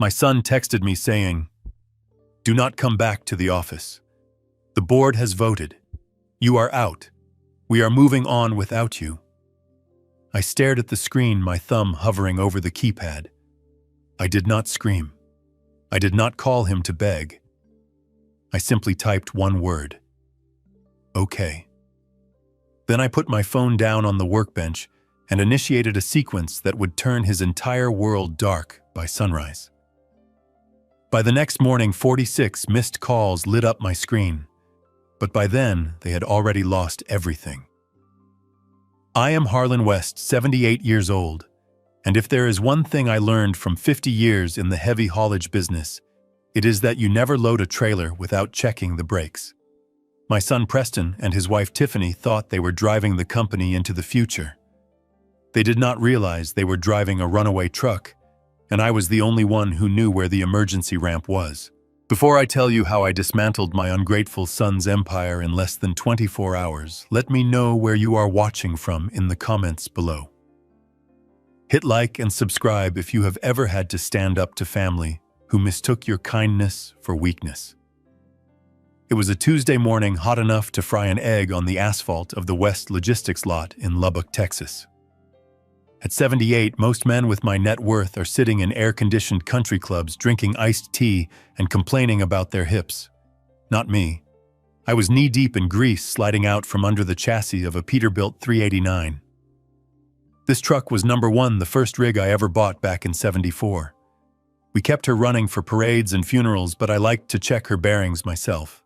My son texted me saying, "Do not come back to the office. The board has voted. You are out. We are moving on without you." I stared at the screen, my thumb hovering over the keypad. I did not scream. I did not call him to beg. I simply typed one word. Okay. Then I put my phone down on the workbench and initiated a sequence that would turn his entire world dark by sunrise. By the next morning, 46 missed calls lit up my screen, but by then they had already lost everything. I am Harlan West, 78 years old, and if there is one thing I learned from 50 years in the heavy haulage business, it is that you never load a trailer without checking the brakes. My son Preston and his wife Tiffany thought they were driving the company into the future. They did not realize they were driving a runaway truck, and I was the only one who knew where the emergency ramp was. Before I tell you how I dismantled my ungrateful son's empire in less than 24 hours, let me know where you are watching from in the comments below. Hit like and subscribe if you have ever had to stand up to family who mistook your kindness for weakness. It was a Tuesday morning, hot enough to fry an egg on the asphalt of the West Logistics lot in Lubbock, Texas. At 78, most men with my net worth are sitting in air-conditioned country clubs drinking iced tea and complaining about their hips. Not me. I was knee-deep in grease sliding out from under the chassis of a Peterbilt 389. This truck was number one, the first rig I ever bought back in '74. We kept her running for parades and funerals, but I liked to check her bearings myself.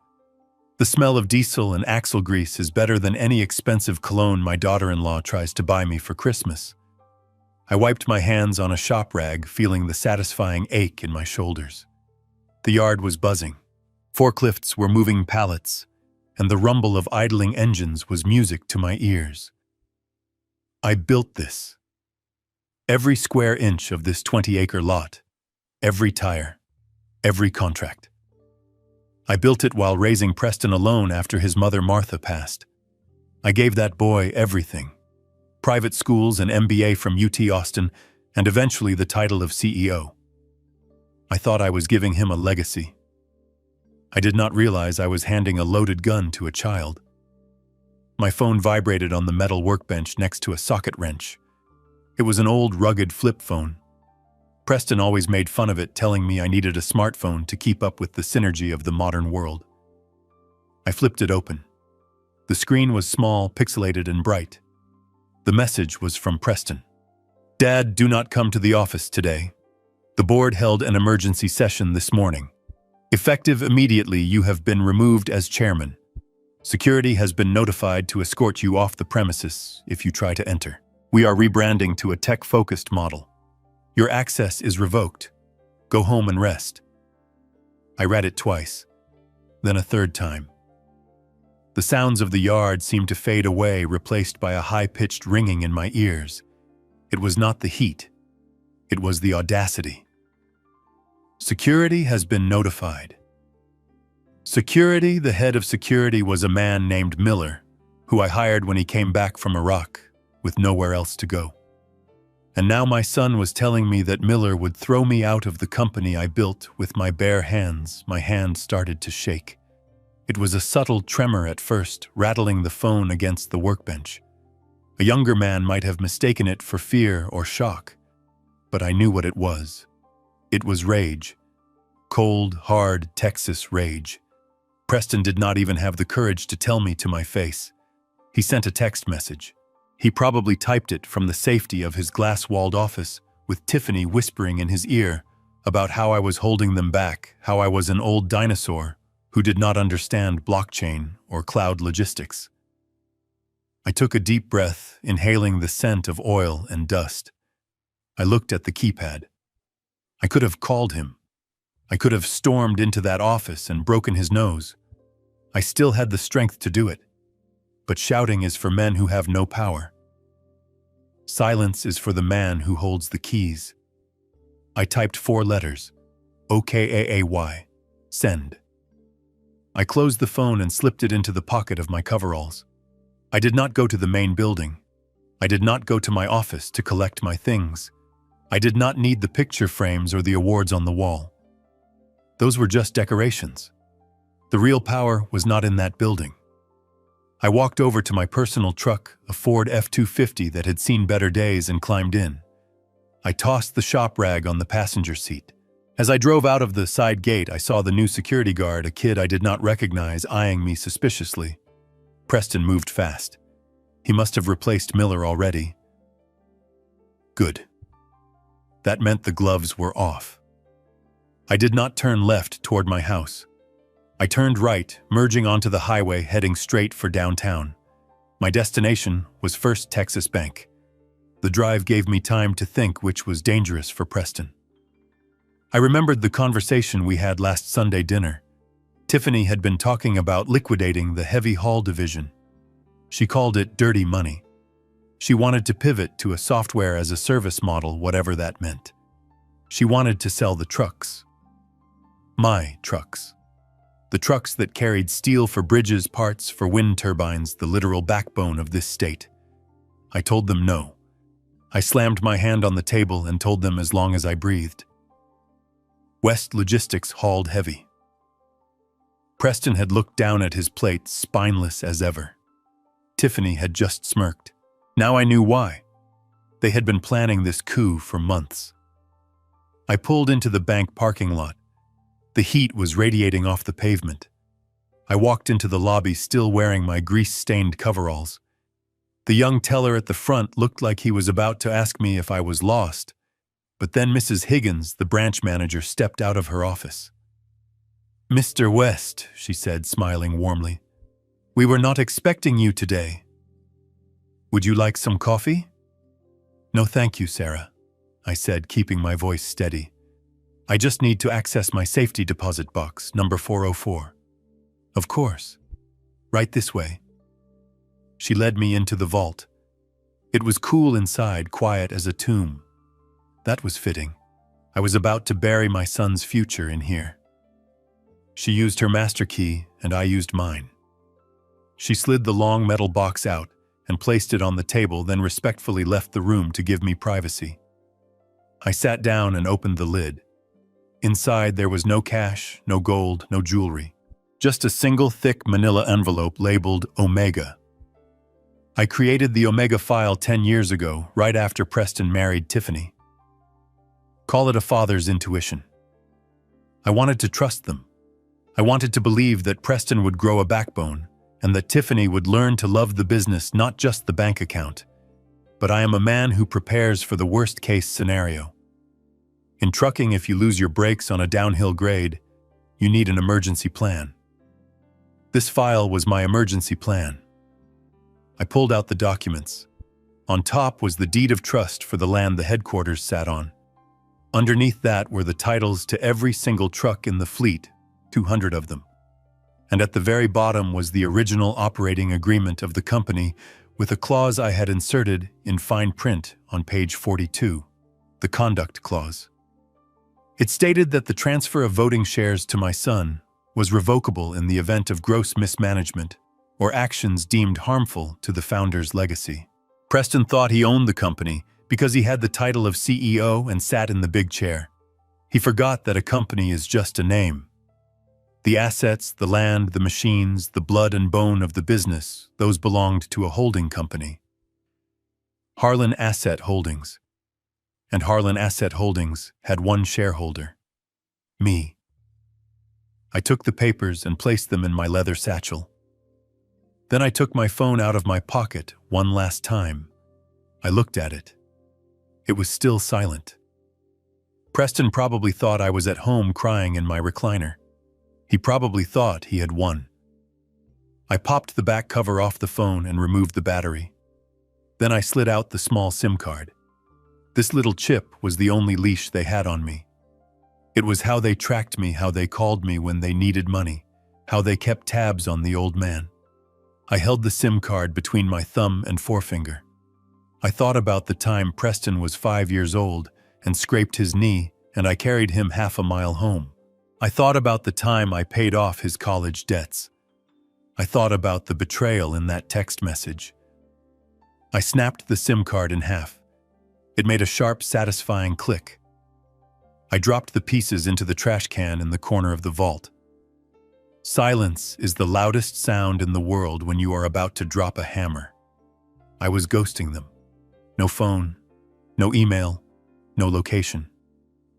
The smell of diesel and axle grease is better than any expensive cologne my daughter-in-law tries to buy me for Christmas. I wiped my hands on a shop rag, feeling the satisfying ache in my shoulders. The yard was buzzing. Forklifts were moving pallets, and the rumble of idling engines was music to my ears. I built this. Every square inch of this 20-acre lot, every tire, every contract. I built it while raising Preston alone after his mother Martha passed. I gave that boy everything. Private schools, an MBA from UT Austin, and eventually the title of CEO. I thought I was giving him a legacy. I did not realize I was handing a loaded gun to a child. My phone vibrated on the metal workbench next to a socket wrench. It was an old, rugged flip phone. Preston always made fun of it, telling me I needed a smartphone to keep up with the synergy of the modern world. I flipped it open. The screen was small, pixelated, and bright. The message was from Preston. "Dad, do not come to the office today. The board held an emergency session this morning. Effective immediately, you have been removed as chairman. Security has been notified to escort you off the premises if you try to enter. We are rebranding to a tech-focused model. Your access is revoked. Go home and rest." I read it twice, then a third time. The sounds of the yard seemed to fade away, replaced by a high-pitched ringing in my ears. It was not the heat. It was the audacity. Security has been notified. Security, the head of security, was a man named Miller, who I hired when he came back from Iraq, with nowhere else to go. And now my son was telling me that Miller would throw me out of the company I built with my bare hands. My hand started to shake. It was a subtle tremor at first, rattling the phone against the workbench. A younger man might have mistaken it for fear or shock, but I knew what it was. It was rage. Cold, hard Texas rage. Preston did not even have the courage to tell me to my face. He sent a text message. He probably typed it from the safety of his glass-walled office, with Tiffany whispering in his ear about how I was holding them back, how I was an old dinosaur who did not understand blockchain or cloud logistics. I took a deep breath, inhaling the scent of oil and dust. I looked at the keypad. I could have called him. I could have stormed into that office and broken his nose. I still had the strength to do it. But shouting is for men who have no power. Silence is for the man who holds the keys. I typed 4 letters. OKAAY. Send. I closed the phone and slipped it into the pocket of my coveralls. I did not go to the main building. I did not go to my office to collect my things. I did not need the picture frames or the awards on the wall. Those were just decorations. The real power was not in that building. I walked over to my personal truck, a Ford F-250 that had seen better days, and climbed in. I tossed the shop rag on the passenger seat. As I drove out of the side gate, I saw the new security guard, a kid I did not recognize, eyeing me suspiciously. Preston moved fast. He must have replaced Miller already. Good. That meant the gloves were off. I did not turn left toward my house. I turned right, merging onto the highway, heading straight for downtown. My destination was First Texas Bank. The drive gave me time to think, which was dangerous for Preston. I remembered the conversation we had last Sunday dinner. Tiffany had been talking about liquidating the heavy haul division. She called it dirty money. She wanted to pivot to a software as a service model, whatever that meant. She wanted to sell the trucks. My trucks. The trucks that carried steel for bridges, parts for wind turbines, the literal backbone of this state. I told them no. I slammed my hand on the table and told them as long as I breathed. West Logistics hauled heavy. Preston had looked down at his plate, spineless as ever. Tiffany had just smirked. Now I knew why. They had been planning this coup for months. I pulled into the bank parking lot. The heat was radiating off the pavement. I walked into the lobby still wearing my grease-stained coveralls. The young teller at the front looked like he was about to ask me if I was lost, but then Mrs. Higgins, the branch manager, stepped out of her office. "Mr. West," she said, smiling warmly, "we were not expecting you today. Would you like some coffee?" "No, thank you, Sarah," I said, keeping my voice steady. "I just need to access my safety deposit box, number 404. "Of course. Right this way." She led me into the vault. It was cool inside, quiet as a tomb. That was fitting. I was about to bury my son's future in here. She used her master key, and I used mine. She slid the long metal box out and placed it on the table, then respectfully left the room to give me privacy. I sat down and opened the lid. Inside, there was no cash, no gold, no jewelry. Just a single thick manila envelope labeled Omega. I created the Omega file 10 years ago, right after Preston married Tiffany. Call it a father's intuition. I wanted to trust them. I wanted to believe that Preston would grow a backbone, and that Tiffany would learn to love the business, not just the bank account. But I am a man who prepares for the worst-case scenario. In trucking, if you lose your brakes on a downhill grade, you need an emergency plan. This file was my emergency plan. I pulled out the documents. On top was the deed of trust for the land the headquarters sat on. Underneath that were the titles to every single truck in the fleet, 200 of them. And at the very bottom was the original operating agreement of the company, with a clause I had inserted in fine print on page 42, the conduct clause. It stated that the transfer of voting shares to my son was revocable in the event of gross mismanagement or actions deemed harmful to the founder's legacy. Preston thought he owned the company because he had the title of CEO and sat in the big chair. He forgot that a company is just a name. The assets, the land, the machines, the blood and bone of the business, those belonged to a holding company. Harlan Asset Holdings. And Harlan Asset Holdings had one shareholder. Me. I took the papers and placed them in my leather satchel. Then I took my phone out of my pocket one last time. I looked at it. It was still silent. Preston probably thought I was at home crying in my recliner. He probably thought he had won. I popped the back cover off the phone and removed the battery. Then I slid out the small SIM card. This little chip was the only leash they had on me. It was how they tracked me, how they called me when they needed money, how they kept tabs on the old man. I held the SIM card between my thumb and forefinger. I thought about the time Preston was 5 years old and scraped his knee, and I carried him half a mile home. I thought about the time I paid off his college debts. I thought about the betrayal in that text message. I snapped the SIM card in half. It made a sharp, satisfying click. I dropped the pieces into the trash can in the corner of the vault. Silence is the loudest sound in the world when you are about to drop a hammer. I was ghosting them. No phone, no email, no location.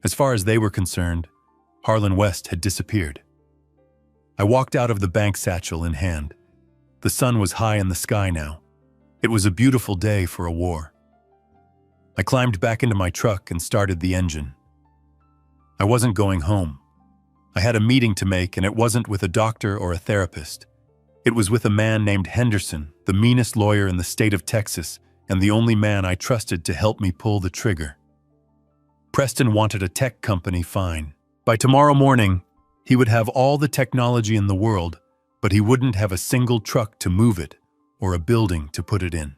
As far as they were concerned, Harlan West had disappeared. I walked out of the bank satchel in hand. The sun was high in the sky now. It was a beautiful day for a war. I climbed back into my truck and started the engine. I wasn't going home. I had a meeting to make, and it wasn't with a doctor or a therapist. It was with a man named Henderson, the meanest lawyer in the state of Texas, and the only man I trusted to help me pull the trigger. Preston wanted a tech company, fine. By tomorrow morning, he would have all the technology in the world, but he wouldn't have a single truck to move it or a building to put it in.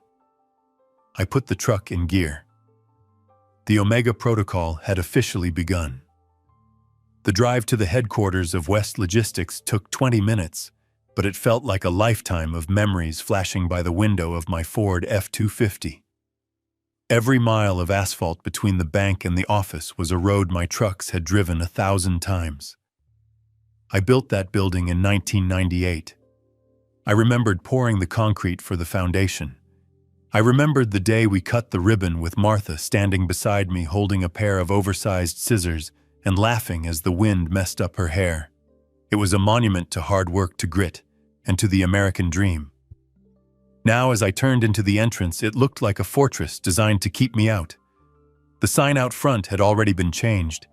I put the truck in gear. The Omega Protocol had officially begun. The drive to the headquarters of West Logistics took 20 minutes, but it felt like a lifetime of memories flashing by the window of my Ford F-250. Every mile of asphalt between the bank and the office was a road my trucks had driven 1,000 times. I built that building in 1998. I remembered pouring the concrete for the foundation. I remembered the day we cut the ribbon with Martha standing beside me holding a pair of oversized scissors and laughing as the wind messed up her hair. It was a monument to hard work, to grit, and to the American dream. Now, as I turned into the entrance, it looked like a fortress designed to keep me out. The sign out front had already been changed.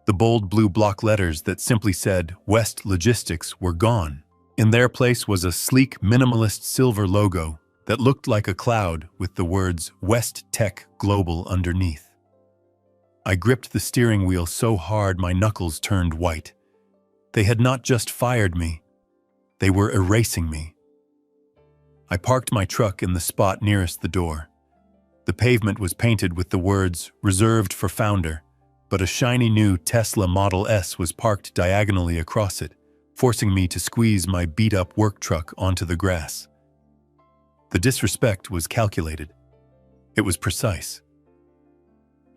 The bold blue block letters that simply said West Logistics were gone. In their place was a sleek, minimalist silver logo that looked like a cloud with the words West Tech Global underneath. I gripped the steering wheel so hard my knuckles turned white. They had not just fired me, they were erasing me. I parked my truck in the spot nearest the door. The pavement was painted with the words "Reserved for Founder," but a shiny new Tesla Model S was parked diagonally across it, forcing me to squeeze my beat-up work truck onto the grass. The disrespect was calculated. It was precise.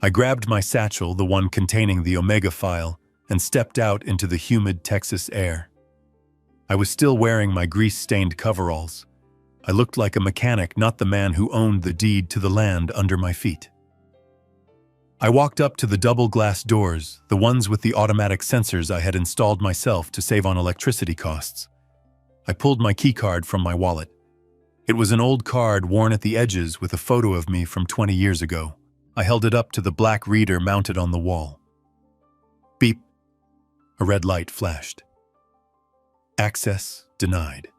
I grabbed my satchel, the one containing the Omega file, and stepped out into the humid Texas air. I was still wearing my grease-stained coveralls. I looked like a mechanic, not the man who owned the deed to the land under my feet. I walked up to the double-glass doors, the ones with the automatic sensors I had installed myself to save on electricity costs. I pulled my keycard from my wallet. It was an old card worn at the edges with a photo of me from 20 years ago. I held it up to the black reader mounted on the wall. Beep. A red light flashed. Access denied.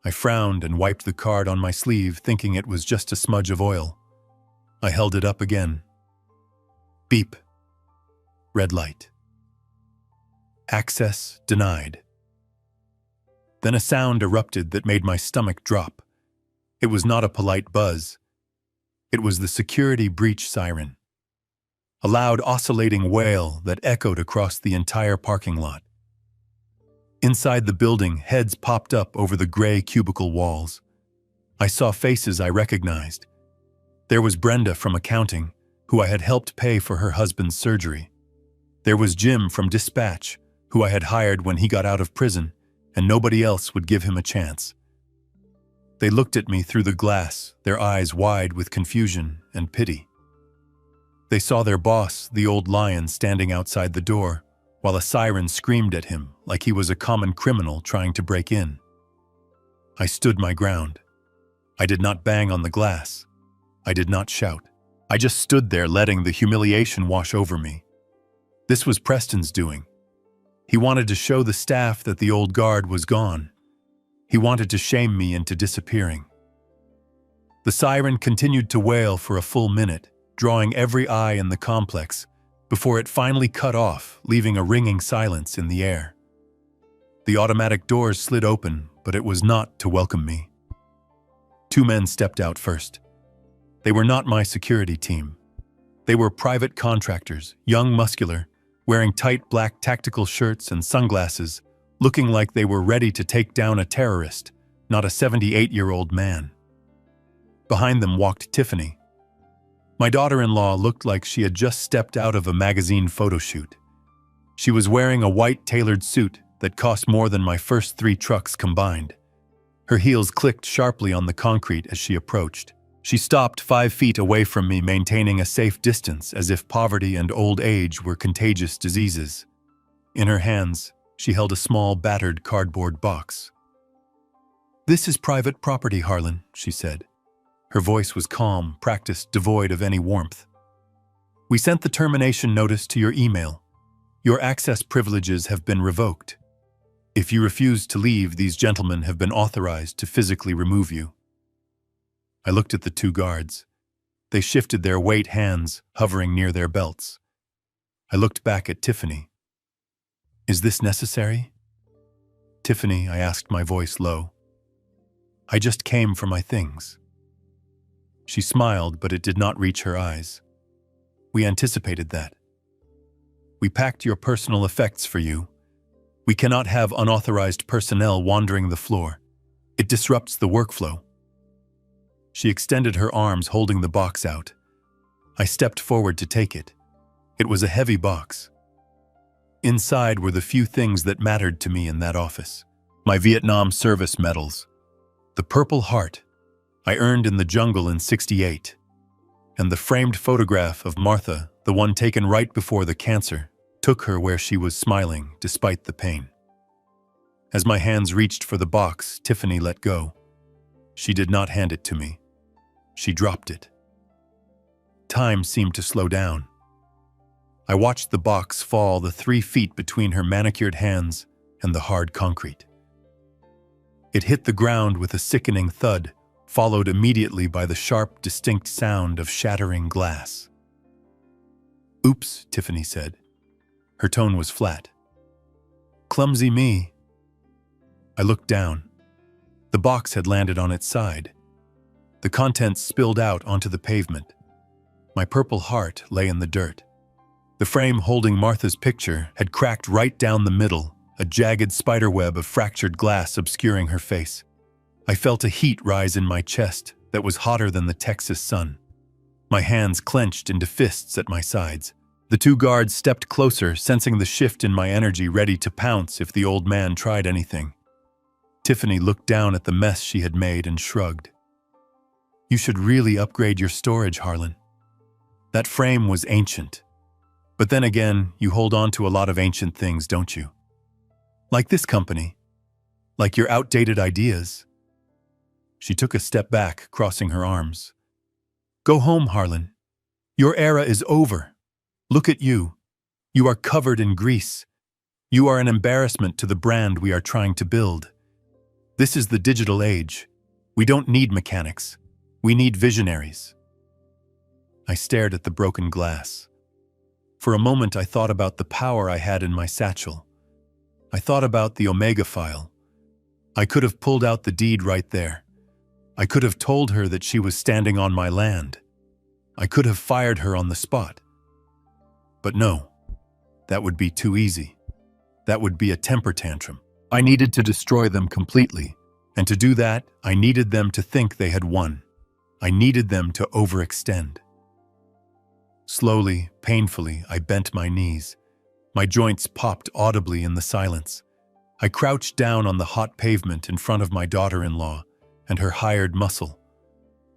I frowned and wiped the card on my sleeve, thinking it was just a smudge of oil. I held it up again. Beep. Red light. Access denied. Then a sound erupted that made my stomach drop. It was not a polite buzz. It was the security breach siren. A loud oscillating wail that echoed across the entire parking lot. Inside the building, heads popped up over the gray cubicle walls. I saw faces I recognized. There was Brenda from accounting, who I had helped pay for her husband's surgery. There was Jim from dispatch, who I had hired when he got out of prison, and nobody else would give him a chance. They looked at me through the glass, their eyes wide with confusion and pity. They saw their boss, the old lion, standing outside the door, while a siren screamed at him like he was a common criminal trying to break in. I stood my ground. I did not bang on the glass. I did not shout. I just stood there letting the humiliation wash over me. This was Preston's doing. He wanted to show the staff that the old guard was gone. He wanted to shame me into disappearing. The siren continued to wail for a full minute, drawing every eye in the complex, before it finally cut off, leaving a ringing silence in the air. The automatic doors slid open, but it was not to welcome me. Two men stepped out first. They were not my security team. They were private contractors, young, muscular, wearing tight black tactical shirts and sunglasses, looking like they were ready to take down a terrorist, not a 78-year-old man. Behind them walked Tiffany. My daughter-in-law looked like she had just stepped out of a magazine photo shoot. She was wearing a white tailored suit that cost more than my first 3 trucks combined. Her heels clicked sharply on the concrete as she approached. She stopped 5 feet away from me, maintaining a safe distance as if poverty and old age were contagious diseases. In her hands, she held a small, battered cardboard box. "This is private property, Harlan," she said. Her voice was calm, practiced, devoid of any warmth. "We sent the termination notice to your email. Your access privileges have been revoked. If you refuse to leave, these gentlemen have been authorized to physically remove you." I looked at the 2 guards. They shifted their weight hands, hovering near their belts. I looked back at Tiffany. "Is this necessary?" "Tiffany," I asked, my voice low. "I just came for my things." She smiled, but it did not reach her eyes. "We anticipated that. We packed your personal effects for you. We cannot have unauthorized personnel wandering the floor. It disrupts the workflow." She extended her arms, holding the box out. I stepped forward to take it. It was a heavy box. Inside were the few things that mattered to me in that office. My Vietnam service medals, the Purple Heart I earned in the jungle in '68, and the framed photograph of Martha, the one taken right before the cancer took her, where she was smiling despite the pain. As my hands reached for the box, Tiffany let go. She did not hand it to me. She dropped it. Time seemed to slow down. I watched the box fall the 3 feet between her manicured hands and the hard concrete. It hit the ground with a sickening thud, followed immediately by the sharp, distinct sound of shattering glass. "Oops," Tiffany said. Her tone was flat. "Clumsy me." I looked down. The box had landed on its side. The contents spilled out onto the pavement. My Purple Heart lay in the dirt. The frame holding Martha's picture had cracked right down the middle, a jagged spiderweb of fractured glass obscuring her face. I felt a heat rise in my chest that was hotter than the Texas sun. My hands clenched into fists at my sides. The 2 guards stepped closer, sensing the shift in my energy, ready to pounce if the old man tried anything. Tiffany looked down at the mess she had made and shrugged. "You should really upgrade your storage, Harlan. That frame was ancient. But then again, you hold on to a lot of ancient things, don't you? Like this company. Like your outdated ideas." She took a step back, crossing her arms. "Go home, Harlan. Your era is over. Look at you. You are covered in grease. You are an embarrassment to the brand we are trying to build. This is the digital age. We don't need mechanics. We need visionaries." I stared at the broken glass. For a moment, I thought about the power I had in my satchel. I thought about the Omega file. I could have pulled out the deed right there. I could have told her that she was standing on my land. I could have fired her on the spot. But no, that would be too easy. That would be a temper tantrum. I needed to destroy them completely, and to do that, I needed them to think they had won. I needed them to overextend. Slowly, painfully, I bent my knees. My joints popped audibly in the silence. I crouched down on the hot pavement in front of my daughter-in-law and her hired muscle.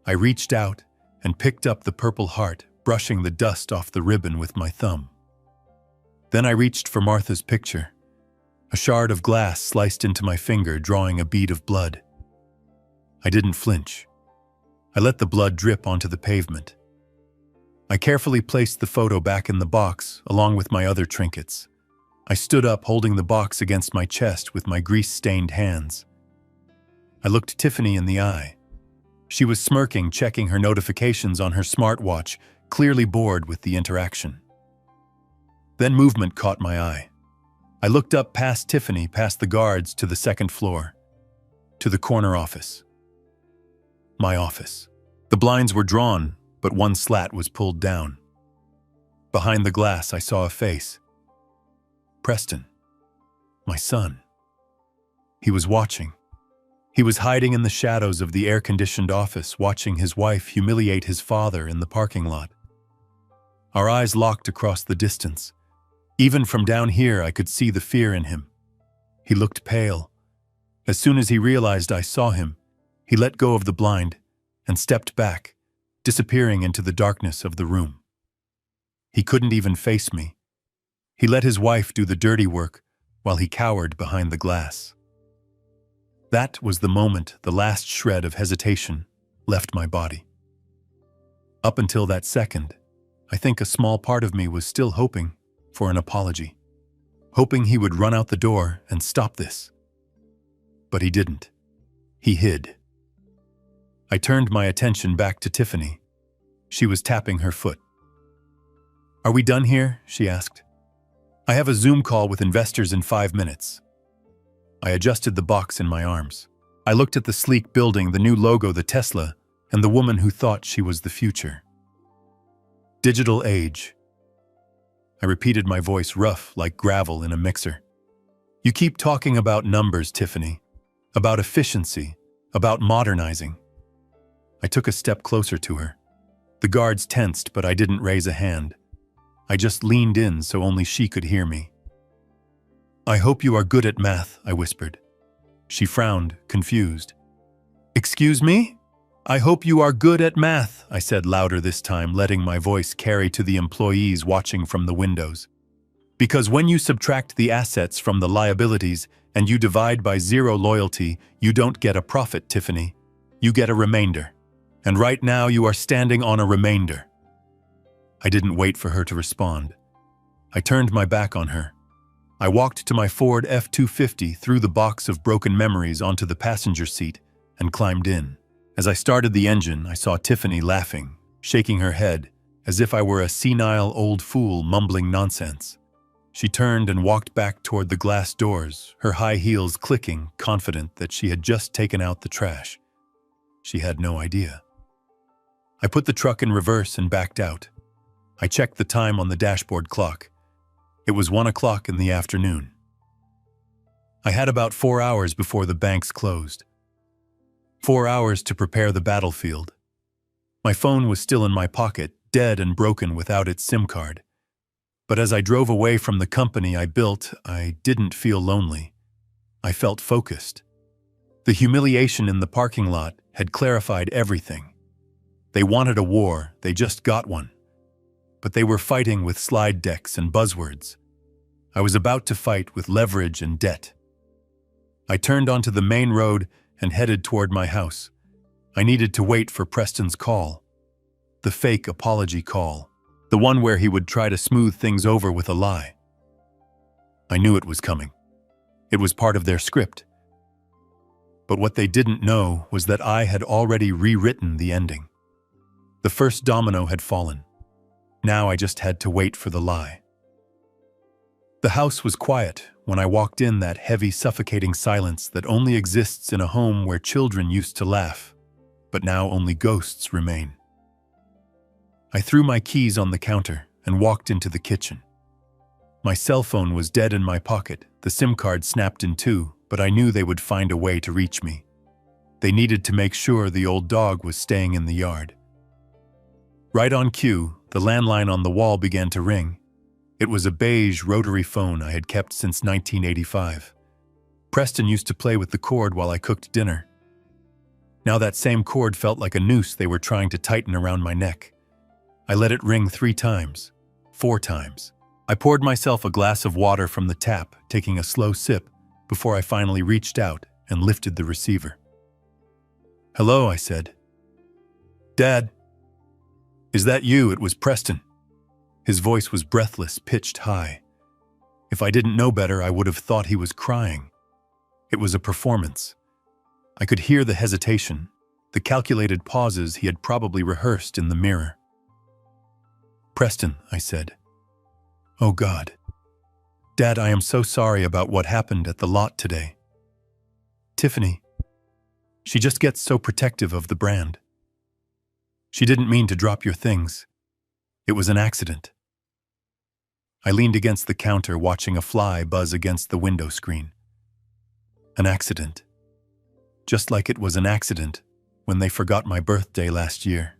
I reached out and picked up the Purple Heart, brushing the dust off the ribbon with my thumb. Then I reached for Martha's picture. A shard of glass sliced into my finger, drawing a bead of blood. I didn't flinch. I let the blood drip onto the pavement. I carefully placed the photo back in the box, along with my other trinkets. I stood up, holding the box against my chest with my grease-stained hands. I looked Tiffany in the eye. She was smirking, checking her notifications on her smartwatch, clearly bored with the interaction. Then movement caught my eye. I looked up past Tiffany, past the guards, to the 2nd floor, to the corner office. My office. The blinds were drawn, but one slat was pulled down. Behind the glass, I saw a face. Preston. My son. He was watching. He was hiding in the shadows of the air-conditioned office, watching his wife humiliate his father in the parking lot. Our eyes locked across the distance. Even from down here, I could see the fear in him. He looked pale. As soon as he realized I saw him, he let go of the blind and stepped back, disappearing into the darkness of the room. He couldn't even face me. He let his wife do the dirty work while he cowered behind the glass. That was the moment the last shred of hesitation left my body. Up until that second, I think a small part of me was still hoping for an apology, hoping he would run out the door and stop this. But he didn't. He hid. I turned my attention back to Tiffany. She was tapping her foot. "Are we done here?" she asked. "I have a Zoom call with investors in 5 minutes." I adjusted the box in my arms. I looked at the sleek building, the new logo, the Tesla, and the woman who thought she was the future. Digital age. I repeated, my voice rough like gravel in a mixer. "You keep talking about numbers, Tiffany. About efficiency. About modernizing." I took a step closer to her. The guards tensed, but I didn't raise a hand. I just leaned in so only she could hear me. "I hope you are good at math," I whispered. She frowned, confused. "Excuse me? I hope you are good at math," I said louder this time, letting my voice carry to the employees watching from the windows. "Because when you subtract the assets from the liabilities and you divide by zero loyalty, you don't get a profit, Tiffany. You get a remainder. And right now you are standing on a remainder." I didn't wait for her to respond. I turned my back on her. I walked to my Ford F-250, threw the box of broken memories onto the passenger seat, and climbed in. As I started the engine, I saw Tiffany laughing, shaking her head, as if I were a senile old fool mumbling nonsense. She turned and walked back toward the glass doors, her high heels clicking, confident that she had just taken out the trash. She had no idea. I put the truck in reverse and backed out. I checked the time on the dashboard clock. It was 1 o'clock in the afternoon. I had about 4 hours before the banks closed. 4 hours to prepare the battlefield. My phone was still in my pocket, dead and broken without its SIM card. But as I drove away from the company I built, I didn't feel lonely. I felt focused. The humiliation in the parking lot had clarified everything. They wanted a war, they just got one. But they were fighting with slide decks and buzzwords. I was about to fight with leverage and debt. I turned onto the main road and headed toward my house. I needed to wait for Preston's call. The fake apology call. The one where he would try to smooth things over with a lie. I knew it was coming. It was part of their script. But what they didn't know was that I had already rewritten the ending. The first domino had fallen. Now I just had to wait for the lie. The house was quiet when I walked in, that heavy, suffocating silence that only exists in a home where children used to laugh, but now only ghosts remain. I threw my keys on the counter and walked into the kitchen. My cell phone was dead in my pocket, the SIM card snapped in two, but I knew they would find a way to reach me. They needed to make sure the old dog was staying in the yard. Right on cue, the landline on the wall began to ring. It was a beige rotary phone I had kept since 1985. Preston used to play with the cord while I cooked dinner. Now that same cord felt like a noose they were trying to tighten around my neck. I let it ring 3 times, 4 times. I poured myself a glass of water from the tap, taking a slow sip, before I finally reached out and lifted the receiver. "Hello," I said. "Dad." "Is that you?" It was Preston. His voice was breathless, pitched high. If I didn't know better, I would have thought he was crying. It was a performance. I could hear the hesitation, the calculated pauses he had probably rehearsed in the mirror. "Preston," I said. "Oh God. Dad, I am so sorry about what happened at the lot today. Tiffany, she just gets so protective of the brand. She didn't mean to drop your things. It was an accident." I leaned against the counter, watching a fly buzz against the window screen. An accident. just like it was an accident when they forgot my birthday last year.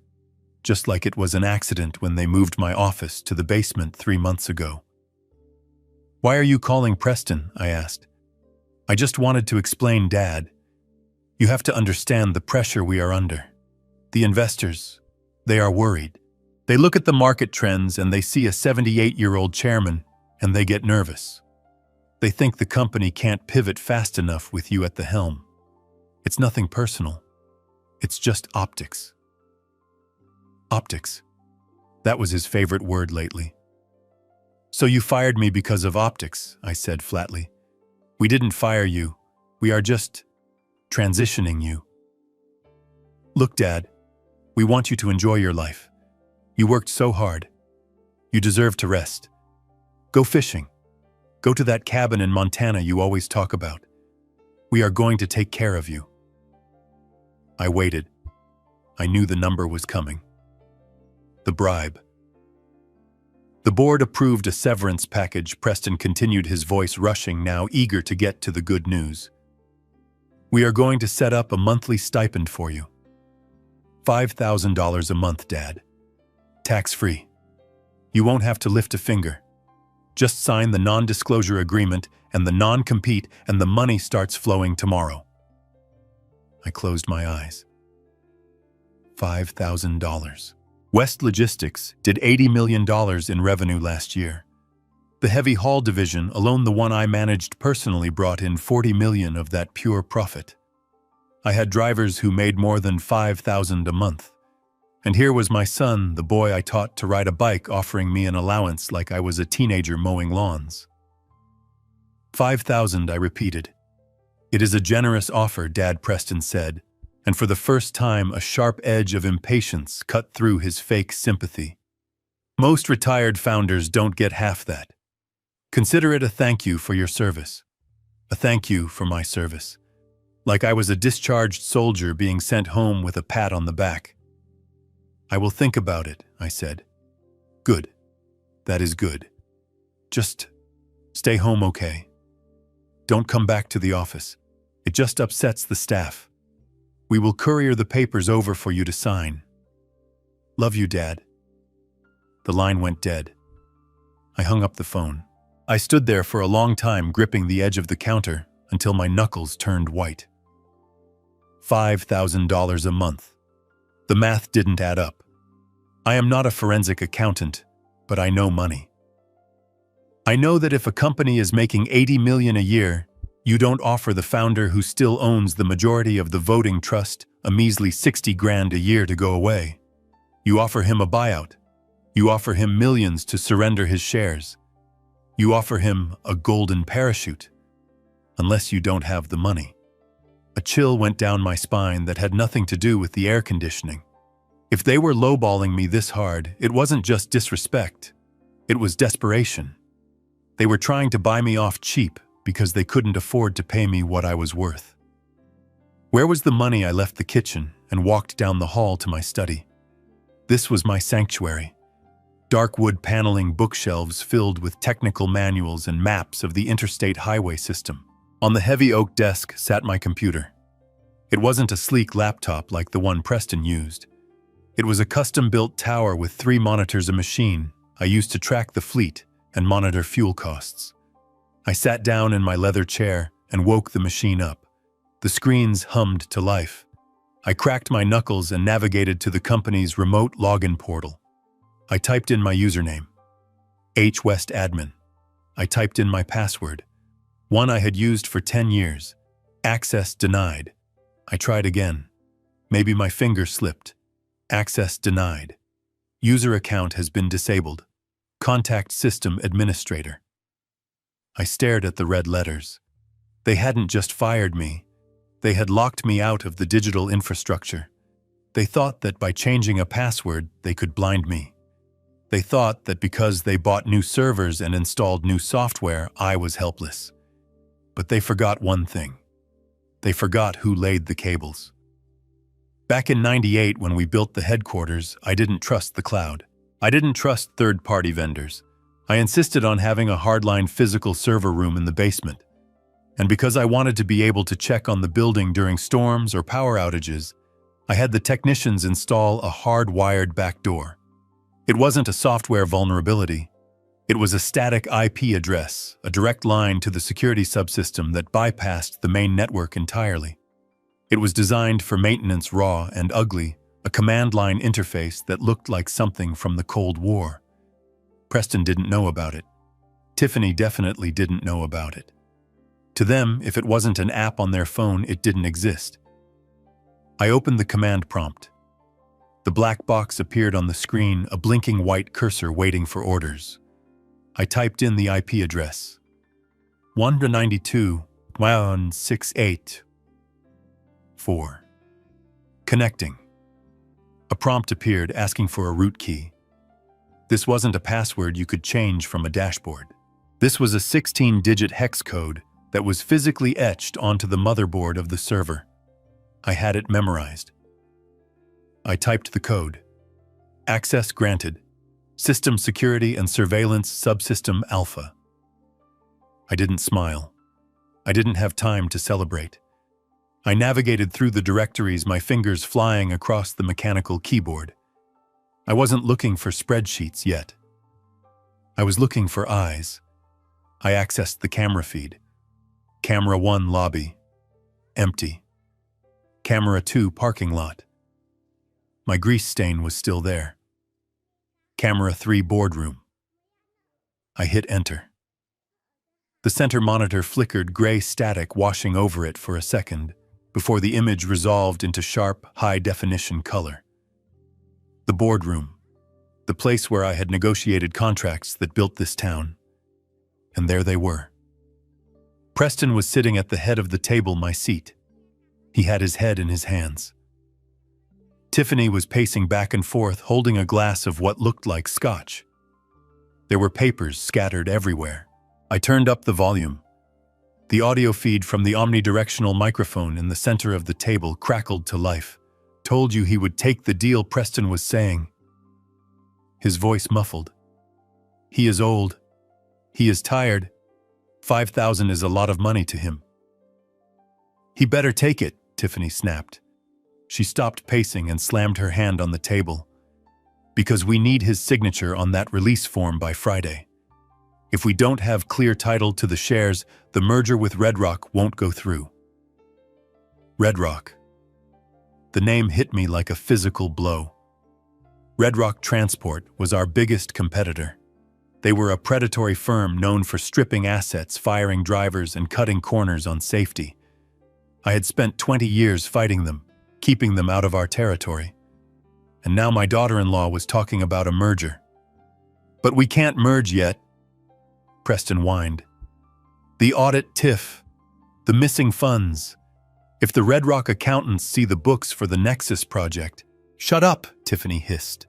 Just like it was an accident when they moved my office to the basement 3 months ago. "Why are you calling Preston?" I asked. "I just wanted to explain, Dad. You have to understand the pressure we are under. The investors, they are worried. They look at the market trends and they see a 78-year-old chairman and they get nervous. They think the company can't pivot fast enough with you at the helm. It's nothing personal. It's just optics." Optics. That was his favorite word lately. "So you fired me because of optics," I said flatly. "We didn't fire you. We are just transitioning you. Look, Dad, we want you to enjoy your life. You worked so hard. You deserve to rest. Go fishing. Go to that cabin in Montana you always talk about. We are going to take care of you." I waited. I knew the number was coming. The bribe. The board approved a severance package. Preston continued, his voice rushing now, eager to get to the good news. "We are going to set up a monthly stipend for you. $5,000 a month, Dad. Tax-free. You won't have to lift a finger. Just sign the non-disclosure agreement and the non-compete, and the money starts flowing tomorrow." I closed my eyes. $5,000. West Logistics did $80 million in revenue last year. The heavy haul division, alone the one I managed personally, brought in $40 million of that pure profit. I had drivers who made more than $5,000 a month. And here was my son, the boy I taught to ride a bike, offering me an allowance like I was a teenager mowing lawns. $5,000, I repeated. "It is a generous offer," Dad Preston said, and for the first time a sharp edge of impatience cut through his fake sympathy. "Most retired founders don't get half that. Consider it a thank you for your service. A thank you for my service. Like I was a discharged soldier being sent home with a pat on the back." "I will think about it," I said. "Good. That is good. Just stay home, okay? Don't come back to the office. It just upsets the staff. We will courier the papers over for you to sign. Love you, Dad." The line went dead. I hung up the phone. I stood there for a long time, gripping the edge of the counter until my knuckles turned white. $5,000 a month. The math didn't add up. I am not a forensic accountant, but I know money. I know that if a company is making $80 million a year, you don't offer the founder, who still owns the majority of the voting trust, a measly $60,000 a year to go away. You offer him a buyout. You offer him millions to surrender his shares. You offer him a golden parachute. Unless you don't have the money. A chill went down my spine that had nothing to do with the air conditioning. If they were lowballing me this hard, it wasn't just disrespect. It was desperation. They were trying to buy me off cheap because they couldn't afford to pay me what I was worth. Where was the money? I left the kitchen and walked down the hall to my study. This was my sanctuary. Dark wood paneling, bookshelves filled with technical manuals and maps of the interstate highway system. On the heavy oak desk sat my computer. It wasn't a sleek laptop like the one Preston used. It was a custom-built tower with 3 monitors, a machine I used to track the fleet and monitor fuel costs. I sat down in my leather chair and woke the machine up. The screens hummed to life. I cracked my knuckles and navigated to the company's remote login portal. I typed in my username, HWestAdmin. I typed in my password, one I had used for 10 years. Access denied. I tried again. Maybe my finger slipped. Access denied. User account has been disabled. Contact system administrator. I stared at the red letters. They hadn't just fired me. They had locked me out of the digital infrastructure. They thought that by changing a password, they could blind me. They thought that because they bought new servers and installed new software, I was helpless. But they forgot one thing. They forgot who laid the cables. Back in '98, when we built the headquarters, I didn't trust the cloud. I didn't trust third-party vendors. I insisted on having a hardline physical server room in the basement. And because I wanted to be able to check on the building during storms or power outages, I had the technicians install a hard-wired backdoor. It wasn't a software vulnerability. It was a static IP address, a direct line to the security subsystem that bypassed the main network entirely. It was designed for maintenance raw and ugly, a command line interface that looked like something from the Cold War. Preston didn't know about it. Tiffany definitely didn't know about it. To them, if it wasn't an app on their phone, it didn't exist. I opened the command prompt. The black box appeared on the screen, a blinking white cursor waiting for orders. I typed in the IP address. 192.168.4. Connecting. A prompt appeared asking for a root key. This wasn't a password you could change from a dashboard. This was a 16-digit hex code that was physically etched onto the motherboard of the server. I had it memorized. I typed the code. Access granted. System security and surveillance subsystem alpha. I didn't smile. I didn't have time to celebrate. I navigated through the directories, my fingers flying across the mechanical keyboard. I wasn't looking for spreadsheets yet. I was looking for eyes. I accessed the camera feed. Camera 1 lobby. Empty. Camera 2 parking lot. My grease stain was still there. Camera 3 boardroom. I hit enter. The center monitor flickered gray static washing over it for a second before the image resolved into sharp, high-definition color. The boardroom. The place where I had negotiated contracts that built this town. And there they were. Preston was sitting at the head of the table, my seat. He had his head in his hands. Tiffany was pacing back and forth, holding a glass of what looked like scotch. There were papers scattered everywhere. I turned up the volume. The audio feed from the omnidirectional microphone in the center of the table crackled to life. Told you he would take the deal, Preston was saying. His voice muffled. He is old. He is tired. 5,000 is a lot of money to him. He better take it, Tiffany snapped. She stopped pacing and slammed her hand on the table. Because we need his signature on that release form by Friday. If we don't have clear title to the shares, the merger with Red Rock won't go through. Red Rock. The name hit me like a physical blow. Red Rock Transport was our biggest competitor. They were a predatory firm known for stripping assets, firing drivers, and cutting corners on safety. I had spent 20 years fighting them, keeping them out of our territory. And now my daughter-in-law was talking about a merger. But we can't merge yet, Preston whined. The audit, Tiff. The missing funds. If the Red Rock accountants see the books for the Nexus project. Shut up, Tiffany hissed,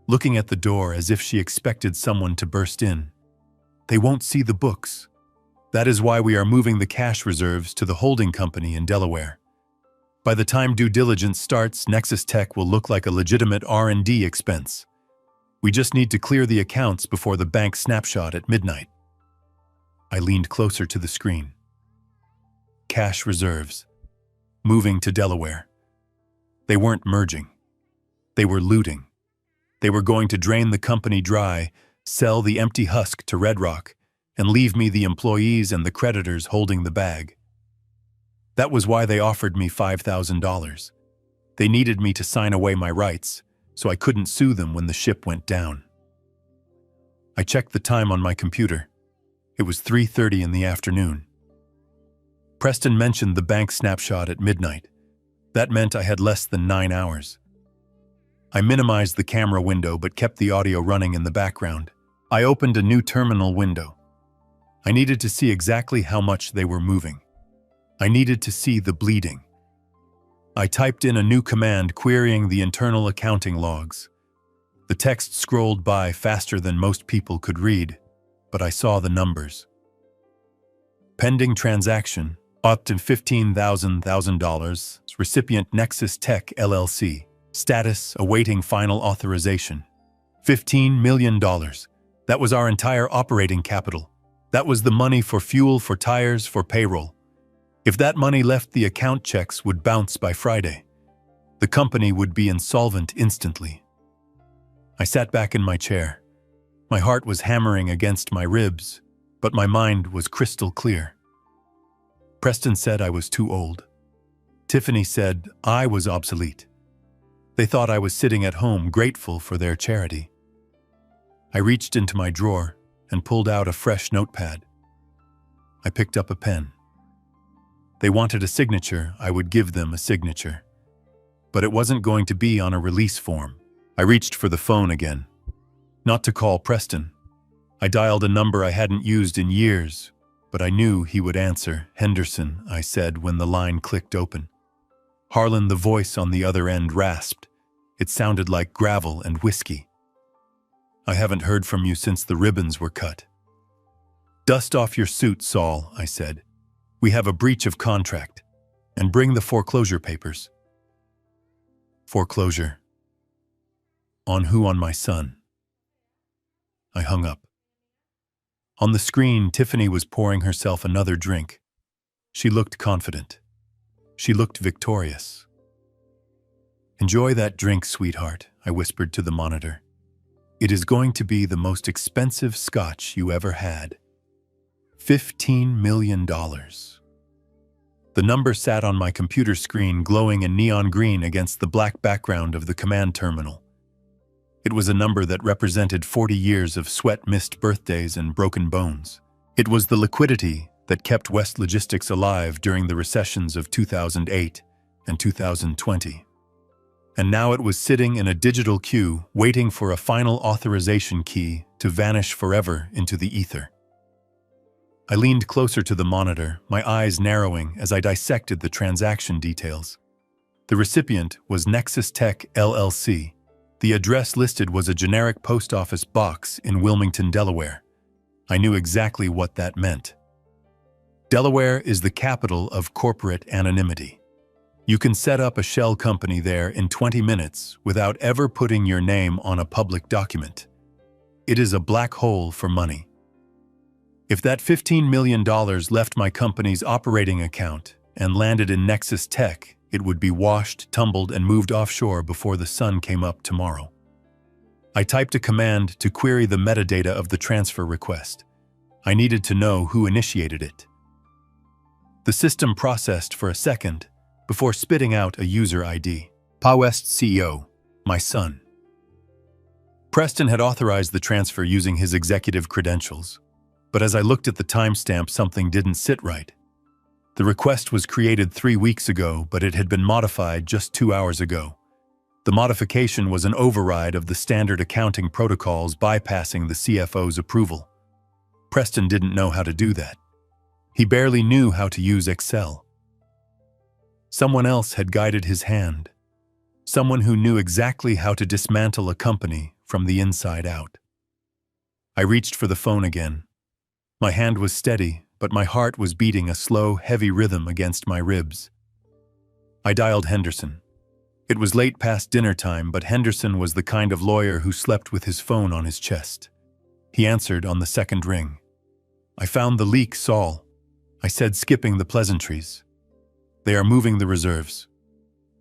looking at the door as if she expected someone to burst in. They won't see the books. That is why we are moving the cash reserves to the holding company in Delaware. By the time due diligence starts, Nexus Tech will look like a legitimate R&D expense. We just need to clear the accounts before the bank snapshot at midnight. I leaned closer to the screen. Cash reserves. Moving to Delaware. They weren't merging. They were looting. They were going to drain the company dry, sell the empty husk to Red Rock, and leave me the employees and the creditors holding the bag. That was why they offered me $5,000. They needed me to sign away my rights, so I couldn't sue them when the ship went down. I checked the time on my computer. It was 3:30 in the afternoon. Preston mentioned the bank snapshot at midnight. That meant I had less than 9 hours. I minimized the camera window but kept the audio running in the background. I opened a new terminal window. I needed to see exactly how much they were moving. I needed to see the bleeding. I typed in a new command querying the internal accounting logs. The text scrolled by faster than most people could read, but I saw the numbers. Pending transaction, up to $15,000, recipient Nexus Tech LLC. Status awaiting final authorization. $15 million. That was our entire operating capital. That was the money for fuel, for tires, for payroll. If that money left, the account checks would bounce by Friday. The company would be insolvent instantly. I sat back in my chair. My heart was hammering against my ribs, but my mind was crystal clear. Preston said I was too old. Tiffany said I was obsolete. They thought I was sitting at home grateful for their charity. I reached into my drawer and pulled out a fresh notepad. I picked up a pen. They wanted a signature, I would give them a signature. But it wasn't going to be on a release form. I reached for the phone again. Not to call Preston. I dialed a number I hadn't used in years, but I knew he would answer. "Henderson," I said when the line clicked open. Harlan, the voice on the other end, rasped. It sounded like gravel and whiskey. "I haven't heard from you since the ribbons were cut." "Dust off your suit, Saul," I said. "We have a breach of contract. And bring the foreclosure papers." "Foreclosure? On who? On my son?" I hung up. On the screen, Tiffany was pouring herself another drink. She looked confident. She looked victorious. "Enjoy that drink, sweetheart," I whispered to the monitor. "It is going to be the most expensive scotch you ever had. $15 million. The number sat on my computer screen, glowing in neon green against the black background of the command terminal. It was a number that represented 40 years of sweat-missed birthdays and broken bones. It was the liquidity that kept West Logistics alive during the recessions of 2008 and 2020. And now it was sitting in a digital queue, waiting for a final authorization key to vanish forever into the ether. I leaned closer to the monitor, my eyes narrowing as I dissected the transaction details. The recipient was Nexus Tech LLC. The address listed was a generic post office box in Wilmington, Delaware. I knew exactly what that meant. Delaware is the capital of corporate anonymity. You can set up a shell company there in 20 minutes without ever putting your name on a public document. It is a black hole for money. If that $15 million left my company's operating account and landed in Nexus Tech, it would be washed, tumbled, and moved offshore before the sun came up tomorrow. I typed a command to query the metadata of the transfer request. I needed to know who initiated it. The system processed for a second before spitting out a user ID. PAWest CEO, my son. Preston had authorized the transfer using his executive credentials, but as I looked at the timestamp, something didn't sit right. The request was created 3 weeks ago, but it had been modified just 2 hours ago. The modification was an override of the standard accounting protocols, bypassing the CFO's approval. Preston didn't know how to do that. He barely knew how to use Excel. Someone else had guided his hand. Someone who knew exactly how to dismantle a company from the inside out. I reached for the phone again. My hand was steady, but my heart was beating a slow, heavy rhythm against my ribs. I dialed Henderson. It was late past dinner time, but Henderson was the kind of lawyer who slept with his phone on his chest. He answered on the second ring. "I found the leak, Saul," I said, skipping the pleasantries. "They are moving the reserves.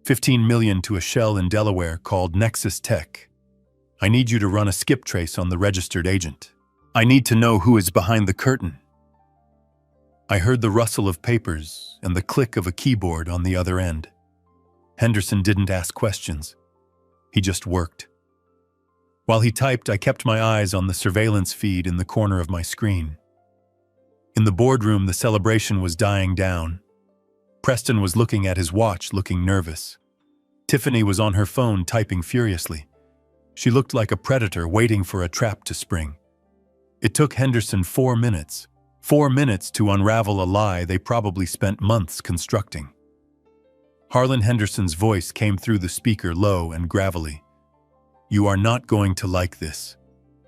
15 million to a shell in Delaware called Nexus Tech. I need you to run a skip trace on the registered agent. I need to know who is behind the curtain." I heard the rustle of papers and the click of a keyboard on the other end. Henderson didn't ask questions. He just worked. While he typed, I kept my eyes on the surveillance feed in the corner of my screen. In the boardroom, the celebration was dying down. Preston was looking at his watch, looking nervous. Tiffany was on her phone, typing furiously. She looked like a predator waiting for a trap to spring. It took Henderson 4 minutes. 4 minutes to unravel a lie they probably spent months constructing. Harlan Henderson's voice came through the speaker, low and gravelly. "You are not going to like this.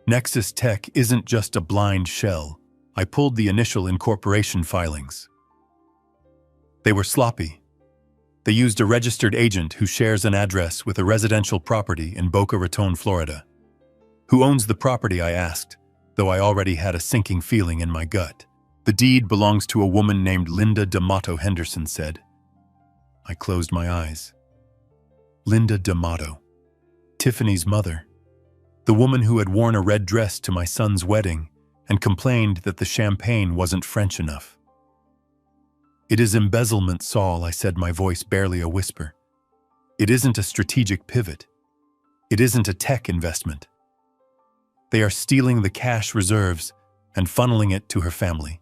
Nexus Tech isn't just a blind shell." I pulled the initial incorporation filings. They were sloppy. They used a registered agent who shares an address with a residential property in Boca Raton, Florida. "Who owns the property?" I asked, though I already had a sinking feeling in my gut. The deed belongs to a woman named Linda D'Amato, Henderson said. I closed my eyes. Linda D'Amato, Tiffany's mother, the woman who had worn a red dress to my son's wedding and complained that the champagne wasn't French enough. It is embezzlement, Saul, I said, my voice barely a whisper. It isn't a strategic pivot. It isn't a tech investment. They are stealing the cash reserves and funneling it to her family.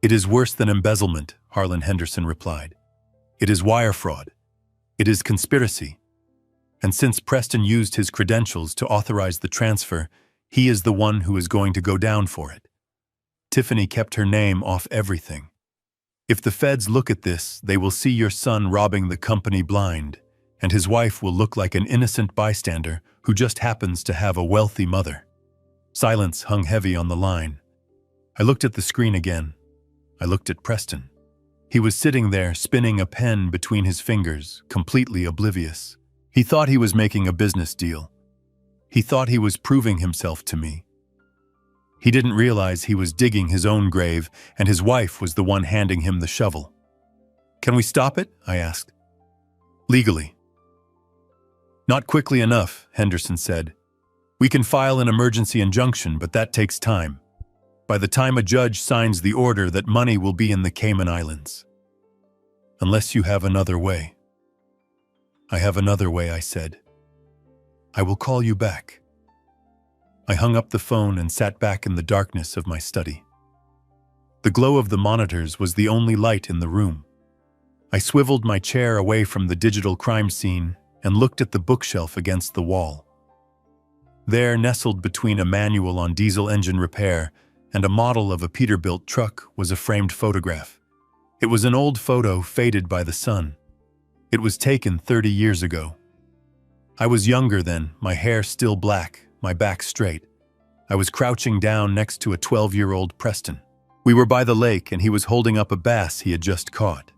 It is worse than embezzlement, Harlan Henderson replied. It is wire fraud. It is conspiracy. And since Preston used his credentials to authorize the transfer, he is the one who is going to go down for it. Tiffany kept her name off everything. If the feds look at this, they will see your son robbing the company blind, and his wife will look like an innocent bystander who just happens to have a wealthy mother. Silence hung heavy on the line. I looked at the screen again. I looked at Preston. He was sitting there, spinning a pen between his fingers, completely oblivious. He thought he was making a business deal. He thought he was proving himself to me. He didn't realize he was digging his own grave, and his wife was the one handing him the shovel. Can we stop it? I asked. Legally. Not quickly enough, Henderson said. We can file an emergency injunction, but that takes time. By the time a judge signs the order, that money will be in the Cayman Islands. Unless you have another way. I have another way, I said. I will call you back. I hung up the phone and sat back in the darkness of my study. The glow of the monitors was the only light in the room. I swiveled my chair away from the digital crime scene and looked at the bookshelf against the wall. There, nestled between a manual on diesel engine repair and a model of a Peterbilt truck, was a framed photograph. It was an old photo, faded by the sun. It was taken 30 years ago. I was younger then, my hair still black, my back straight. I was crouching down next to a 12-year-old Preston. We were by the lake and he was holding up a bass he had just caught.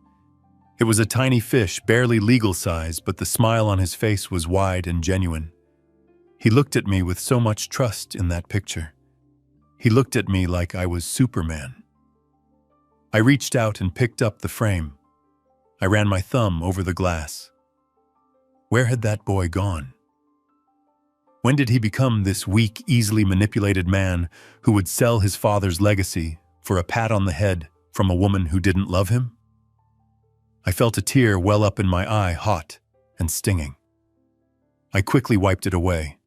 It was a tiny fish, barely legal size, but the smile on his face was wide and genuine. He looked at me with so much trust in that picture. He looked at me like I was Superman. I reached out and picked up the frame. I ran my thumb over the glass. Where had that boy gone? When did he become this weak, easily manipulated man who would sell his father's legacy for a pat on the head from a woman who didn't love him? I felt a tear well up in my eye, hot and stinging. I quickly wiped it away.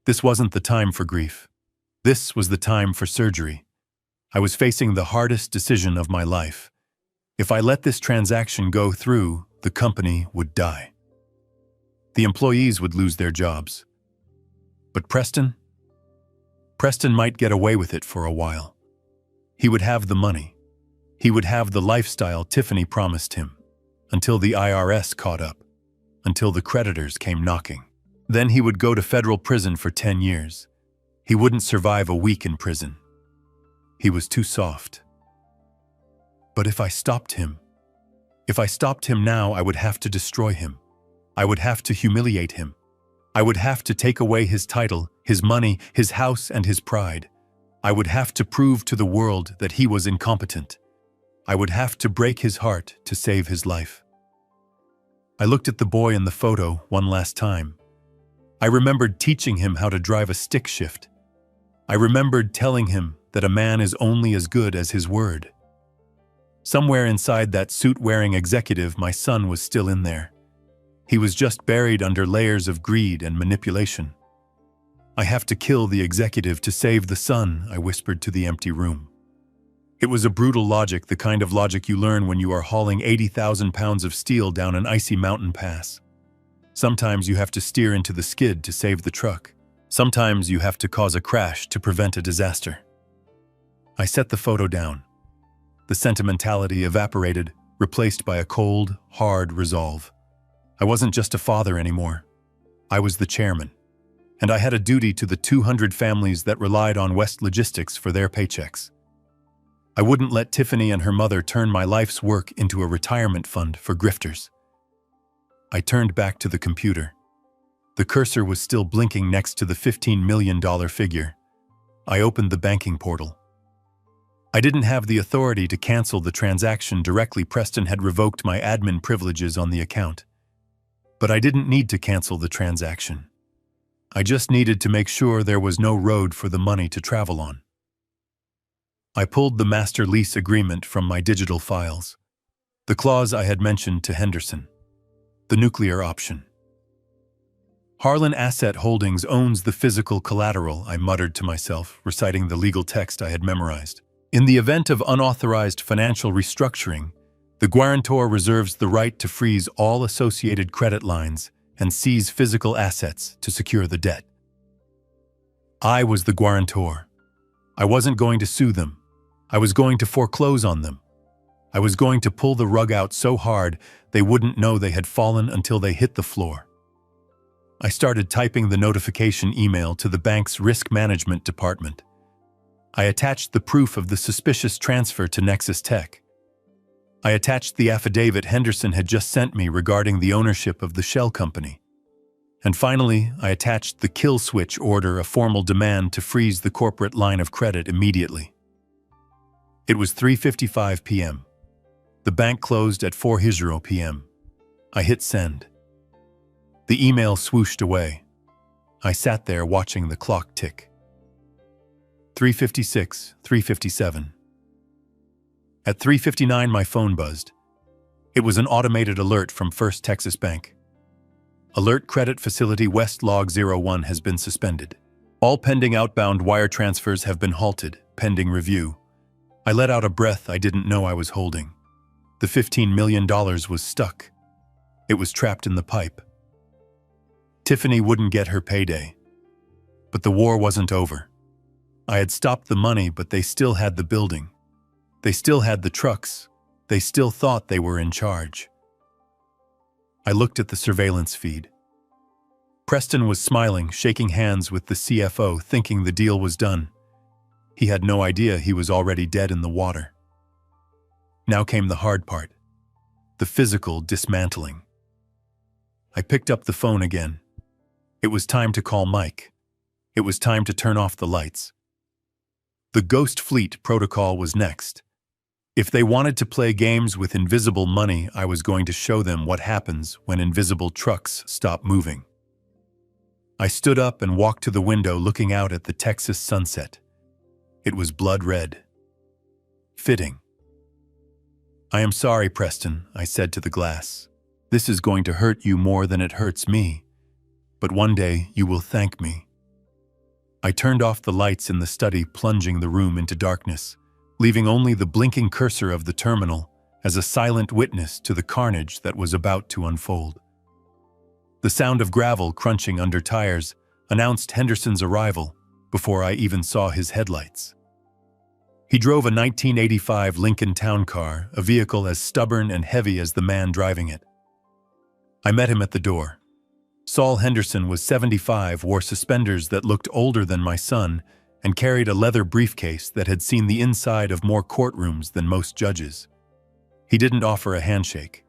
This wasn't the time for grief. This was the time for surgery. I was facing the hardest decision of my life. If I let this transaction go through, the company would die. The employees would lose their jobs. But Preston might get away with it for a while. He would have the money. He would have the lifestyle Tiffany promised him, until the IRS caught up, until the creditors came knocking. Then he would go to federal prison for 10 years. He wouldn't survive a week in prison. He was too soft. But if I stopped him now, I would have to destroy him. I would have to humiliate him. I would have to take away his title, his money, his house, and his pride. I would have to prove to the world that he was incompetent. I would have to break his heart to save his life. I looked at the boy in the photo one last time. I remembered teaching him how to drive a stick shift. I remembered telling him that a man is only as good as his word. Somewhere inside that suit-wearing executive, my son was still in there. He was just buried under layers of greed and manipulation. I have to kill the executive to save the son, I whispered to the empty room. It was a brutal logic, the kind of logic you learn when you are hauling 80,000 pounds of steel down an icy mountain pass. Sometimes you have to steer into the skid to save the truck. Sometimes you have to cause a crash to prevent a disaster. I set the photo down. The sentimentality evaporated, replaced by a cold, hard resolve. I wasn't just a father anymore. I was the chairman. And I had a duty to the 200 families that relied on West Logistics for their paychecks. I wouldn't let Tiffany and her mother turn my life's work into a retirement fund for grifters. I turned back to the computer. The cursor was still blinking next to the $15 million figure. I opened the banking portal. I didn't have the authority to cancel the transaction directly. Preston had revoked my admin privileges on the account. But I didn't need to cancel the transaction. I just needed to make sure there was no road for the money to travel on. I pulled the master lease agreement from my digital files. The clause I had mentioned to Henderson. The nuclear option. Harlan Asset Holdings owns the physical collateral, I muttered to myself, reciting the legal text I had memorized. In the event of unauthorized financial restructuring, the guarantor reserves the right to freeze all associated credit lines and seize physical assets to secure the debt. I was the guarantor. I wasn't going to sue them. I was going to foreclose on them. I was going to pull the rug out so hard they wouldn't know they had fallen until they hit the floor. I started typing the notification email to the bank's risk management department. I attached the proof of the suspicious transfer to Nexus Tech. I attached the affidavit Henderson had just sent me regarding the ownership of the shell company. And finally, I attached the kill switch order, a formal demand to freeze the corporate line of credit immediately. It was 3:55 p.m. The bank closed at 4 Hijro p.m. I hit send. The email swooshed away. I sat there watching the clock tick. 3:56, 3:57. At 3:59, my phone buzzed. It was an automated alert from First Texas Bank. Alert credit facility West Log 01 has been suspended. All pending outbound wire transfers have been halted, pending review. I let out a breath I didn't know I was holding. The $15 million was stuck. It was trapped in the pipe. Tiffany wouldn't get her payday. But the war wasn't over. I had stopped the money, but they still had the building. They still had the trucks. They still thought they were in charge. I looked at the surveillance feed. Preston was smiling, shaking hands with the CFO, thinking the deal was done. He had no idea he was already dead in the water. Now came the hard part. The physical dismantling. I picked up the phone again. It was time to call Mike. It was time to turn off the lights. The Ghost Fleet protocol was next. If they wanted to play games with invisible money, I was going to show them what happens when invisible trucks stop moving. I stood up and walked to the window, looking out at the Texas sunset. It was blood red. Fitting. "I am sorry, Preston," I said to the glass. "This is going to hurt you more than it hurts me. But one day you will thank me." I turned off the lights in the study, plunging the room into darkness, leaving only the blinking cursor of the terminal as a silent witness to the carnage that was about to unfold. The sound of gravel crunching under tires announced Henderson's arrival before I even saw his headlights. He drove a 1985 Lincoln Town Car, a vehicle as stubborn and heavy as the man driving it. I met him at the door. Saul Henderson was 75, wore suspenders that looked older than my son, and carried a leather briefcase that had seen the inside of more courtrooms than most judges. He didn't offer a handshake.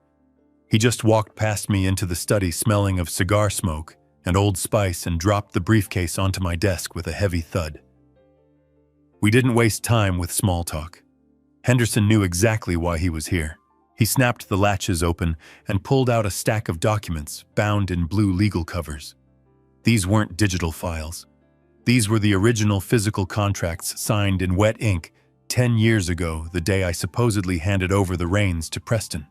He just walked past me into the study, smelling of cigar smoke and Old Spice, and dropped the briefcase onto my desk with a heavy thud. We didn't waste time with small talk. Henderson knew exactly why he was here. He snapped the latches open and pulled out a stack of documents bound in blue legal covers. These weren't digital files. These were the original physical contracts signed in wet ink 10 years ago, the day I supposedly handed over the reins to Preston.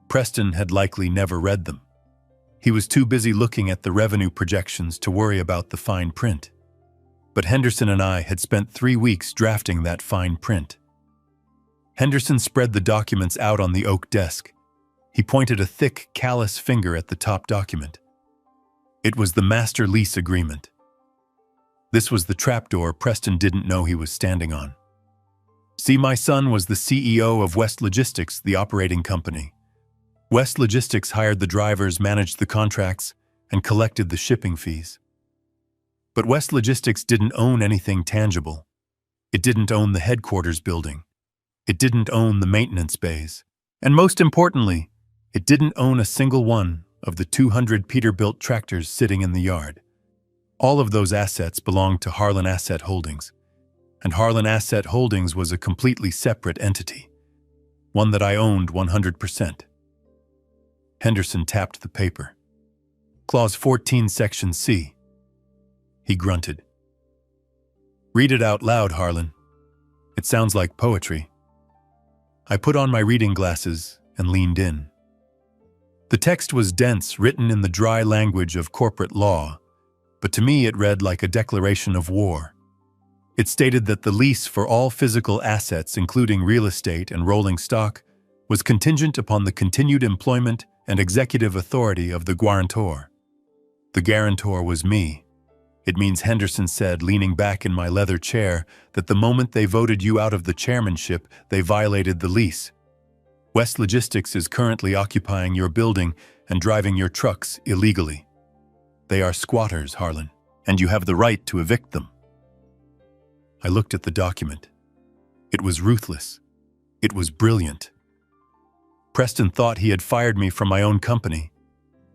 Preston had likely never read them. He was too busy looking at the revenue projections to worry about the fine print. But Henderson and I had spent 3 weeks drafting that fine print. Henderson spread the documents out on the oak desk. He pointed a thick, callous finger at the top document. It was the master lease agreement. This was the trapdoor Preston didn't know he was standing on. See, my son was the CEO of West Logistics, the operating company. West Logistics hired the drivers, managed the contracts, and collected the shipping fees. But West Logistics didn't own anything tangible. It didn't own the headquarters building. It didn't own the maintenance bays. And most importantly, it didn't own a single one of the 200 Peterbilt tractors sitting in the yard. All of those assets belonged to Harlan Asset Holdings. and Harlan Asset Holdings was a completely separate entity, one that I owned 100%. Henderson tapped the paper. Clause 14, Section C. He grunted. Read it out loud, Harlan. It sounds like poetry. I put on my reading glasses and leaned in. The text was dense, written in the dry language of corporate law, but to me it read like a declaration of war. It stated that the lease for all physical assets, including real estate and rolling stock, was contingent upon the continued employment and executive authority of the guarantor. The guarantor was me. It means, Henderson said, leaning back in my leather chair, that the moment they voted you out of the chairmanship, they violated the lease. West Logistics is currently occupying your building and driving your trucks illegally. They are squatters, Harlan, and you have the right to evict them. I looked at the document. It was ruthless. It was brilliant. Preston thought he had fired me from my own company.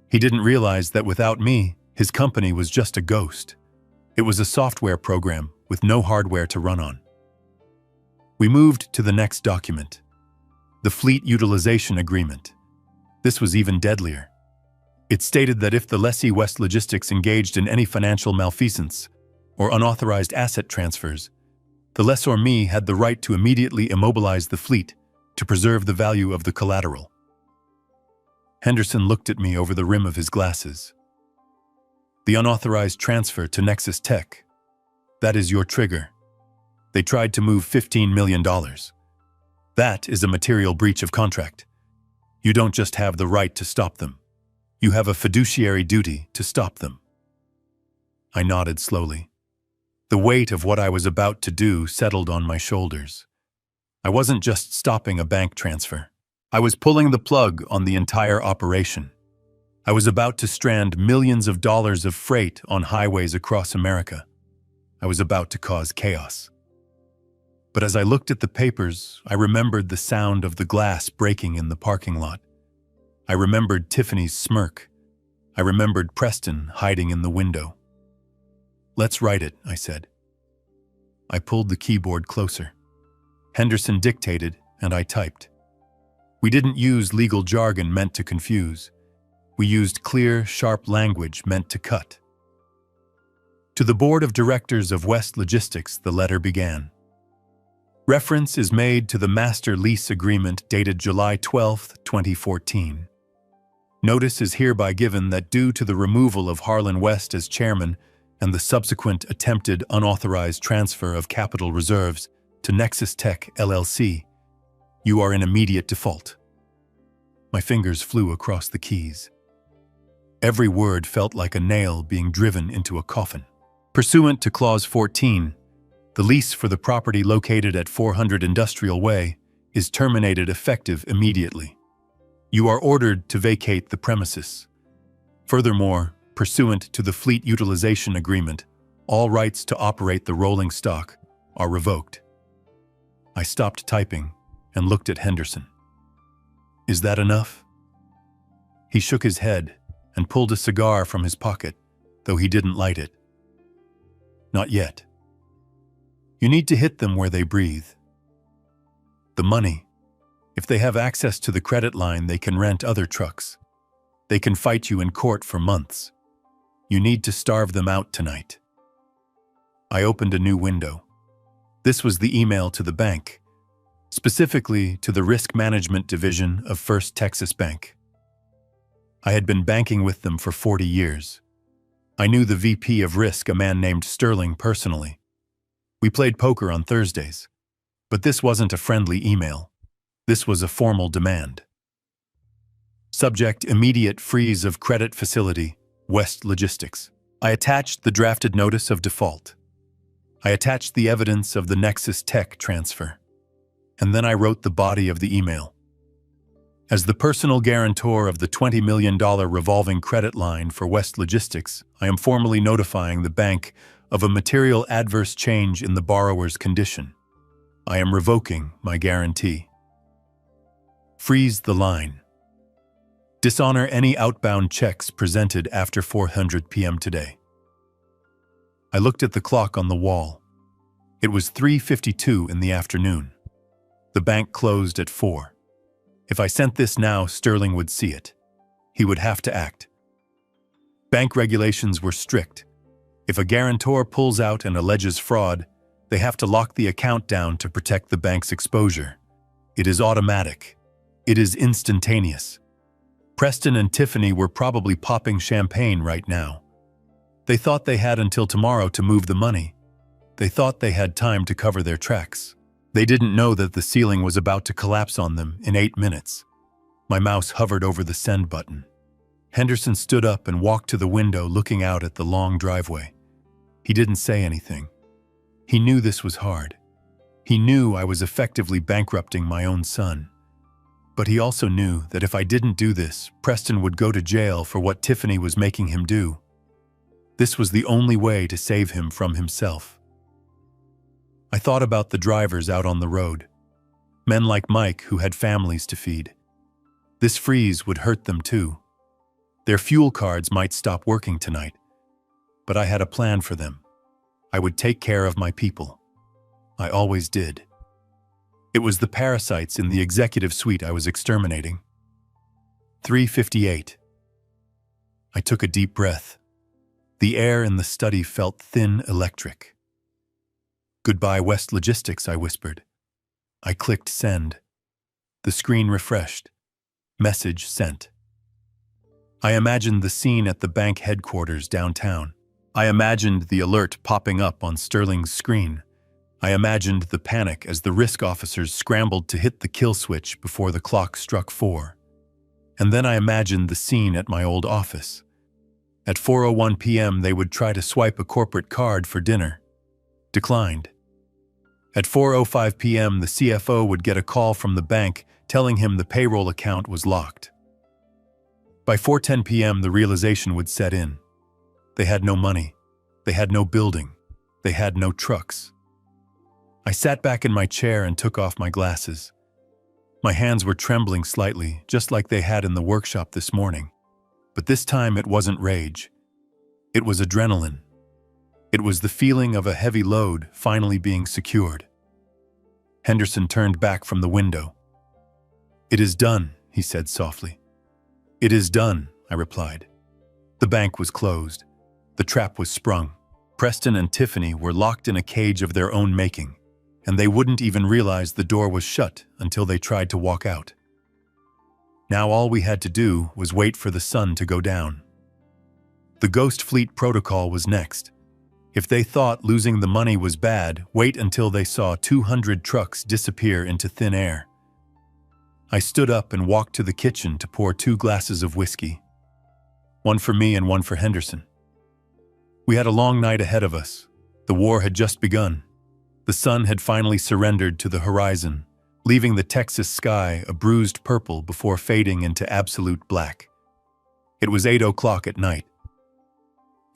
He didn't realize that without me, his company was just a ghost. It was a software program with no hardware to run on. We moved to the next document, the Fleet Utilization Agreement. This was even deadlier. It stated that if the lessee West Logistics engaged in any financial malfeasance or unauthorized asset transfers, the lessor me had the right to immediately immobilize the fleet to preserve the value of the collateral. Henderson looked at me over the rim of his glasses. The unauthorized transfer to Nexus Tech. That is your trigger. They tried to move $15 million. That is a material breach of contract. You don't just have the right to stop them. You have a fiduciary duty to stop them. I nodded slowly. The weight of what I was about to do settled on my shoulders. I wasn't just stopping a bank transfer. I was pulling the plug on the entire operation. I was about to strand millions of dollars of freight on highways across America. I was about to cause chaos. But as I looked at the papers, I remembered the sound of the glass breaking in the parking lot. I remembered Tiffany's smirk. I remembered Preston hiding in the window. Let's write it, I said. I pulled the keyboard closer. Henderson dictated, and I typed. We didn't use legal jargon meant to confuse. We used clear, sharp language meant to cut. To the Board of Directors of West Logistics, the letter began. Reference is made to the Master Lease Agreement dated July 12, 2014. Notice is hereby given that due to the removal of Harlan West as chairman and the subsequent attempted unauthorized transfer of capital reserves to Nexus Tech LLC, you are in immediate default. My fingers flew across the keys. Every word felt like a nail being driven into a coffin. Pursuant to Clause 14, the lease for the property located at 400 Industrial Way is terminated effective immediately. You are ordered to vacate the premises. Furthermore, pursuant to the Fleet Utilization Agreement, all rights to operate the rolling stock are revoked. I stopped typing and looked at Henderson. Is that enough? He shook his head and pulled a cigar from his pocket, though he didn't light it. Not yet. You need to hit them where they breathe. The money. If they have access to the credit line, they can rent other trucks. They can fight you in court for months. You need to starve them out tonight. I opened a new window. This was the email to the bank, specifically to the Risk Management Division of First Texas Bank. I had been banking with them for 40 years. I knew the VP of Risk, a man named Sterling, personally. We played poker on Thursdays. But this wasn't a friendly email. This was a formal demand. Subject: immediate freeze of credit facility, West Logistics. I attached the drafted notice of default. I attached the evidence of the Nexus Tech transfer. And then I wrote the body of the email. As the personal guarantor of the $20 million revolving credit line for West Logistics, I am formally notifying the bank of a material adverse change in the borrower's condition. I am revoking my guarantee. Freeze the line. Dishonor any outbound checks presented after 4:00 p.m. today. I looked at the clock on the wall. It was 3:52 in the afternoon. The bank closed at 4. If I sent this now, Sterling would see it. He would have to act. Bank regulations were strict. If a guarantor pulls out and alleges fraud, they have to lock the account down to protect the bank's exposure. It is automatic. It is instantaneous. Preston and Tiffany were probably popping champagne right now. They thought they had until tomorrow to move the money. They thought they had time to cover their tracks. They didn't know that the ceiling was about to collapse on them in 8 minutes. My mouse hovered over the send button. Henderson stood up and walked to the window, looking out at the long driveway. He didn't say anything. He knew this was hard. He knew I was effectively bankrupting my own son. But he also knew that if I didn't do this, Preston would go to jail for what Tiffany was making him do. This was the only way to save him from himself. I thought about the drivers out on the road. Men like Mike who had families to feed. This freeze would hurt them too. Their fuel cards might stop working tonight. But I had a plan for them. I would take care of my people. I always did. It was the parasites in the executive suite I was exterminating. 3:58. I took a deep breath. The air in the study felt thin electric. "Goodbye, West Logistics," I whispered. I clicked send. The screen refreshed. Message sent. I imagined the scene at the bank headquarters downtown. I imagined the alert popping up on Sterling's screen. I imagined the panic as the risk officers scrambled to hit the kill switch before the clock struck 4. And then I imagined the scene at my old office. At 4:01 p.m. they would try to swipe a corporate card for dinner. Declined. At 4:05 p.m. the CFO would get a call from the bank telling him the payroll account was locked. By 4:10 p.m. the realization would set in. They had no money. They had no building. They had no trucks. I sat back in my chair and took off my glasses. My hands were trembling slightly, just like they had in the workshop this morning. But this time it wasn't rage. It was adrenaline. It was the feeling of a heavy load finally being secured. Henderson turned back from the window. "It is done," he said softly. "It is done," I replied. The bank was closed. The trap was sprung. Preston and Tiffany were locked in a cage of their own making, and they wouldn't even realize the door was shut until they tried to walk out. Now all we had to do was wait for the sun to go down. The Ghost Fleet protocol was next. If they thought losing the money was bad, wait until they saw 200 trucks disappear into thin air. I stood up and walked to the kitchen to pour 2 glasses of whiskey. One for me and one for Henderson. We had a long night ahead of us. The war had just begun. The sun had finally surrendered to the horizon, leaving the Texas sky a bruised purple before fading into absolute black. It was 8 o'clock at night.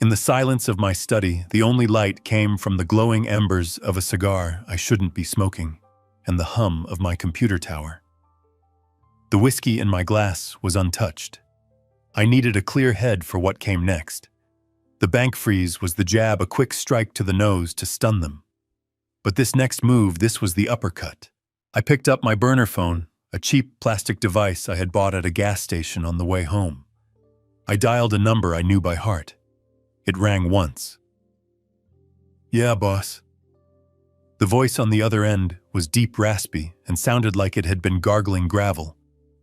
In the silence of my study, the only light came from the glowing embers of a cigar I shouldn't be smoking, and the hum of my computer tower. The whiskey in my glass was untouched. I needed a clear head for what came next. The bank freeze was the jab, a quick strike to the nose to stun them. But this next move, this was the uppercut. I picked up my burner phone, a cheap plastic device I had bought at a gas station on the way home. I dialed a number I knew by heart. It rang once. "Yeah, boss." The voice on the other end was deep, raspy, and sounded like it had been gargling gravel.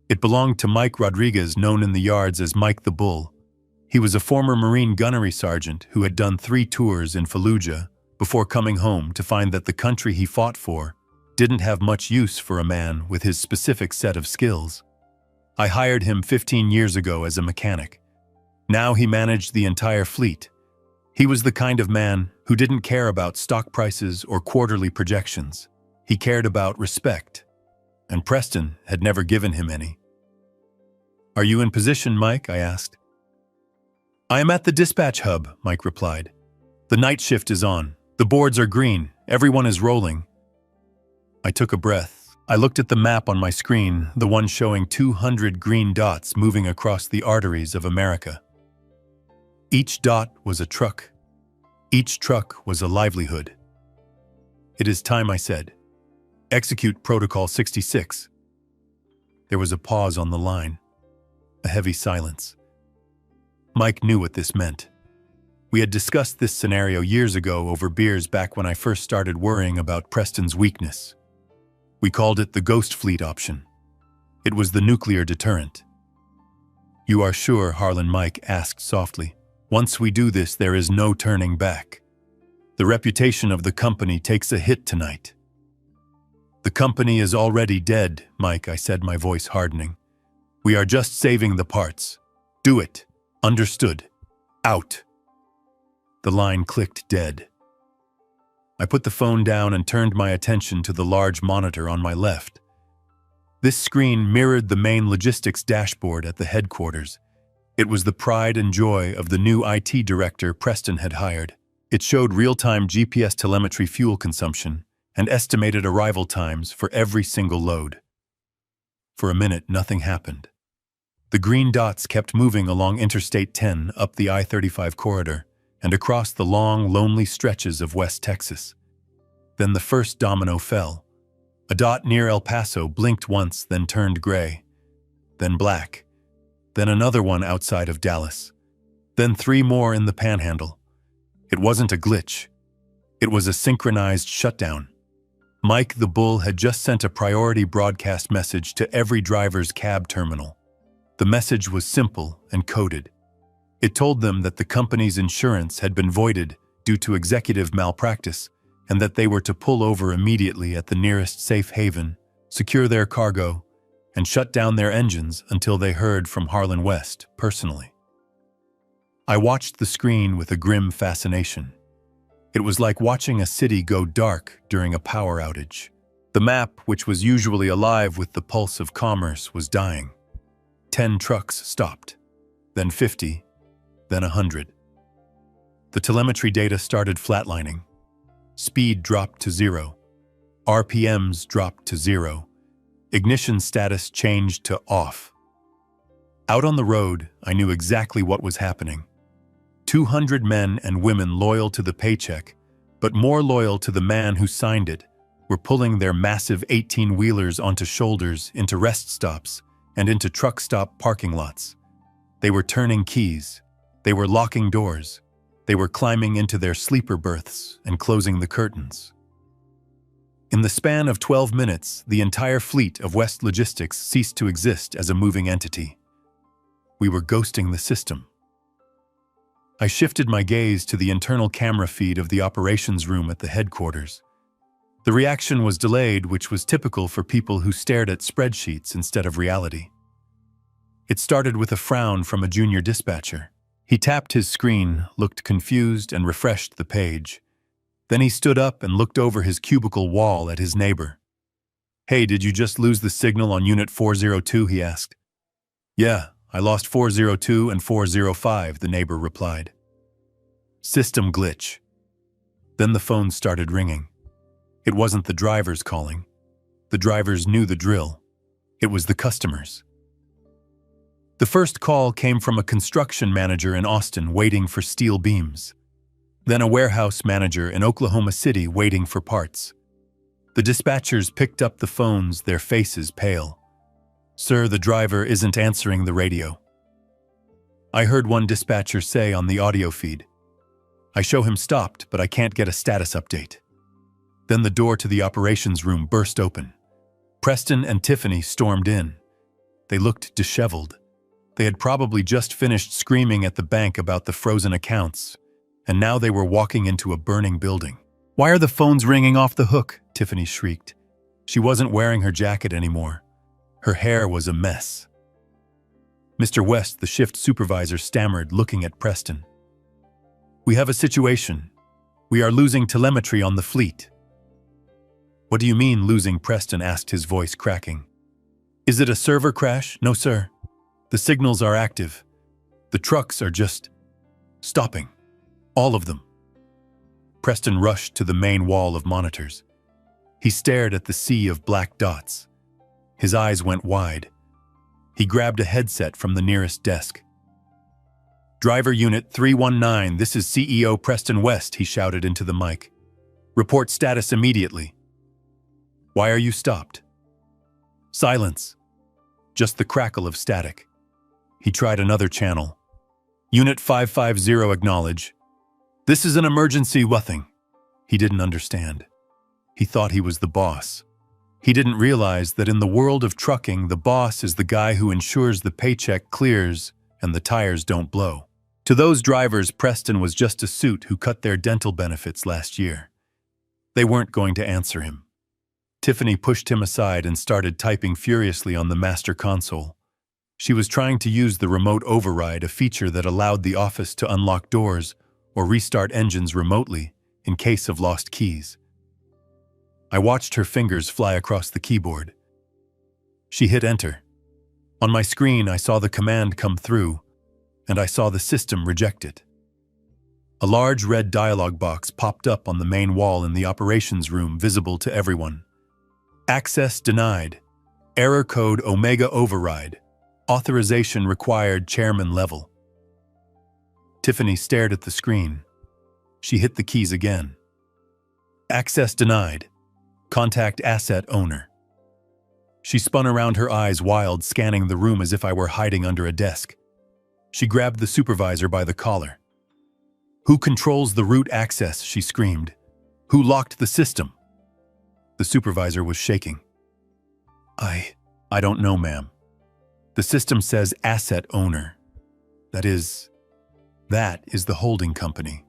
It belonged to Mike Rodriguez, known in the yards as Mike the Bull. He was a former Marine gunnery sergeant who had done 3 tours in Fallujah before coming home to find that the country he fought for didn't have much use for a man with his specific set of skills. I hired him 15 years ago as a mechanic. Now he managed the entire fleet. He was the kind of man who didn't care about stock prices or quarterly projections. He cared about respect, and Preston had never given him any. "Are you in position, Mike?" I asked. "I am at the dispatch hub," Mike replied. "The night shift is on. The boards are green. Everyone is rolling." I took a breath. I looked at the map on my screen, the one showing 200 green dots moving across the arteries of America. Each dot was a truck. Each truck was a livelihood. "It is time," I said. "Execute Protocol 66. There was a pause on the line. A heavy silence. Mike knew what this meant. We had discussed this scenario years ago over beers back when I first started worrying about Preston's weakness. We called it the Ghost Fleet option. It was the nuclear deterrent. "You are sure?" Harlan Mike asked softly. "Once we do this, there is no turning back. The reputation of the company takes a hit tonight." "The company is already dead, Mike," I said, my voice hardening. "We are just saving the parts. Do it. Understood. Out." The line clicked dead. I put the phone down and turned my attention to the large monitor on my left. This screen mirrored the main logistics dashboard at the headquarters. It was the pride and joy of the new IT director Preston had hired. It showed real-time GPS telemetry fuel consumption and estimated arrival times for every single load. For a minute, nothing happened. The green dots kept moving along Interstate 10 up the I-35 corridor and across the long, lonely stretches of West Texas. Then the first domino fell. A dot near El Paso blinked once, then turned gray, then black, then another one outside of Dallas, then 3 more in the Panhandle. It wasn't a glitch. It was a synchronized shutdown. Mike the Bull had just sent a priority broadcast message to every driver's cab terminal. The message was simple and coded. It told them that the company's insurance had been voided due to executive malpractice and that they were to pull over immediately at the nearest safe haven, secure their cargo, and shut down their engines until they heard from Harlan West personally. I watched the screen with a grim fascination. It was like watching a city go dark during a power outage. The map, which was usually alive with the pulse of commerce, was dying. 10 trucks stopped, then 50, then 100. The telemetry data started flatlining. Speed dropped to 0. RPMs dropped to 0. Ignition status changed to off. Out on the road, I knew exactly what was happening. 200 men and women loyal to the paycheck, but more loyal to the man who signed it, were pulling their massive 18-wheelers onto shoulders into rest stops and into truck stop parking lots. They were turning keys. They were locking doors. They were climbing into their sleeper berths and closing the curtains. In the span of 12 minutes, the entire fleet of West Logistics ceased to exist as a moving entity. We were ghosting the system. I shifted my gaze to the internal camera feed of the operations room at the headquarters. The reaction was delayed, which was typical for people who stared at spreadsheets instead of reality. It started with a frown from a junior dispatcher. He tapped his screen, looked confused, and refreshed the page. Then he stood up and looked over his cubicle wall at his neighbor. "Hey, did you just lose the signal on Unit 402? He asked. "Yeah, I lost 402 and 405, the neighbor replied. System glitch. Then the phone started ringing. It wasn't the drivers calling. The drivers knew the drill. It was the customers. The first call came from a construction manager in Austin waiting for steel beams. Then a warehouse manager in Oklahoma City waiting for parts. The dispatchers picked up the phones, their faces pale. "Sir, the driver isn't answering the radio." I heard one dispatcher say on the audio feed, "I show him stopped, but I can't get a status update." Then the door to the operations room burst open. Preston and Tiffany stormed in. They looked disheveled. They had probably just finished screaming at the bank about the frozen accounts, and now they were walking into a burning building. "Why are the phones ringing off the hook?" Tiffany shrieked. She wasn't wearing her jacket anymore. Her hair was a mess. Mr. West, the shift supervisor, stammered, looking at Preston. "We have a situation. We are losing telemetry on the fleet." "What do you mean, losing?" Preston asked, his voice cracking. "Is it a server crash?" "No, sir. The signals are active. The trucks are just stopping. All of them." Preston rushed to the main wall of monitors. He stared at the sea of black dots. His eyes went wide. He grabbed a headset from the nearest desk. "Driver Unit 319, this is CEO Preston West," he shouted into the mic. Report status immediately. Why are you stopped? Silence. Just the crackle of static. He tried another channel. Unit 550 acknowledge. This is an emergency nothing. He didn't understand. He thought he was the boss. He didn't realize that in the world of trucking, the boss is the guy who ensures the paycheck clears and the tires don't blow. To those drivers, Preston was just a suit who cut their dental benefits last year. They weren't going to answer him. Tiffany pushed him aside and started typing furiously on the master console. She was trying to use the remote override, a feature that allowed the office to unlock doors or restart engines remotely in case of lost keys. I watched her fingers fly across the keyboard. She hit enter. On my screen, I saw the command come through, and I saw the system reject it. A large red dialog box popped up on the main wall in the operations room, visible to everyone. Access denied. Error code Omega override. Authorization required chairman level. Tiffany stared at the screen. She hit the keys again. Access denied. Contact asset owner. She spun around, her eyes wild, scanning the room as if I were hiding under a desk. She grabbed the supervisor by the collar. Who controls the root access? She screamed. Who locked the system? The supervisor was shaking. I don't know, ma'am. The system says asset owner. That is the holding company.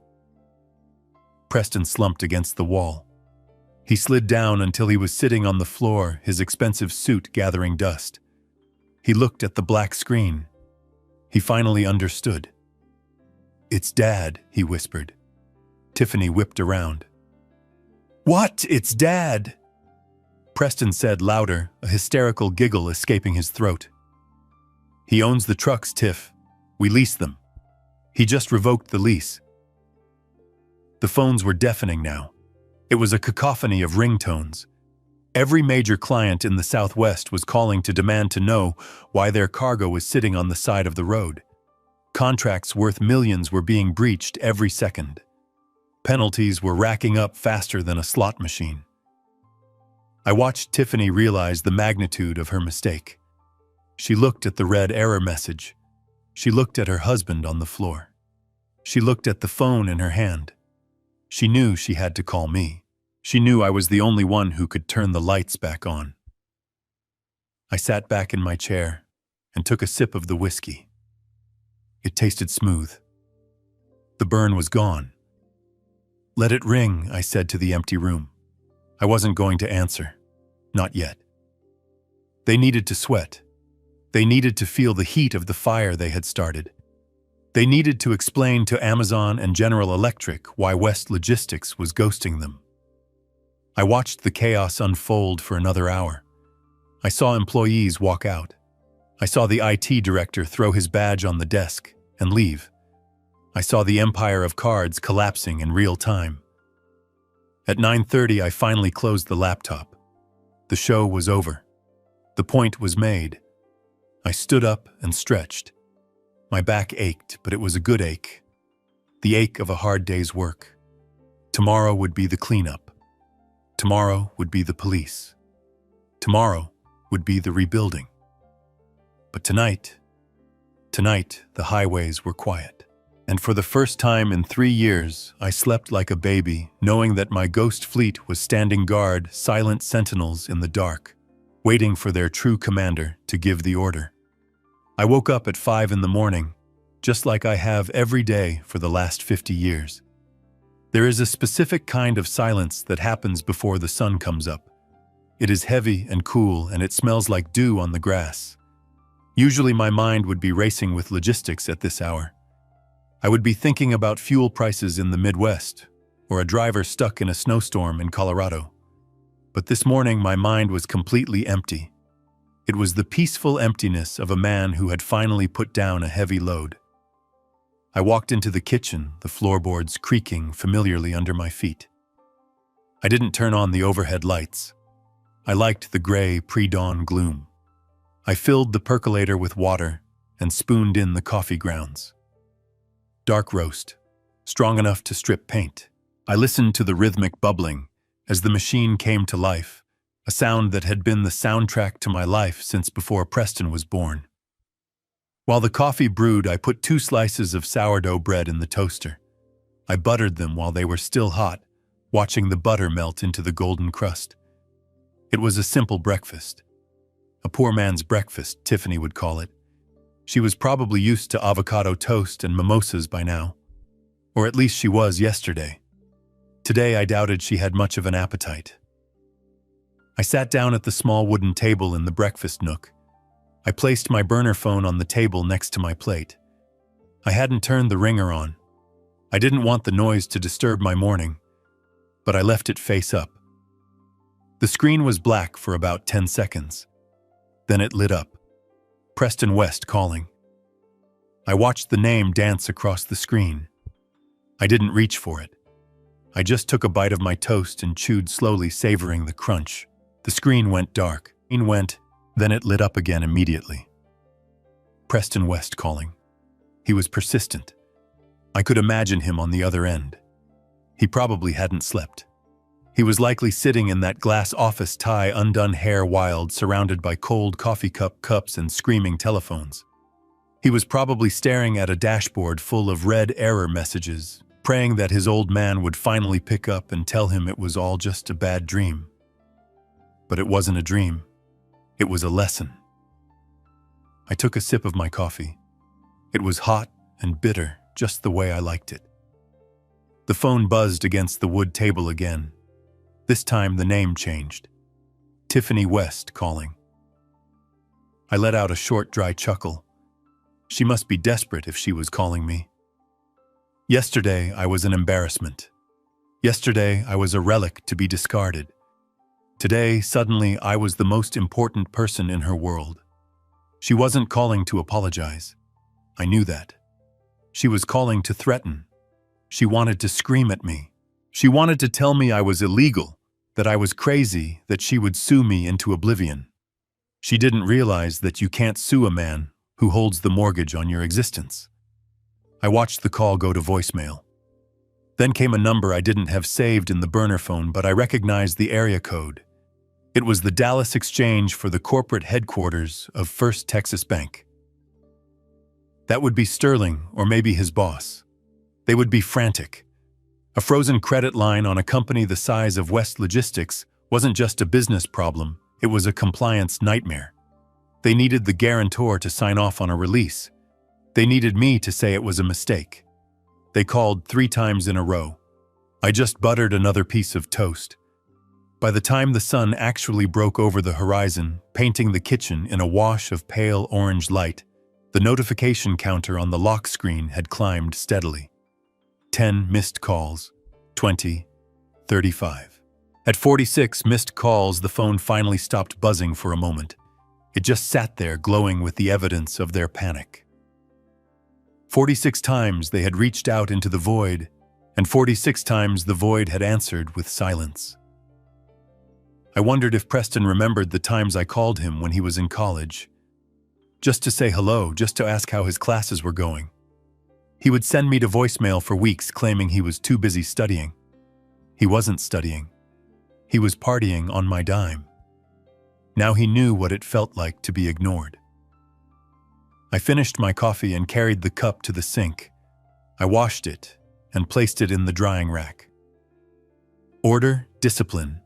Preston slumped against the wall. He slid down until he was sitting on the floor, his expensive suit gathering dust. He looked at the black screen. He finally understood. It's Dad, he whispered. Tiffany whipped around. What? It's Dad! Preston said louder, a hysterical giggle escaping his throat. He owns the trucks, Tiff. We lease them. He just revoked the lease. The phones were deafening now. It was a cacophony of ringtones. Every major client in the Southwest was calling to demand to know why their cargo was sitting on the side of the road. Contracts worth millions were being breached every second. Penalties were racking up faster than a slot machine. I watched Tiffany realize the magnitude of her mistake. She looked at the red error message. She looked at her husband on the floor. She looked at the phone in her hand. She knew she had to call me. She knew I was the only one who could turn the lights back on. I sat back in my chair and took a sip of the whiskey. It tasted smooth. The burn was gone. Let it ring, I said to the empty room. I wasn't going to answer. Not yet. They needed to sweat. They needed to feel the heat of the fire they had started. They needed to explain to Amazon and General Electric why West Logistics was ghosting them. I watched the chaos unfold for another hour. I saw employees walk out. I saw the IT director throw his badge on the desk and leave. I saw the empire of cards collapsing in real time. At 9:30, I finally closed the laptop. The show was over. The point was made. I stood up and stretched. My back ached, but it was a good ache. The ache of a hard day's work. Tomorrow would be the cleanup. Tomorrow would be the police. Tomorrow would be the rebuilding. But tonight, the highways were quiet. And for the first time in 3 years, I slept like a baby, knowing that my ghost fleet was standing guard, silent sentinels in the dark, waiting for their true commander to give the order. I woke up at 5 in the morning, just like I have every day for the last 50 years. There is a specific kind of silence that happens before the sun comes up. It is heavy and cool, and it smells like dew on the grass. Usually my mind would be racing with logistics at this hour. I would be thinking about fuel prices in the Midwest, or a driver stuck in a snowstorm in Colorado. But this morning my mind was completely empty. It was the peaceful emptiness of a man who had finally put down a heavy load. I walked into the kitchen, the floorboards creaking familiarly under my feet. I didn't turn on the overhead lights. I liked the gray pre-dawn gloom. I filled the percolator with water and spooned in the coffee grounds. Dark roast, strong enough to strip paint, I listened to the rhythmic bubbling as the machine came to life, a sound that had been the soundtrack to my life since before Preston was born. While the coffee brewed, I put 2 slices of sourdough bread in the toaster. I buttered them while they were still hot, watching the butter melt into the golden crust. It was a simple breakfast. A poor man's breakfast, Tiffany would call it. She was probably used to avocado toast and mimosas by now. Or at least she was yesterday. Today I doubted she had much of an appetite. I sat down at the small wooden table in the breakfast nook. I placed my burner phone on the table next to my plate. I hadn't turned the ringer on. I didn't want the noise to disturb my morning, but I left it face up. The screen was black for about 10 seconds. Then it lit up. Preston West calling. I watched the name dance across the screen. I didn't reach for it. I just took a bite of my toast and chewed slowly, savoring the crunch. The screen went dark. Then it lit up again immediately. Preston West calling. He was persistent. I could imagine him on the other end. He probably hadn't slept. He was likely sitting in that glass office tie, undone hair wild, surrounded by cold coffee cups and screaming telephones. He was probably staring at a dashboard full of red error messages, praying that his old man would finally pick up and tell him it was all just a bad dream. But it wasn't a dream. It was a lesson. I took a sip of my coffee. It was hot and bitter, just the way I liked it. The phone buzzed against the wood table again. This time the name changed. Tiffany West calling. I let out a short, dry chuckle. She must be desperate if she was calling me. Yesterday I was an embarrassment. Yesterday I was a relic to be discarded. Today, suddenly, I was the most important person in her world. She wasn't calling to apologize. I knew that. She was calling to threaten. She wanted to scream at me. She wanted to tell me I was illegal, that I was crazy, that she would sue me into oblivion. She didn't realize that you can't sue a man who holds the mortgage on your existence. I watched the call go to voicemail. Then came a number I didn't have saved in the burner phone, but I recognized the area code. It was the Dallas exchange for the corporate headquarters of First Texas Bank. That would be Sterling, or maybe his boss. They would be frantic. A frozen credit line on a company the size of West Logistics wasn't just a business problem, it was a compliance nightmare. They needed the guarantor to sign off on a release. They needed me to say it was a mistake. They called 3 times in a row. I just buttered another piece of toast. By the time the sun actually broke over the horizon, painting the kitchen in a wash of pale orange light, the notification counter on the lock screen had climbed steadily. 10 missed calls, 20, 35. At 46 missed calls, the phone finally stopped buzzing for a moment. It just sat there glowing with the evidence of their panic. 46 times they had reached out into the void, and 46 times the void had answered with silence. I wondered if Preston remembered the times I called him when he was in college. Just to say hello, just to ask how his classes were going. He would send me to voicemail for weeks claiming he was too busy studying. He wasn't studying. He was partying on my dime. Now he knew what it felt like to be ignored. I finished my coffee and carried the cup to the sink. I washed it and placed it in the drying rack. Order, discipline.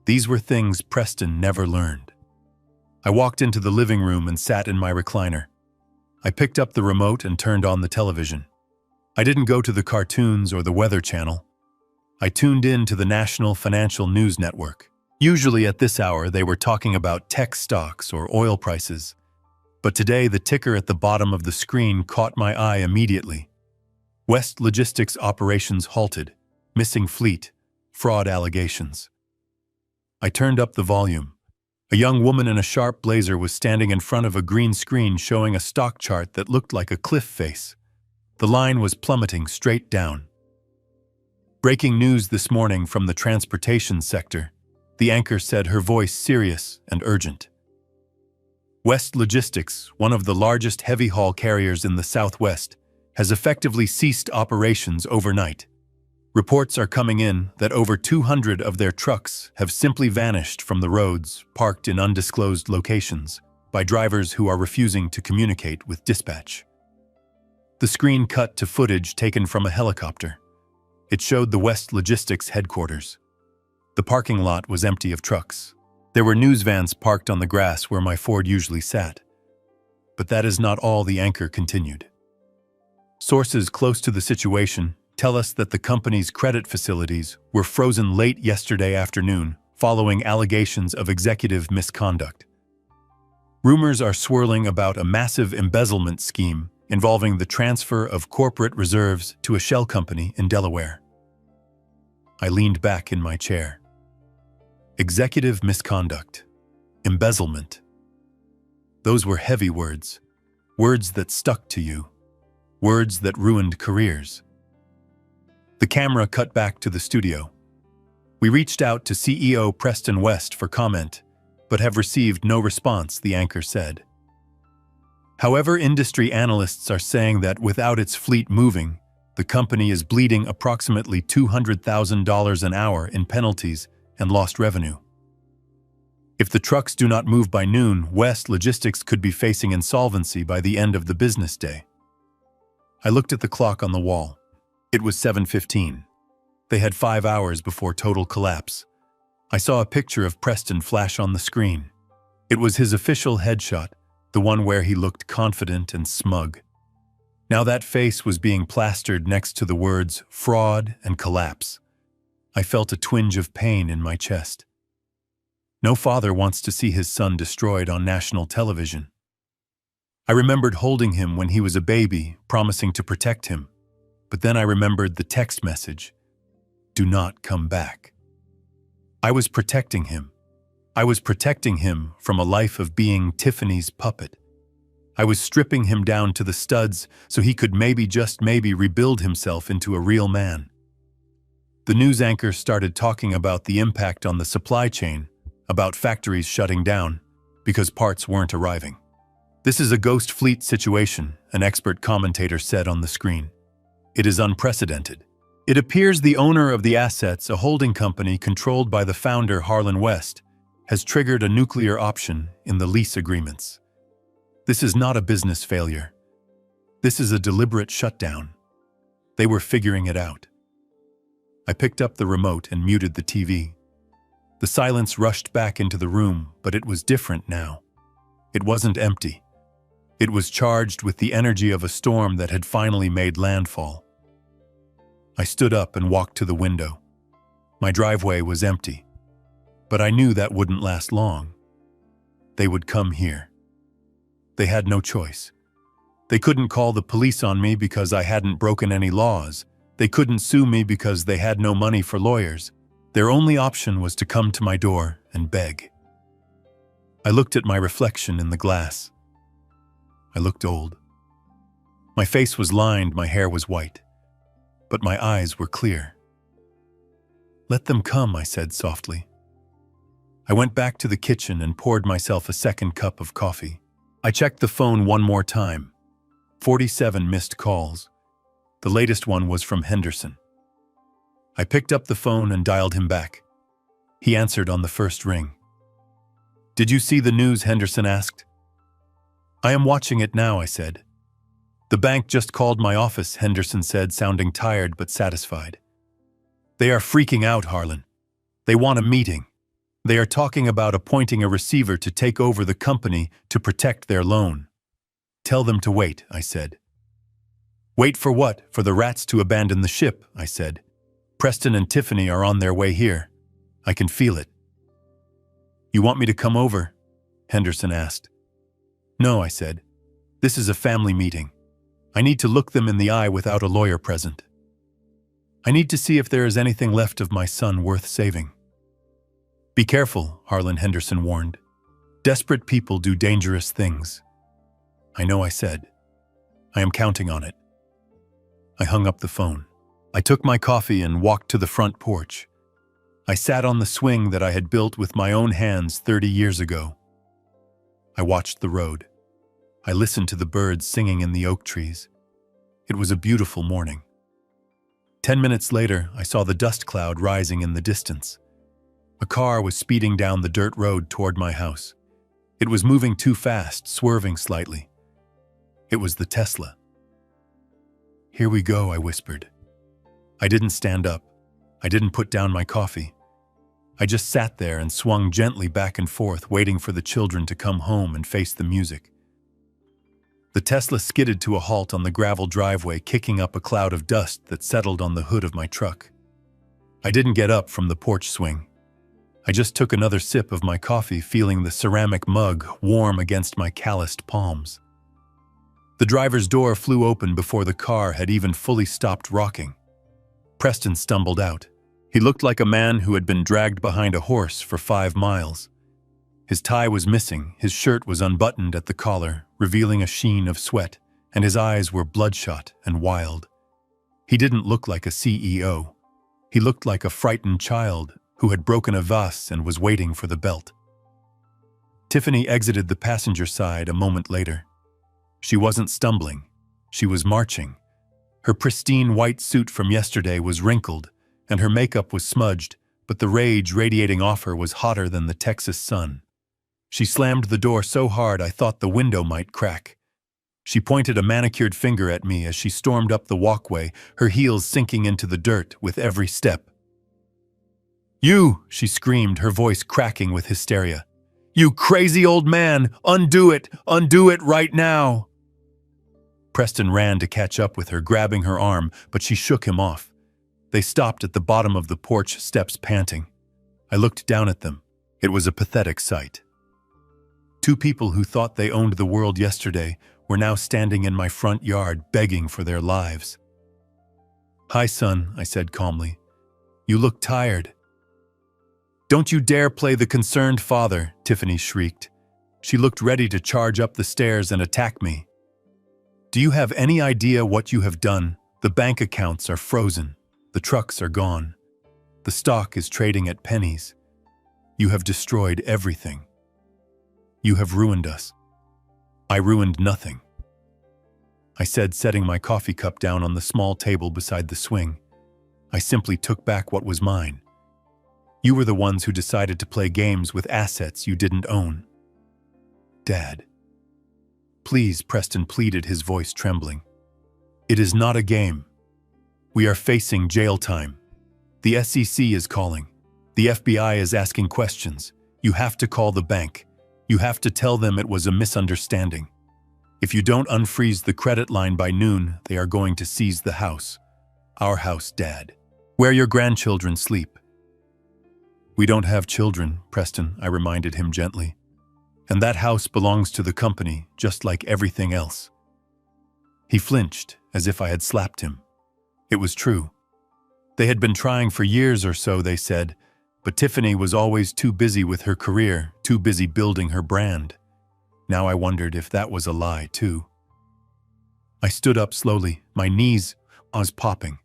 These were things Preston never learned. I walked into the living room and sat in my recliner. I picked up the remote and turned on the television. I didn't go to the cartoons or the Weather Channel. I tuned in to the National Financial News Network. Usually at this hour, they were talking about tech stocks or oil prices. But today, the ticker at the bottom of the screen caught my eye immediately. West Logistics operations halted, missing fleet, fraud allegations. I turned up the volume. A young woman in a sharp blazer was standing in front of a green screen showing a stock chart that looked like a cliff face. The line was plummeting straight down. Breaking news this morning from the transportation sector, the anchor said, her voice serious and urgent. West Logistics, one of the largest heavy haul carriers in the Southwest, has effectively ceased operations overnight. Reports are coming in that over 200 of their trucks have simply vanished from the roads, parked in undisclosed locations, by drivers who are refusing to communicate with dispatch. The screen cut to footage taken from a helicopter. It showed the West Logistics headquarters. The parking lot was empty of trucks. There were news vans parked on the grass where my Ford usually sat. But that is not all, the anchor continued. Sources close to the situation tell us that the company's credit facilities were frozen late yesterday afternoon following allegations of executive misconduct. Rumors are swirling about a massive embezzlement scheme involving the transfer of corporate reserves to a shell company in Delaware. I leaned back in my chair. Executive misconduct. Embezzlement. Those were heavy words. Words that stuck to you. Words that ruined careers. The camera cut back to the studio. We reached out to CEO Preston West for comment, but have received no response, the anchor said. However, industry analysts are saying that without its fleet moving, the company is bleeding approximately $200,000 an hour in penalties and lost revenue. If the trucks do not move by noon, West Logistics could be facing insolvency by the end of the business day. I looked at the clock on the wall. It was 7:15. They had 5 hours before total collapse. I saw a picture of Preston flash on the screen. It was his official headshot, the one where he looked confident and smug. Now that face was being plastered next to the words fraud and collapse. I felt a twinge of pain in my chest. No father wants to see his son destroyed on national television. I remembered holding him when he was a baby, promising to protect him. But then I remembered the text message, "Do not come back." I was protecting him. I was protecting him from a life of being Tiffany's puppet. I was stripping him down to the studs so he could maybe, just maybe, rebuild himself into a real man. The news anchor started talking about the impact on the supply chain, about factories shutting down because parts weren't arriving. "This is a ghost fleet situation," an expert commentator said on the screen. "It is unprecedented. It appears the owner of the assets, a holding company controlled by the founder Harlan West, has triggered a nuclear option in the lease agreements. This is not a business failure. This is a deliberate shutdown. They were figuring it out." I picked up the remote and muted the TV. The silence rushed back into the room, but it was different now. It wasn't empty. It was charged with the energy of a storm that had finally made landfall. I stood up and walked to the window. My driveway was empty, but I knew that wouldn't last long. They would come here. They had no choice. They couldn't call the police on me because I hadn't broken any laws. They couldn't sue me because they had no money for lawyers. Their only option was to come to my door and beg. I looked at my reflection in the glass. I looked old. My face was lined, my hair was white, but my eyes were clear. "Let them come," I said softly. I went back to the kitchen and poured myself a second cup of coffee. I checked the phone one more time. 47 missed calls. The latest one was from Henderson. I picked up the phone and dialed him back. He answered on the first ring. "Did you see the news?" Henderson asked. "I am watching it now," I said. "The bank just called my office," Henderson said, sounding tired but satisfied. "They are freaking out, Harlan. They want a meeting. They are talking about appointing a receiver to take over the company to protect their loan." "Tell them to wait," I said. "Wait for what? For the rats to abandon the ship," I said. "Preston and Tiffany are on their way here. I can feel it." "You want me to come over?" Henderson asked. "No," I said. "This is a family meeting. I need to look them in the eye without a lawyer present. I need to see if there is anything left of my son worth saving." "Be careful," Harlan Henderson warned. "Desperate people do dangerous things." "I know," I said. "I am counting on it." I hung up the phone. I took my coffee and walked to the front porch. I sat on the swing that I had built with my own hands 30 years ago. I watched the road. I listened to the birds singing in the oak trees. It was a beautiful morning. 10 minutes later, I saw the dust cloud rising in the distance. A car was speeding down the dirt road toward my house. It was moving too fast, swerving slightly. It was the Tesla. "Here we go," I whispered. I didn't stand up. I didn't put down my coffee. I just sat there and swung gently back and forth, waiting for the children to come home and face the music. The Tesla skidded to a halt on the gravel driveway, kicking up a cloud of dust that settled on the hood of my truck. I didn't get up from the porch swing. I just took another sip of my coffee, feeling the ceramic mug warm against my calloused palms. The driver's door flew open before the car had even fully stopped rocking. Preston stumbled out. He looked like a man who had been dragged behind a horse for 5 miles. His tie was missing, his shirt was unbuttoned at the collar, revealing a sheen of sweat, and his eyes were bloodshot and wild. He didn't look like a CEO. He looked like a frightened child who had broken a vase and was waiting for the belt. Tiffany exited the passenger side a moment later. She wasn't stumbling. She was marching. Her pristine white suit from yesterday was wrinkled, and her makeup was smudged, but the rage radiating off her was hotter than the Texas sun. She slammed the door so hard I thought the window might crack. She pointed a manicured finger at me as she stormed up the walkway, her heels sinking into the dirt with every step. "You!" she screamed, her voice cracking with hysteria. "You crazy old man! Undo it! Undo it right now!" Preston ran to catch up with her, grabbing her arm, but she shook him off. They stopped at the bottom of the porch steps, panting. I looked down at them. It was a pathetic sight. 2 people who thought they owned the world yesterday were now standing in my front yard, begging for their lives. "Hi, son," I said calmly. "You look tired." "Don't you dare play the concerned father," Tiffany shrieked. She looked ready to charge up the stairs and attack me. "Do you have any idea what you have done? The bank accounts are frozen. The trucks are gone. The stock is trading at pennies. You have destroyed everything. You have ruined us." "I ruined nothing," I said, setting my coffee cup down on the small table beside the swing. "I simply took back what was mine. You were the ones who decided to play games with assets you didn't own." "Dad." "Please," Preston pleaded, his voice trembling. "It is not a game. We are facing jail time. The SEC is calling. The FBI is asking questions. You have to call the bank. You have to tell them it was a misunderstanding. If you don't unfreeze the credit line by noon, they are going to seize the house. Our house, Dad. Where your grandchildren sleep." "We don't have children, Preston," I reminded him gently. "And that house belongs to the company, just like everything else." He flinched, as if I had slapped him. It was true. They had been trying for years or so, they said, but Tiffany was always too busy with her career, too busy building her brand. Now I wondered if that was a lie, too. I stood up slowly, my knees was popping.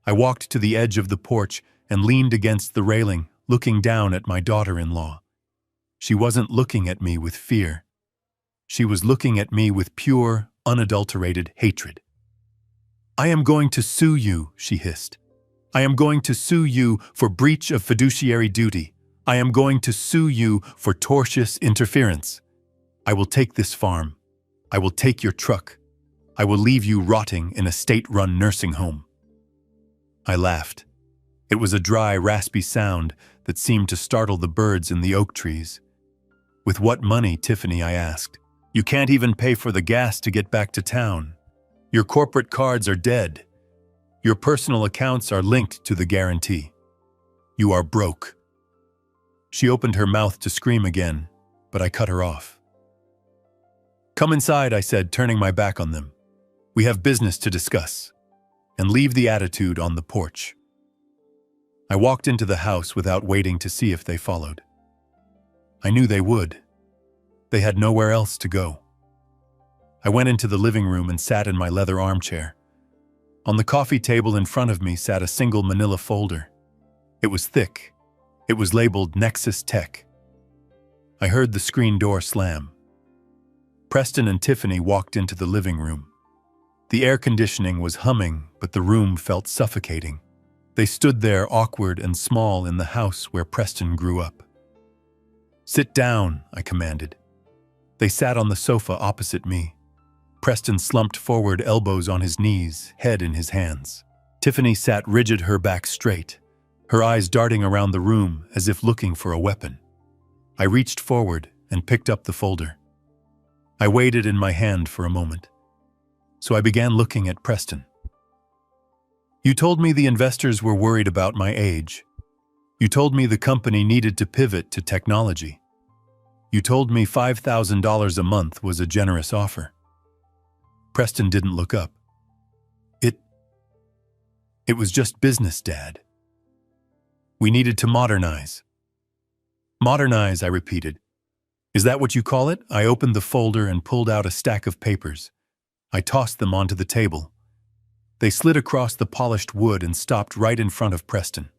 I walked to the edge of the porch and leaned against the railing, looking down at my daughter-in-law. She wasn't looking at me with fear. She was looking at me with pure, unadulterated hatred. "I am going to sue you," she hissed. "I am going to sue you for breach of fiduciary duty. I am going to sue you for tortious interference. I will take this farm. I will take your truck. I will leave you rotting in a state-run nursing home." I laughed. It was a dry, raspy sound that seemed to startle the birds in the oak trees. "With what money, Tiffany?" I asked. "You can't even pay for the gas to get back to town. Your corporate cards are dead. Your personal accounts are linked to the guarantee. You are broke." She opened her mouth to scream again, but I cut her off. "Come inside," I said, turning my back on them. "We have business to discuss. And leave the attitude on the porch." I walked into the house without waiting to see if they followed. I knew they would. They had nowhere else to go. I went into the living room and sat in my leather armchair. On the coffee table in front of me sat a single manila folder. It was thick. It was labeled Nexus Tech. I heard the screen door slam. Preston and Tiffany walked into the living room. The air conditioning was humming, but the room felt suffocating. They stood there awkward and small in the house where Preston grew up. "Sit down," I commanded. They sat on the sofa opposite me. Preston slumped forward, elbows on his knees, head in his hands. Tiffany sat rigid, her back straight, her eyes darting around the room as if looking for a weapon. I reached forward and picked up the folder. I weighed it in my hand for a moment. So I began looking at Preston. "You told me the investors were worried about my age. You told me the company needed to pivot to technology. You told me $5,000 a month was a generous offer." Preston didn't look up. It was just business, Dad. We needed to modernize. Modernize, I repeated. Is that what you call it? I opened the folder and pulled out a stack of papers. I tossed them onto the table. They slid across the polished wood and stopped right in front of Preston.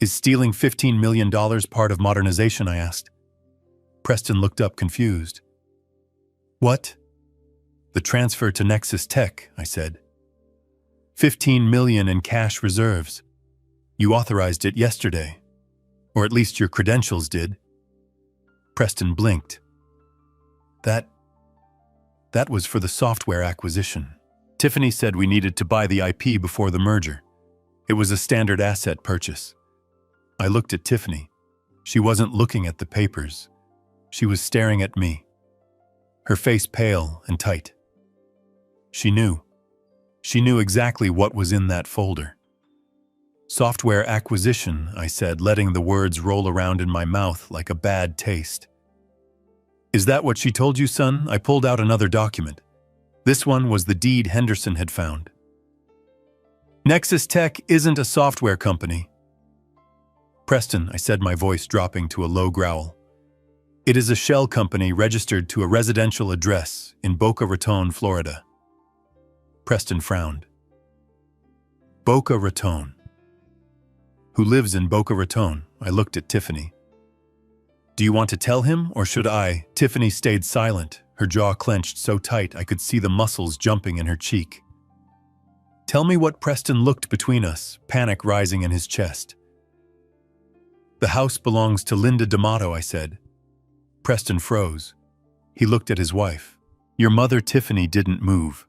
"Is stealing $15 million part of modernization?" I asked. Preston looked up confused. "What?" "The transfer to Nexus Tech," I said. $15 million in cash reserves. You authorized it yesterday. Or at least your credentials did." Preston blinked. That was for the software acquisition. Tiffany said we needed to buy the IP before the merger. It was a standard asset purchase. I looked at Tiffany. She wasn't looking at the papers. She was staring at me. Her face pale and tight. She knew. She knew exactly what was in that folder. "Software acquisition," I said, letting the words roll around in my mouth like a bad taste. "Is that what she told you, son?" I pulled out another document. This one was the deed Henderson had found. "Nexus Tech isn't a software company." "Preston," I said, my voice dropping to a low growl. "It is a shell company registered to a residential address in Boca Raton, Florida." Preston frowned. "Boca Raton. Who lives in Boca Raton?" I looked at Tiffany. "Do you want to tell him, or should I?" Tiffany stayed silent, her jaw clenched so tight I could see the muscles jumping in her cheek. "Tell me what." Preston looked between us, panic rising in his chest. "The house belongs to Linda D'Amato," I said. Preston froze. He looked at his wife. "Your mother, Tiffany, didn't move."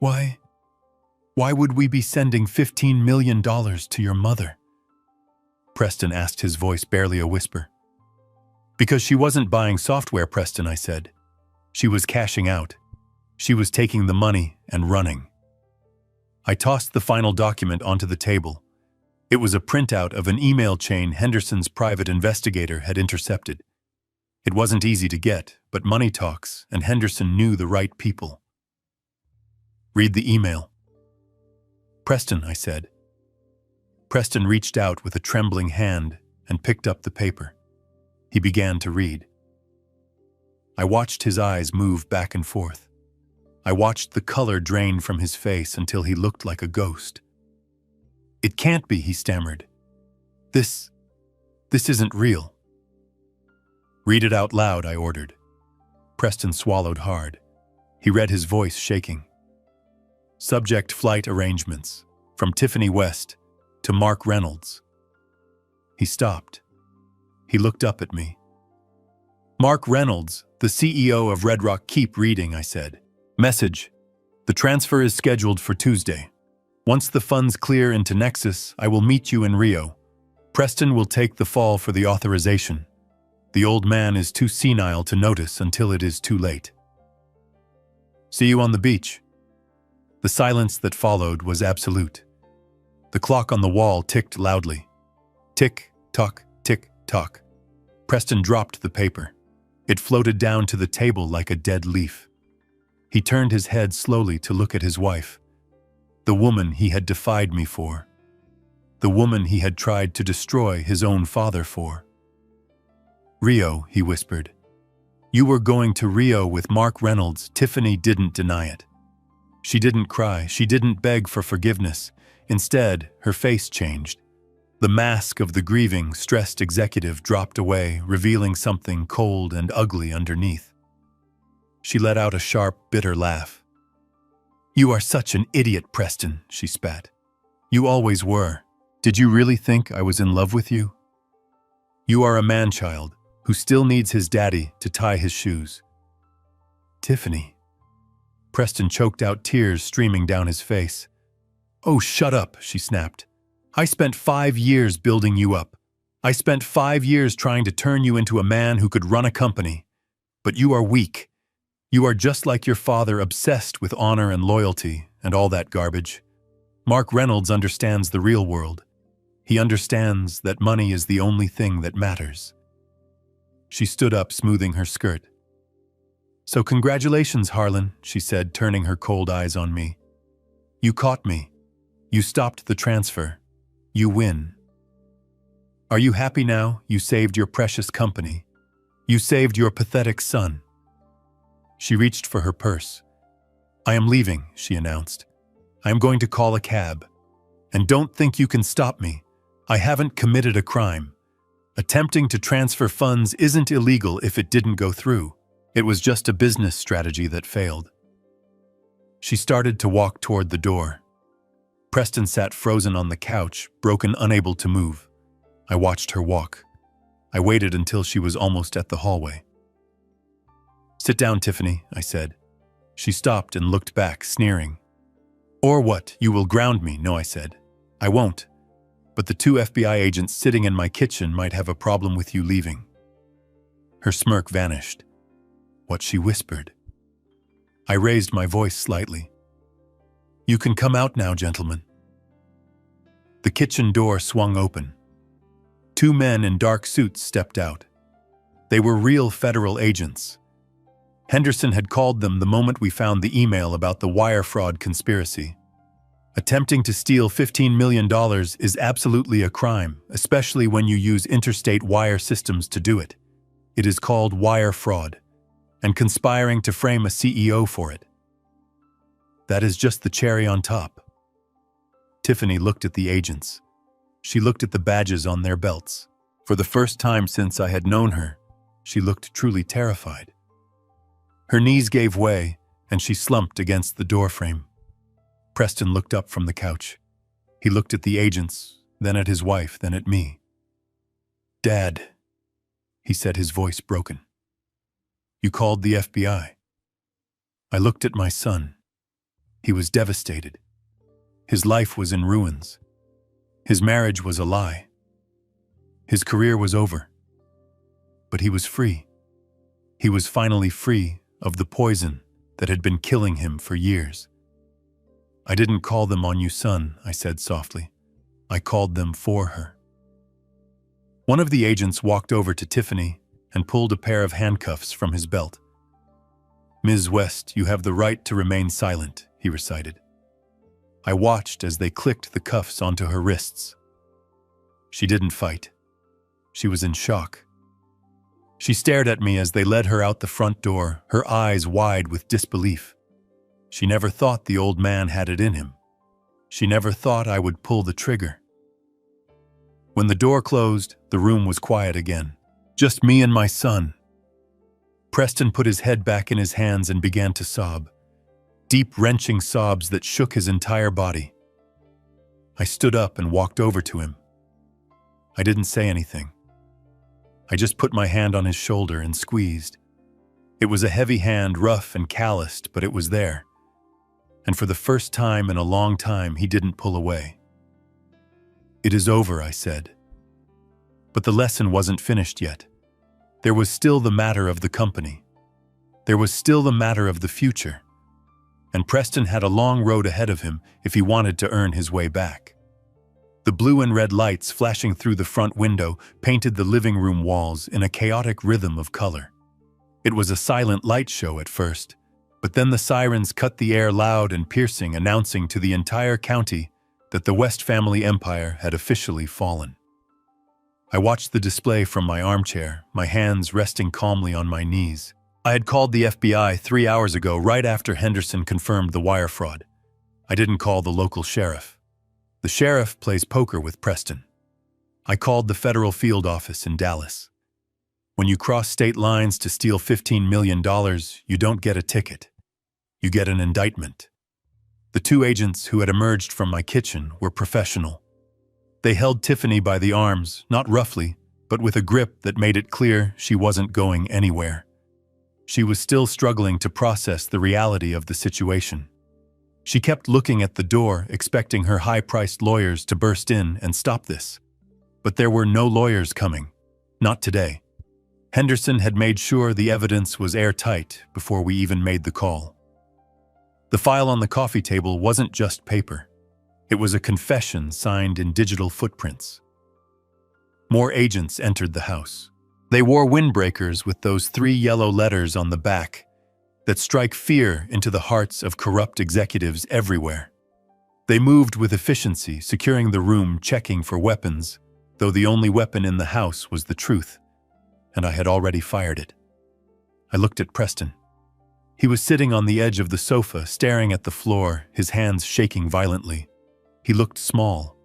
Why would we be sending $15 million to your mother?" Preston asked, his voice barely a whisper. "Because she wasn't buying software, Preston," I said. "She was cashing out. She was taking the money and running." I tossed the final document onto the table. It was a printout of an email chain Henderson's private investigator had intercepted. It wasn't easy to get, but money talks, and Henderson knew the right people. "Read the email." "Preston," I said. Preston reached out with a trembling hand and picked up the paper. He began to read. I watched his eyes move back and forth. I watched the color drain from his face until he looked like a ghost. "It can't be," he stammered. This isn't real." "Read it out loud," I ordered. Preston swallowed hard. He read, his voice shaking. "Subject: flight arrangements. From Tiffany West to Mark Reynolds." He stopped. He looked up at me. "Mark Reynolds, the CEO of Red Rock." "Keep reading," I said. "Message: the transfer is scheduled for Tuesday. Once the funds clear into Nexus, I will meet you in Rio. Preston will take the fall for the authorization. The old man is too senile to notice until it is too late. See you on the beach." The silence that followed was absolute. The clock on the wall ticked loudly. Tick, tock, tick, tock. Preston dropped the paper. It floated down to the table like a dead leaf. He turned his head slowly to look at his wife, the woman he had defied me for, the woman he had tried to destroy his own father for. "Rio," he whispered. "You were going to Rio with Mark Reynolds." Tiffany didn't deny it. She didn't cry. She didn't beg for forgiveness. Instead, her face changed. The mask of the grieving, stressed executive dropped away, revealing something cold and ugly underneath. She let out a sharp, bitter laugh. You are such an idiot, Preston, she spat. You always were. Did you really think I was in love with you? You are a man-child who still needs his daddy to tie his shoes. Tiffany. Preston choked out tears streaming down his face. Oh, shut up, she snapped. I spent 5 years building you up. I spent 5 years trying to turn you into a man who could run a company. But you are weak. You are just like your father, obsessed with honor and loyalty and all that garbage. Mark Reynolds understands the real world. He understands that money is the only thing that matters. She stood up, smoothing her skirt. So congratulations, Harlan, she said, turning her cold eyes on me. You caught me. You stopped the transfer. You win. Are you happy now? You saved your precious company. You saved your pathetic son. She reached for her purse. I am leaving, she announced. I am going to call a cab. And don't think you can stop me. I haven't committed a crime. Attempting to transfer funds isn't illegal if it didn't go through. It was just a business strategy that failed. She started to walk toward the door. Preston sat frozen on the couch, broken, unable to move. I watched her walk. I waited until she was almost at the hallway. Sit down, Tiffany, I said. She stopped and looked back, sneering. Or what? You will ground me. No, I said. I won't. But the 2 FBI agents sitting in my kitchen might have a problem with you leaving. Her smirk vanished. What she whispered. I raised my voice slightly. You can come out now, gentlemen. The kitchen door swung open. 2 men in dark suits stepped out. They were real federal agents. Henderson had called them the moment we found the email about the wire fraud conspiracy. Attempting to steal $15 million is absolutely a crime, especially when you use interstate wire systems to do it. It is called wire fraud, and conspiring to frame a CEO for it. That is just the cherry on top. Tiffany looked at the agents. She looked at the badges on their belts. For the first time since I had known her, she looked truly terrified. Her knees gave way, and she slumped against the doorframe. Preston looked up from the couch. He looked at the agents, then at his wife, then at me. Dad, he said, his voice broken. You called the FBI. I looked at my son. He was devastated. His life was in ruins. His marriage was a lie. His career was over. But he was free. He was finally free of the poison that had been killing him for years. I didn't call them on you, son, I said softly. I called them for her. One of the agents walked over to Tiffany and pulled a pair of handcuffs from his belt. Ms. West, you have the right to remain silent, he recited. I watched as they clicked the cuffs onto her wrists. She didn't fight. She was in shock. She stared at me as they led her out the front door, her eyes wide with disbelief. She never thought the old man had it in him. She never thought I would pull the trigger. When the door closed, the room was quiet again. Just me and my son. Preston put his head back in his hands and began to sob. Deep, wrenching sobs that shook his entire body. I stood up and walked over to him. I didn't say anything. I just put my hand on his shoulder and squeezed. It was a heavy hand, rough and calloused, but it was there. And for the first time in a long time, he didn't pull away. It is over, I said. But the lesson wasn't finished yet. There was still the matter of the company. There was still the matter of the future. And Preston had a long road ahead of him if he wanted to earn his way back. The blue and red lights flashing through the front window painted the living room walls in a chaotic rhythm of color. It was a silent light show at first, but then the sirens cut the air loud and piercing, announcing to the entire county that the West family empire had officially fallen. I watched the display from my armchair, my hands resting calmly on my knees. I had called the FBI 3 hours ago, right after Henderson confirmed the wire fraud. I didn't call the local sheriff. The sheriff plays poker with Preston. I called the federal field office in Dallas. When you cross state lines to steal $15 million, you don't get a ticket. You get an indictment. The two agents who had emerged from my kitchen were professional. They held Tiffany by the arms, not roughly, but with a grip that made it clear she wasn't going anywhere. She was still struggling to process the reality of the situation. She kept looking at the door, expecting her high-priced lawyers to burst in and stop this. But there were no lawyers coming. Not today. Henderson had made sure the evidence was airtight before we even made the call. The file on the coffee table wasn't just paper. It was a confession signed in digital footprints. More agents entered the house. They wore windbreakers with those 3 yellow letters on the back that strike fear into the hearts of corrupt executives everywhere. They moved with efficiency, securing the room, checking for weapons, though the only weapon in the house was the truth, and I had already fired it. I looked at Preston. He was sitting on the edge of the sofa, staring at the floor, his hands shaking violently. He looked small.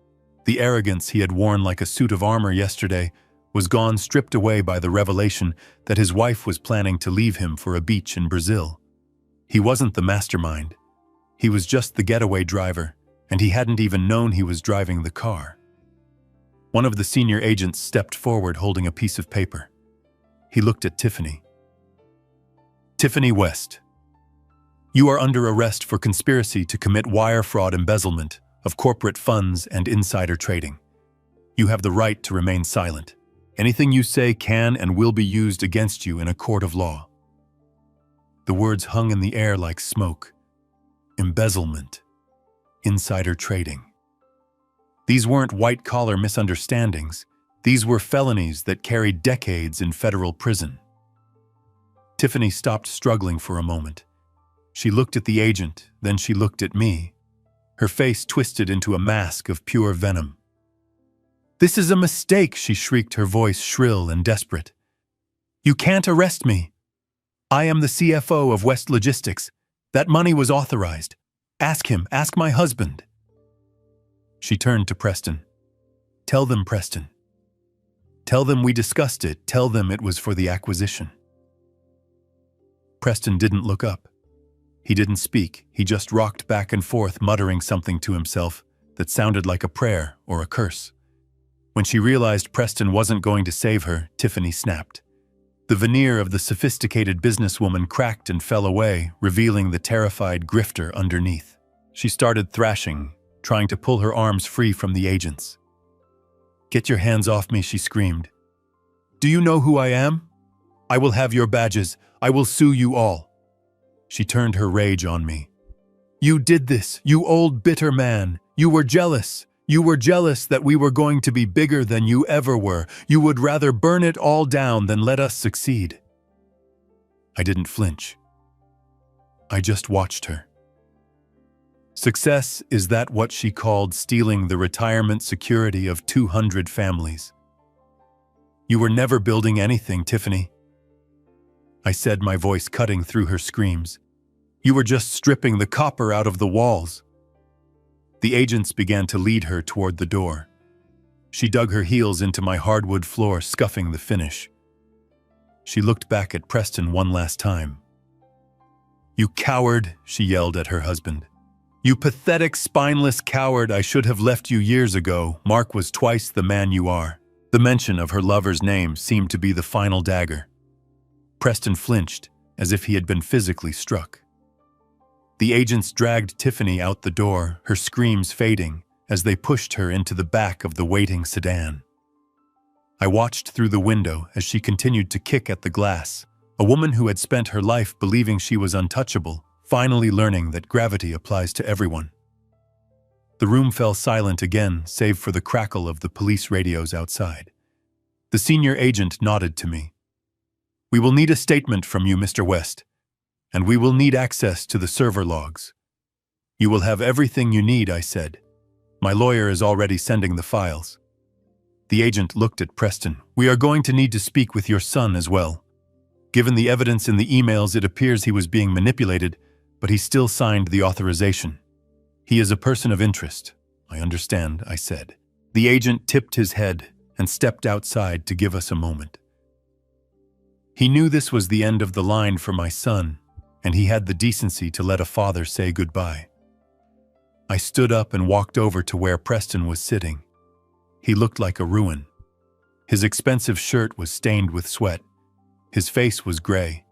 The arrogance he had worn like a suit of armor yesterday was gone, stripped away by the revelation that his wife was planning to leave him for a beach in Brazil. He wasn't the mastermind. He was just the getaway driver, and he hadn't even known he was driving the car. One of the senior agents stepped forward holding a piece of paper. He looked at Tiffany. Tiffany West, you are under arrest for conspiracy to commit wire fraud, embezzlement of corporate funds, and insider trading. You have the right to remain silent. Anything you say can and will be used against you in a court of law. The words hung in the air like smoke. Embezzlement. Insider trading. These weren't white-collar misunderstandings. These were felonies that carried decades in federal prison. Tiffany stopped struggling for a moment. She looked at the agent, then she looked at me. Her face twisted into a mask of pure venom. "This is a mistake," she shrieked, her voice shrill and desperate. "You can't arrest me. I am the CFO of West Logistics. That money was authorized. Ask him, ask my husband." She turned to Preston. "Tell them, Preston. Tell them we discussed it. Tell them it was for the acquisition." Preston didn't look up. He didn't speak. He just rocked back and forth, muttering something to himself that sounded like a prayer or a curse. When she realized Preston wasn't going to save her, Tiffany snapped. The veneer of the sophisticated businesswoman cracked and fell away, revealing the terrified grifter underneath. She started thrashing, trying to pull her arms free from the agents. "Get your hands off me," she screamed. "Do you know who I am? I will have your badges. I will sue you all." She turned her rage on me. "You did this, you old bitter man. You were jealous. You were jealous that we were going to be bigger than you ever were. You would rather burn it all down than let us succeed." I didn't flinch. I just watched her. Success, is that what she called stealing the retirement security of 200 families? "You were never building anything, Tiffany," I said, my voice cutting through her screams. "You were just stripping the copper out of the walls." The agents began to lead her toward the door. She dug her heels into my hardwood floor, scuffing the finish. She looked back at Preston one last time. "You coward," she yelled at her husband. "You pathetic, spineless coward. I should have left you years ago. Mark was twice the man you are." The mention of her lover's name seemed to be the final dagger. Preston flinched, as if he had been physically struck. The agents dragged Tiffany out the door, her screams fading as they pushed her into the back of the waiting sedan. I watched through the window as she continued to kick at the glass, a woman who had spent her life believing she was untouchable, finally learning that gravity applies to everyone. The room fell silent again, save for the crackle of the police radios outside. The senior agent nodded to me. "We will need a statement from you, Mr. West. And we will need access to the server logs." "You will have everything you need," I said. "My lawyer is already sending the files." The agent looked at Preston. "We are going to need to speak with your son as well. Given the evidence in the emails, it appears he was being manipulated, but he still signed the authorization. He is a person of interest." "I understand," I said. The agent tipped his head and stepped outside to give us a moment. He knew this was the end of the line for my son, and he had the decency to let a father say goodbye. I stood up and walked over to where Preston was sitting. He looked like a ruin. His expensive shirt was stained with sweat. His face was gray.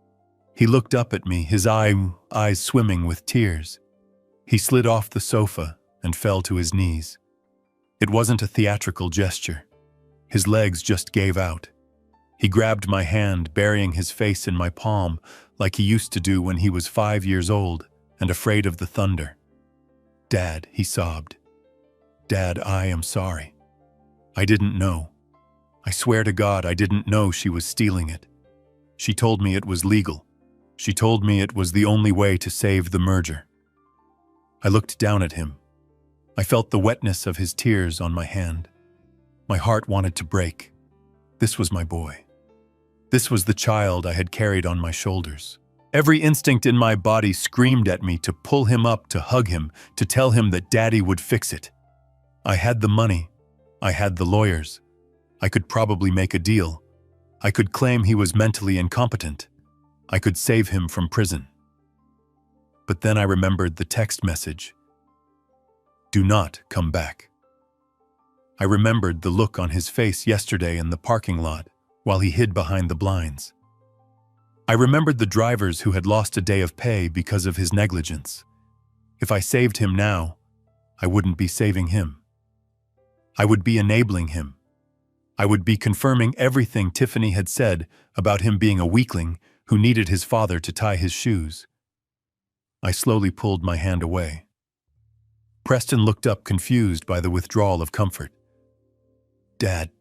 He looked up at me, his eyes swimming with tears. He slid off the sofa and fell to his knees. It wasn't a theatrical gesture. His legs just gave out. He grabbed my hand, burying his face in my palm like he used to do when he was 5 years old and afraid of the thunder. "Dad," he sobbed. "Dad, I am sorry. I didn't know. I swear to God I didn't know she was stealing it. She told me it was legal. She told me it was the only way to save the merger." I looked down at him. I felt the wetness of his tears on my hand. My heart wanted to break. This was my boy. This was the child I had carried on my shoulders. Every instinct in my body screamed at me to pull him up, to hug him, to tell him that Daddy would fix it. I had the money. I had the lawyers. I could probably make a deal. I could claim he was mentally incompetent. I could save him from prison. But then I remembered the text message. "Do not come back." I remembered the look on his face yesterday in the parking lot while he hid behind the blinds. I remembered the drivers who had lost a day of pay because of his negligence. If I saved him now, I wouldn't be saving him. I would be enabling him. I would be confirming everything Tiffany had said about him being a weakling who needed his father to tie his shoes. I slowly pulled my hand away. Preston looked up, confused by the withdrawal of comfort. "Dad,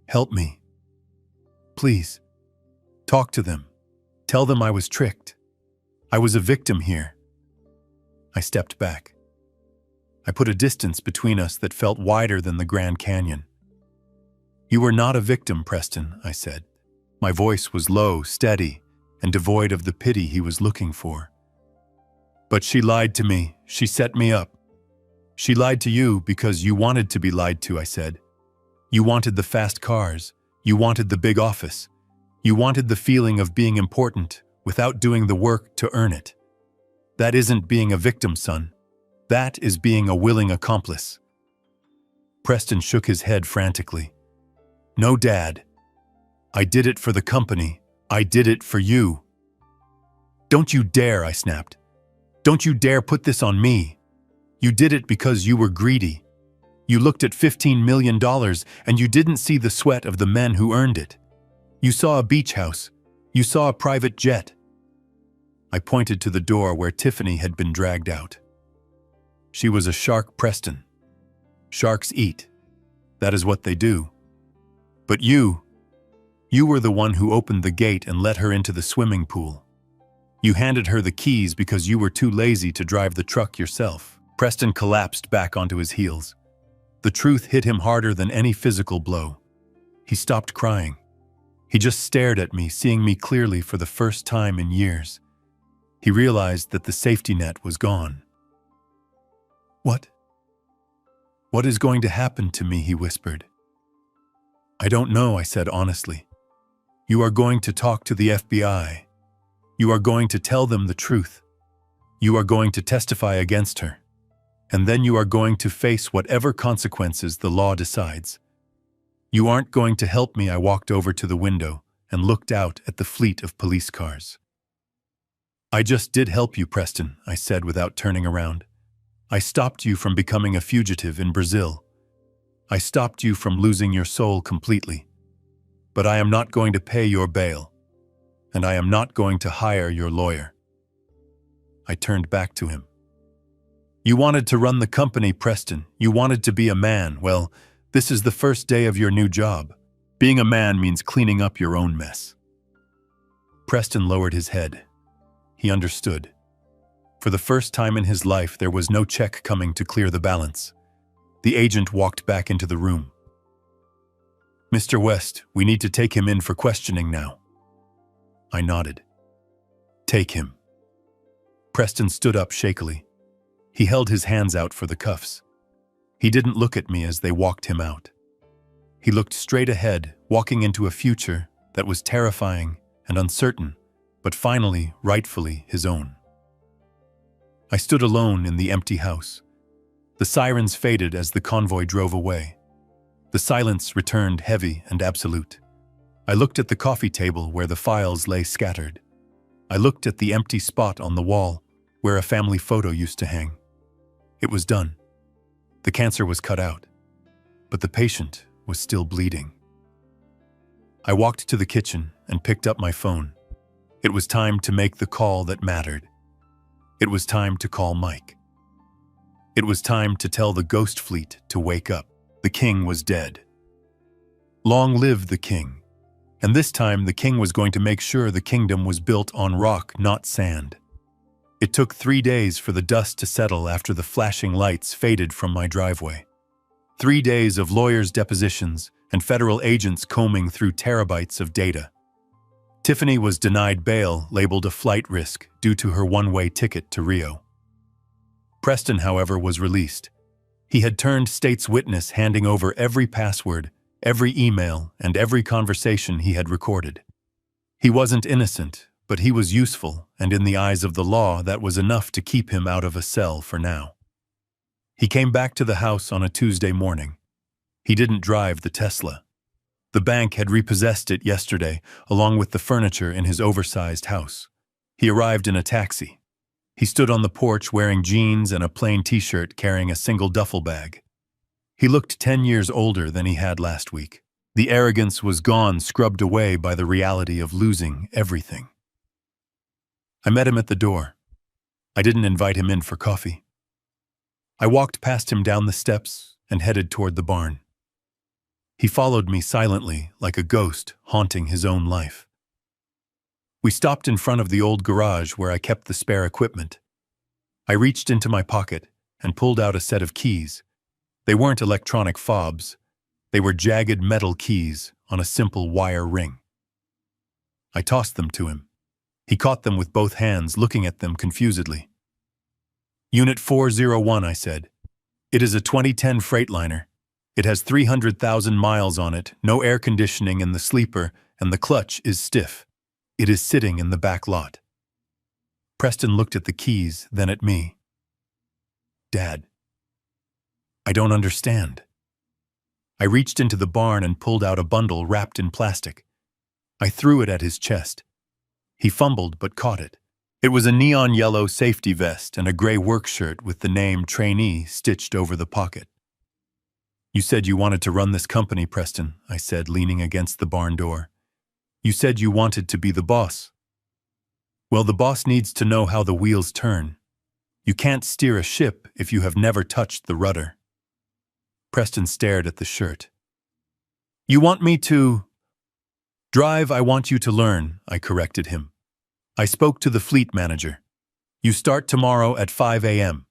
help me. Please, talk to them. Tell them I was tricked. I was a victim here." I stepped back. I put a distance between us that felt wider than the Grand Canyon. "You were not a victim, Preston," I said. My voice was low, steady, and devoid of the pity he was looking for. "But she lied to me. She set me up. She lied to you because you wanted to be lied to," I said. "You wanted the fast cars. You wanted the big office. You wanted the feeling of being important without doing the work to earn it. That isn't being a victim, son. That is being a willing accomplice." Preston shook his head frantically. "No, Dad. I did it for the company. I did it for you." "Don't you dare," I snapped. "Don't you dare put this on me. You did it because you were greedy. You looked at $15 million and you didn't see the sweat of the men who earned it. You saw a beach house. You saw a private jet." I pointed to the door where Tiffany had been dragged out. "She was a shark, Preston. Sharks eat. That is what they do. But you were the one who opened the gate and let her into the swimming pool. You handed her the keys because you were too lazy to drive the truck yourself." Preston collapsed back onto his heels. The truth hit him harder than any physical blow. He stopped crying. He just stared at me, seeing me clearly for the first time in years. He realized that the safety net was gone. What is going to happen to me?" he whispered. "I don't know," I said honestly. "You are going to talk to the FBI. You are going to tell them the truth. You are going to testify against her. And then you are going to face whatever consequences the law decides. You aren't going to help me." I walked over to the window and looked out at the fleet of police cars. "I just did help you, Preston," I said without turning around. "I stopped you from becoming a fugitive in Brazil. I stopped you from losing your soul completely. But I am not going to pay your bail. And I am not going to hire your lawyer." I turned back to him. "You wanted to run the company, Preston. You wanted to be a man. Well, this is the first day of your new job. Being a man means cleaning up your own mess." Preston lowered his head. He understood. For the first time in his life, there was no check coming to clear the balance. The agent walked back into the room. "Mr. West, we need to take him in for questioning now." I nodded. "Take him." Preston stood up shakily. He held his hands out for the cuffs. He didn't look at me as they walked him out. He looked straight ahead, walking into a future that was terrifying and uncertain, but finally, rightfully, his own. I stood alone in the empty house. The sirens faded as the convoy drove away. The silence returned heavy and absolute. I looked at the coffee table where the files lay scattered. I looked at the empty spot on the wall where a family photo used to hang. It was done. The cancer was cut out, but the patient was still bleeding. I walked to the kitchen and picked up my phone. It was time to make the call that mattered. It was time to call Mike. It was time to tell the ghost fleet to wake up. The king was dead. Long live the king. And this time the king was going to make sure the kingdom was built on rock, not sand. It took 3 days for the dust to settle after the flashing lights faded from my driveway. 3 days of lawyers' depositions and federal agents combing through terabytes of data. Tiffany was denied bail, labeled a flight risk due to her one-way ticket to Rio. Preston, however, was released. He had turned state's witness, handing over every password, every email, and every conversation he had recorded. He wasn't innocent, but he was useful, and in the eyes of the law, that was enough to keep him out of a cell for now. He came back to the house on a Tuesday morning. He didn't drive the Tesla. The bank had repossessed it yesterday, along with the furniture in his oversized house. He arrived in a taxi. He stood on the porch wearing jeans and a plain t-shirt, carrying a single duffel bag. He looked 10 years older than he had last week. The arrogance was gone, scrubbed away by the reality of losing everything. I met him at the door. I didn't invite him in for coffee. I walked past him down the steps and headed toward the barn. He followed me silently, like a ghost haunting his own life. We stopped in front of the old garage where I kept the spare equipment. I reached into my pocket and pulled out a set of keys. They weren't electronic fobs. They were jagged metal keys on a simple wire ring. I tossed them to him. He caught them with both hands, looking at them confusedly. Unit 401, I said. It is a 2010 Freightliner. It has 300,000 miles on it, no air conditioning in the sleeper, and the clutch is stiff. It is sitting in the back lot. Preston looked at the keys, then at me. Dad, I don't understand. I reached into the barn and pulled out a bundle wrapped in plastic. I threw it at his chest. He fumbled but caught it. It was a neon yellow safety vest and a gray work shirt with the name trainee stitched over the pocket. You said you wanted to run this company, Preston, I said, leaning against the barn door. You said you wanted to be the boss. Well, the boss needs to know how the wheels turn. You can't steer a ship if you have never touched the rudder. Preston stared at the shirt. You want me to drive? I want you to learn, I corrected him. I spoke to the fleet manager. You start tomorrow at 5 a.m.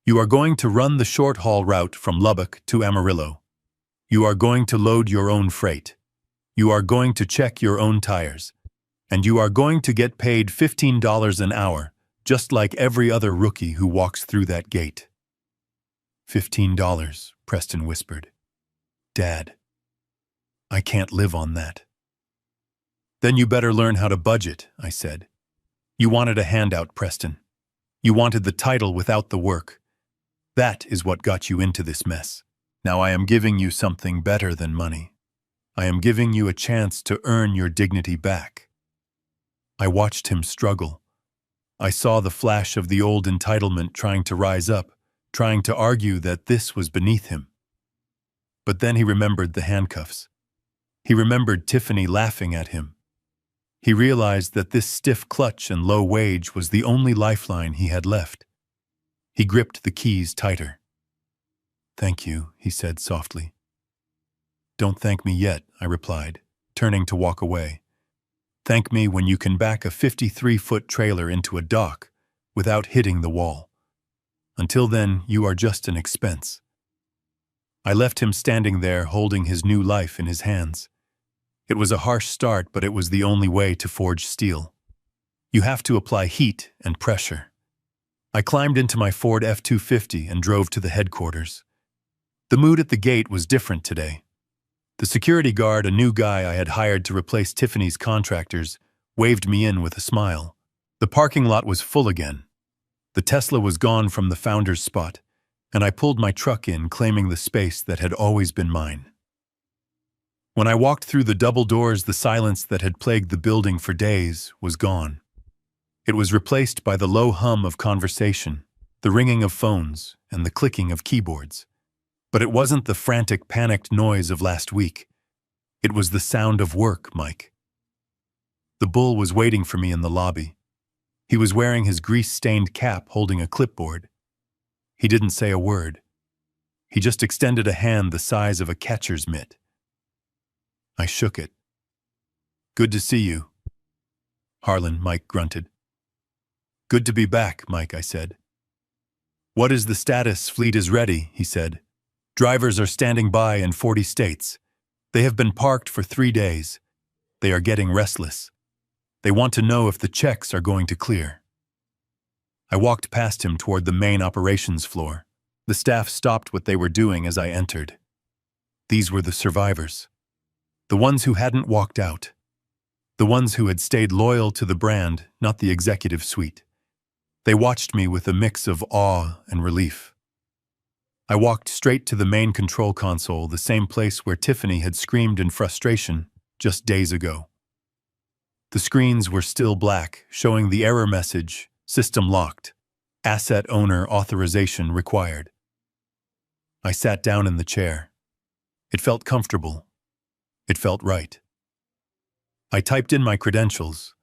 You are going to run the short-haul route from Lubbock to Amarillo. You are going to load your own freight. You are going to check your own tires. And you are going to get paid $15 an hour, just like every other rookie who walks through that gate. $15, Preston whispered. Dad, I can't live on that. Then you better learn how to budget, I said. You wanted a handout, Preston. You wanted the title without the work. That is what got you into this mess. Now I am giving you something better than money. I am giving you a chance to earn your dignity back. I watched him struggle. I saw the flash of the old entitlement trying to rise up, trying to argue that this was beneath him. But then he remembered the handcuffs. He remembered Tiffany laughing at him. He realized that this stiff clutch and low wage was the only lifeline he had left. He gripped the keys tighter. Thank you, he said softly. Don't thank me yet, I replied, turning to walk away. Thank me when you can back a 53-foot trailer into a dock without hitting the wall. Until then, you are just an expense. I left him standing there holding his new life in his hands. It was a harsh start, but it was the only way to forge steel. You have to apply heat and pressure. I climbed into my Ford F-250 and drove to the headquarters. The mood at the gate was different today. The security guard, a new guy I had hired to replace Tiffany's contractors, waved me in with a smile. The parking lot was full again. The Tesla was gone from the founder's spot, and I pulled my truck in, claiming the space that had always been mine. When I walked through the double doors, the silence that had plagued the building for days was gone. It was replaced by the low hum of conversation, the ringing of phones, and the clicking of keyboards. But it wasn't the frantic, panicked noise of last week. It was the sound of work, Mike. The bull was waiting for me in the lobby. He was wearing his grease-stained cap, holding a clipboard. He didn't say a word. He just extended a hand the size of a catcher's mitt. I shook it. "Good to see you." "Harlan," Mike grunted. "Good to be back, Mike," I said. "What is the status? Fleet is ready," he said. "Drivers are standing by in 40 states. They have been parked for 3 days. They are getting restless. They want to know if the checks are going to clear." I walked past him toward the main operations floor. The staff stopped what they were doing as I entered. These were the survivors. The ones who hadn't walked out. The ones who had stayed loyal to the brand, not the executive suite. They watched me with a mix of awe and relief. I walked straight to the main control console, the same place where Tiffany had screamed in frustration just days ago. The screens were still black, showing the error message, "System locked. Asset owner authorization required." I sat down in the chair. It felt comfortable. It felt right. I typed in my credentials.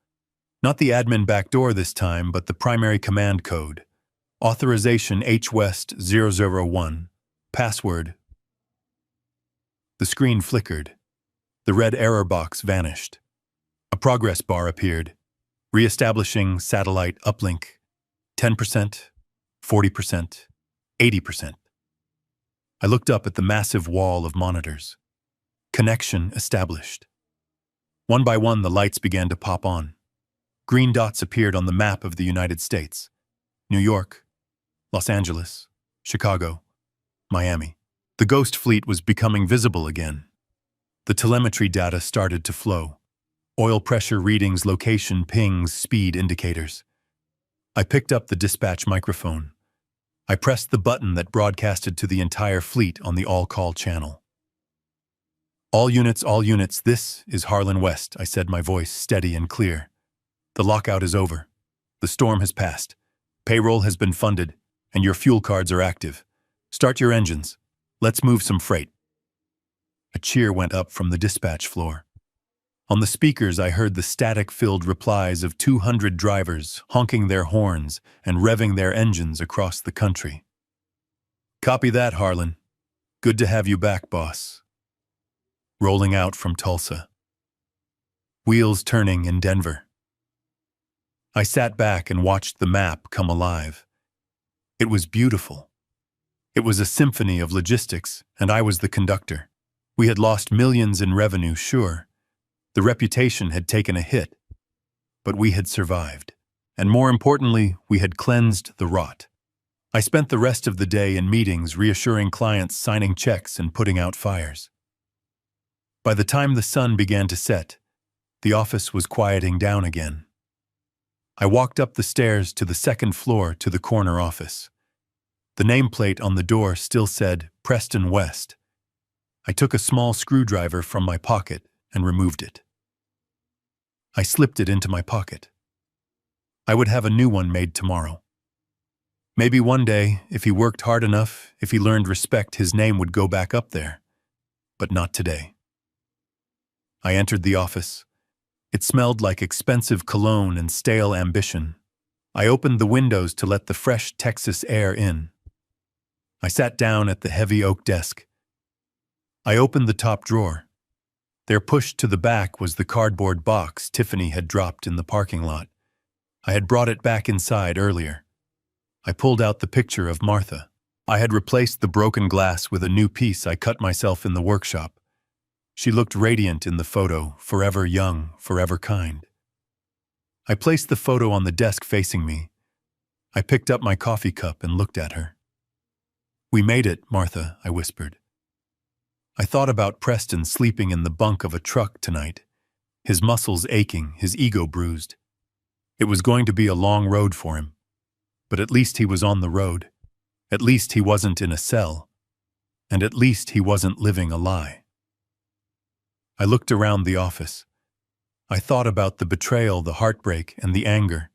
Not the admin backdoor this time, but the primary command code. Authorization HWest001. Password. The screen flickered. The red error box vanished. A progress bar appeared. Reestablishing satellite uplink. 10%, 40%, 80%. I looked up at the massive wall of monitors. Connection established. One by one, the lights began to pop on. Green dots appeared on the map of the United States. New York, Los Angeles, Chicago, Miami. The ghost fleet was becoming visible again. The telemetry data started to flow. Oil pressure readings, location pings, speed indicators. I picked up the dispatch microphone. I pressed the button that broadcasted to the entire fleet on the all-call channel. All units, this is Harlan West," I said, my voice steady and clear. "The lockout is over. The storm has passed. Payroll has been funded, and your fuel cards are active. Start your engines. Let's move some freight." A cheer went up from the dispatch floor. On the speakers, I heard the static-filled replies of 200 drivers honking their horns and revving their engines across the country. "Copy that, Harlan. Good to have you back, boss." Rolling out from Tulsa. Wheels turning in Denver. I sat back and watched the map come alive. It was beautiful. It was a symphony of logistics, and I was the conductor. We had lost millions in revenue, sure. The reputation had taken a hit. But we had survived. And more importantly, we had cleansed the rot. I spent the rest of the day in meetings, reassuring clients, signing checks, and putting out fires. By the time the sun began to set, the office was quieting down again. I walked up the stairs to the second floor to the corner office. The nameplate on the door still said Preston West. I took a small screwdriver from my pocket and removed it. I slipped it into my pocket. I would have a new one made tomorrow. Maybe one day, if he worked hard enough, if he learned respect, his name would go back up there. But not today. I entered the office. It smelled like expensive cologne and stale ambition. I opened the windows to let the fresh Texas air in. I sat down at the heavy oak desk. I opened the top drawer. There, pushed to the back, was the cardboard box Tiffany had dropped in the parking lot. I had brought it back inside earlier. I pulled out the picture of Martha. I had replaced the broken glass with a new piece I cut myself in the workshop. She looked radiant in the photo, forever young, forever kind. I placed the photo on the desk facing me. I picked up my coffee cup and looked at her. "We made it, Martha," I whispered. I thought about Preston sleeping in the bunk of a truck tonight, his muscles aching, his ego bruised. It was going to be a long road for him. But at least he was on the road. At least he wasn't in a cell. And at least he wasn't living a lie. I looked around the office. I thought about the betrayal, the heartbreak, and the anger.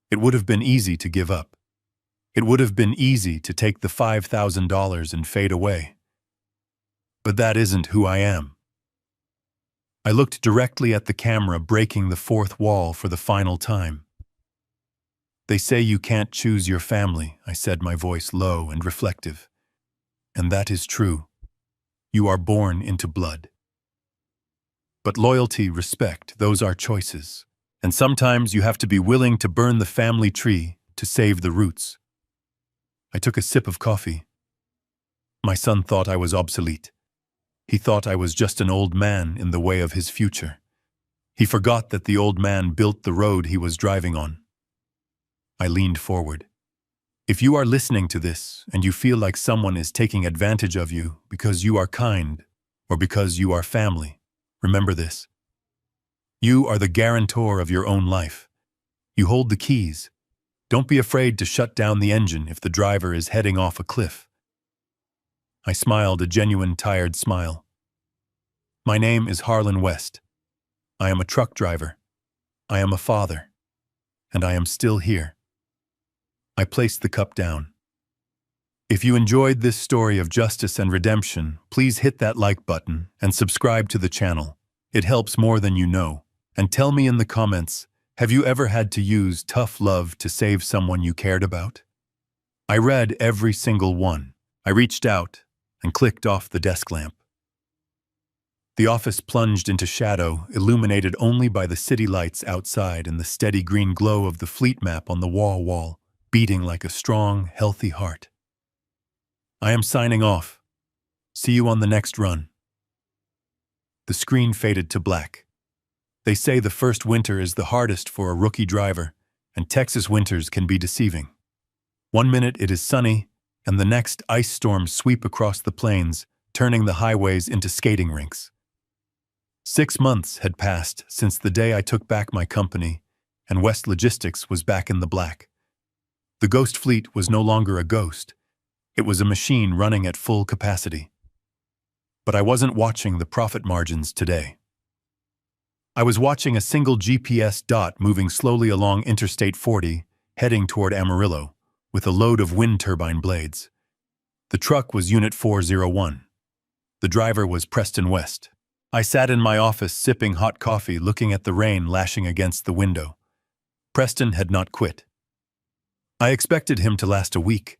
It would have been easy to give up. It would have been easy to take the $5,000 and fade away. But that isn't who I am. I looked directly at the camera, breaking the fourth wall for the final time. They say you can't choose your family, I said, my voice low and reflective. And that is true. You are born into blood. But loyalty, respect, those are choices. And sometimes you have to be willing to burn the family tree to save the roots. I took a sip of coffee. My son thought I was obsolete. He thought I was just an old man in the way of his future. He forgot that the old man built the road he was driving on. I leaned forward. If you are listening to this and you feel like someone is taking advantage of you because you are kind or because you are family, remember this. You are the guarantor of your own life. You hold the keys. Don't be afraid to shut down the engine if the driver is heading off a cliff. I smiled a genuine, tired smile. My name is Harlan West. I am a truck driver. I am a father. And I am still here. I placed the cup down. If you enjoyed this story of justice and redemption, please hit that like button and subscribe to the channel. It helps more than you know. And tell me in the comments, have you ever had to use tough love to save someone you cared about? I read every single one. I reached out and clicked off the desk lamp. The office plunged into shadow, illuminated only by the city lights outside and the steady green glow of the fleet map on the wall, beating like a strong, healthy heart. I am signing off. See you on the next run. The screen faded to black. They say the first winter is the hardest for a rookie driver, and Texas winters can be deceiving. 1 minute it is sunny, and the next ice storms sweep across the plains, turning the highways into skating rinks. 6 months had passed since the day I took back my company, and West Logistics was back in the black. The ghost fleet was no longer a ghost. It was a machine running at full capacity. But I wasn't watching the profit margins today. I was watching a single GPS dot moving slowly along Interstate 40, heading toward Amarillo, with a load of wind turbine blades. The truck was Unit 401. The driver was Preston West. I sat in my office sipping hot coffee, looking at the rain lashing against the window. Preston had not quit. I expected him to last a week.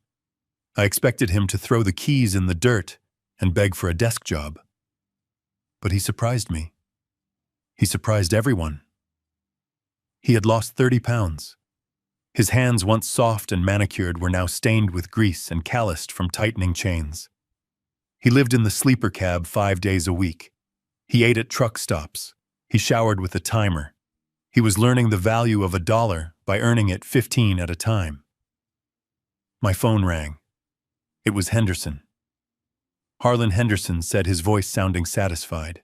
I expected him to throw the keys in the dirt and beg for a desk job. But he surprised me. He surprised everyone. He had lost 30 pounds. His hands, once soft and manicured, were now stained with grease and calloused from tightening chains. He lived in the sleeper cab 5 days a week. He ate at truck stops. He showered with a timer. He was learning the value of $1 by earning it 15 at a time. My phone rang. It was Henderson. Harlan Henderson said, his voice sounding satisfied.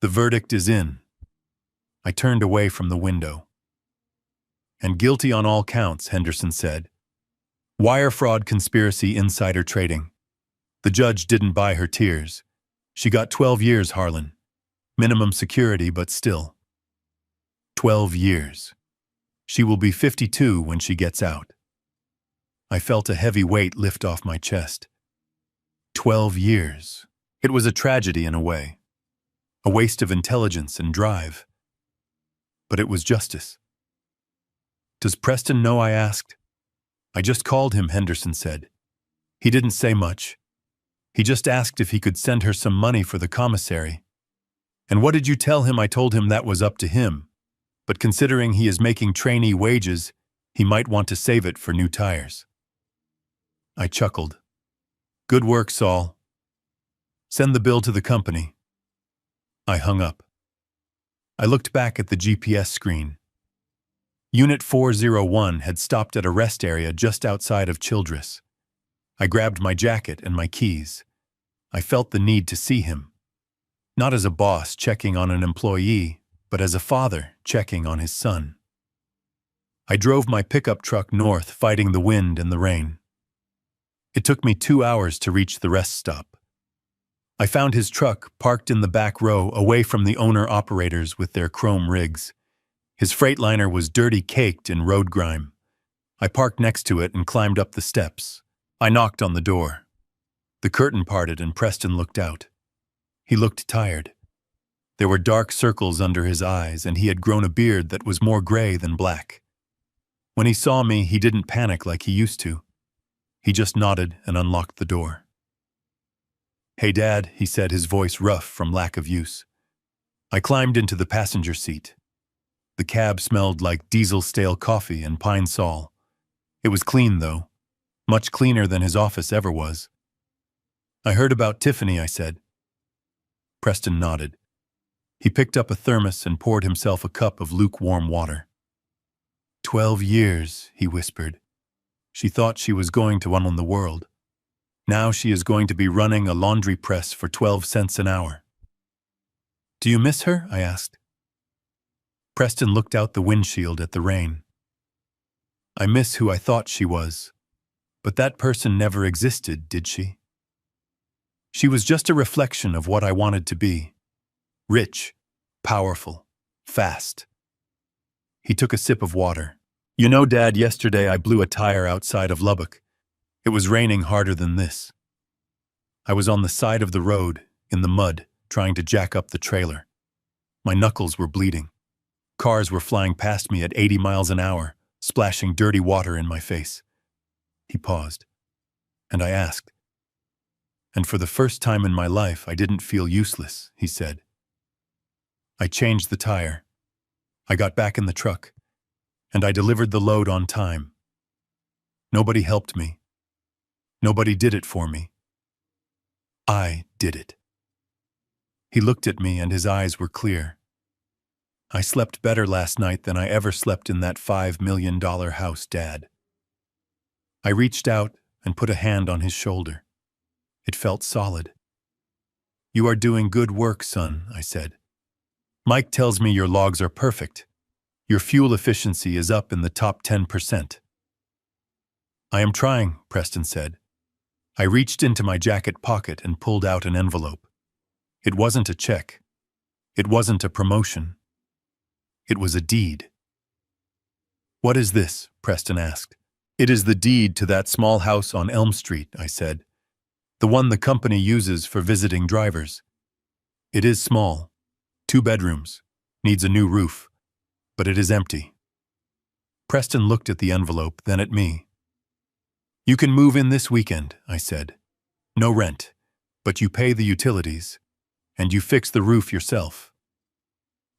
The verdict is in. I turned away from the window. And guilty on all counts, Henderson said. Wire fraud, conspiracy, insider trading. The judge didn't buy her tears. She got 12 years, Harlan. Minimum security, but still. 12 years. She will be 52 when she gets out. I felt a heavy weight lift off my chest. 12 years. It was a tragedy in a way. A waste of intelligence and drive. But it was justice. Does Preston know? I asked. I just called him, Henderson said. He didn't say much. He just asked if he could send her some money for the commissary. And what did you tell him? I told him that was up to him. But considering he is making trainee wages, he might want to save it for new tires. I chuckled. Good work, Saul. Send the bill to the company. I hung up. I looked back at the GPS screen. Unit 401 had stopped at a rest area just outside of Childress. I grabbed my jacket and my keys. I felt the need to see him. Not as a boss checking on an employee, but as a father checking on his son. I drove my pickup truck north, fighting the wind and the rain. It took me 2 hours to reach the rest stop. I found his truck parked in the back row, away from the owner-operators with their chrome rigs. His Freightliner was dirty, caked in road grime. I parked next to it and climbed up the steps. I knocked on the door. The curtain parted and Preston looked out. He looked tired. There were dark circles under his eyes, and he had grown a beard that was more gray than black. When he saw me, he didn't panic like he used to. He just nodded and unlocked the door. "Hey, Dad," he said, his voice rough from lack of use. I climbed into the passenger seat. The cab smelled like diesel stale coffee and Pine Sol. It was clean, though. Much cleaner than his office ever was. "I heard about Tiffany," I said. Preston nodded. He picked up a thermos and poured himself a cup of lukewarm water. 12 years, he whispered. She thought she was going to own the world. Now she is going to be running a laundry press for 12 cents an hour. "Do you miss her?" I asked. Preston looked out the windshield at the rain. "I miss who I thought she was. But that person never existed, did she? She was just a reflection of what I wanted to be. Rich, powerful, fast." He took a sip of water. "You know, Dad, yesterday I blew a tire outside of Lubbock. It was raining harder than this. I was on the side of the road, in the mud, trying to jack up the trailer. My knuckles were bleeding. Cars were flying past me at 80 miles an hour, splashing dirty water in my face." He paused, and I asked. "And for the first time in my life, I didn't feel useless," he said. I changed the tire. I got back in the truck, and I delivered the load on time. Nobody helped me. Nobody did it for me. I did it. He looked at me and his eyes were clear. "I slept better last night than I ever slept in that $5 million house, Dad." I reached out and put a hand on his shoulder. It felt solid. "You are doing good work, son," I said. "Mike tells me your logs are perfect. Your fuel efficiency is up in the top 10%. "I am trying," Preston said. I reached into my jacket pocket and pulled out an envelope. It wasn't a check. It wasn't a promotion. It was a deed. "What is this?" Preston asked. "It is the deed to that small house on Elm Street," I said. "The one the company uses for visiting drivers. It is small, 2 bedrooms, needs a new roof, but it is empty." Preston looked at the envelope, then at me. "You can move in this weekend," I said. "No rent, but you pay the utilities, and you fix the roof yourself."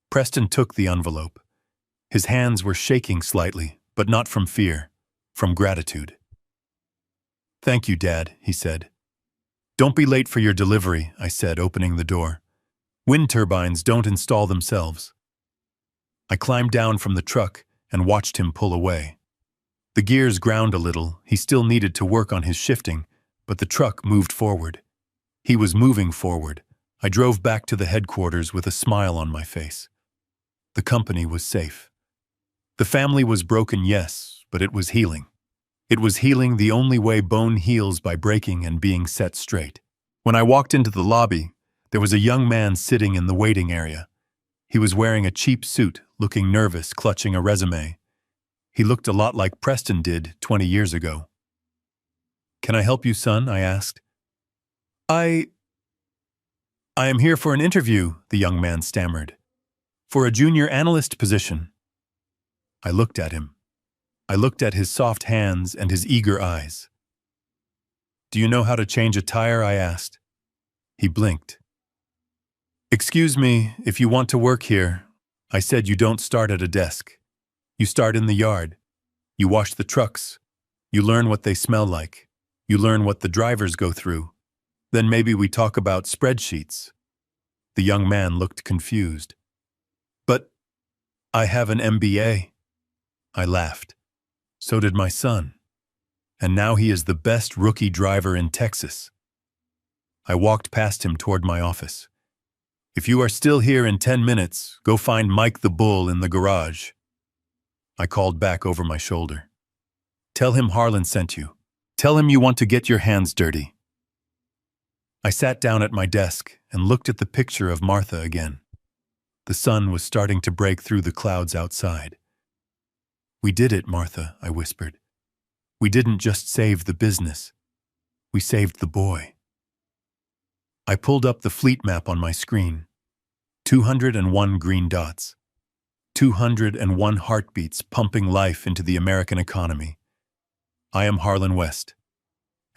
Preston took the envelope. His hands were shaking slightly, but not from fear, from gratitude. "Thank you, Dad," he said. "Don't be late for your delivery," I said, opening the door. "Wind turbines don't install themselves." I climbed down from the truck and watched him pull away. The gears ground a little. He still needed to work on his shifting, but the truck moved forward. He was moving forward. I drove back to the headquarters with a smile on my face. The company was safe. The family was broken, yes, but it was healing. It was healing the only way bone heals, by breaking and being set straight. When I walked into the lobby, there was a young man sitting in the waiting area. He was wearing a cheap suit, looking nervous, clutching a resume. He looked a lot like Preston did 20 years ago. "Can I help you, son?" I asked. I am here for an interview," the young man stammered. "For a junior analyst position." I looked at him. I looked at his soft hands and his eager eyes. "Do you know how to change a tire?" I asked. He blinked. "Excuse me, if you want to work here," I said, "you don't start at a desk. You start in the yard. You wash the trucks. You learn what they smell like. You learn what the drivers go through. Then maybe we talk about spreadsheets." The young man looked confused. "But I have an MBA." I laughed. "So did my son. And now he is the best rookie driver in Texas." I walked past him toward my office. "If you are still here in 10 minutes, go find Mike the Bull in the garage." I called back over my shoulder. Tell him Harlan sent you. Tell him you want to get your hands dirty. I sat down at my desk and looked at the picture of Martha again. The sun was starting to break through the clouds outside. We did it, Martha, I whispered. We didn't just save the business. We saved the boy. I pulled up the fleet map on my screen. 201 green dots. 201 heartbeats pumping life into the American economy. I am Harlan West.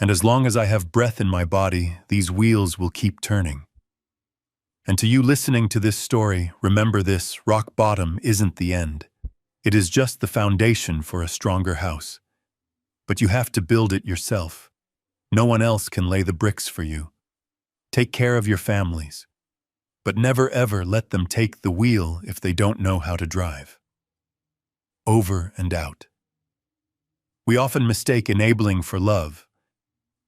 And as long as I have breath in my body, these wheels will keep turning. And to you listening to this story, remember this: rock bottom isn't the end. It is just the foundation for a stronger house. But you have to build it yourself. No one else can lay the bricks for you. Take care of your families, but never ever let them take the wheel if they don't know how to drive. Over and out. We often mistake enabling for love.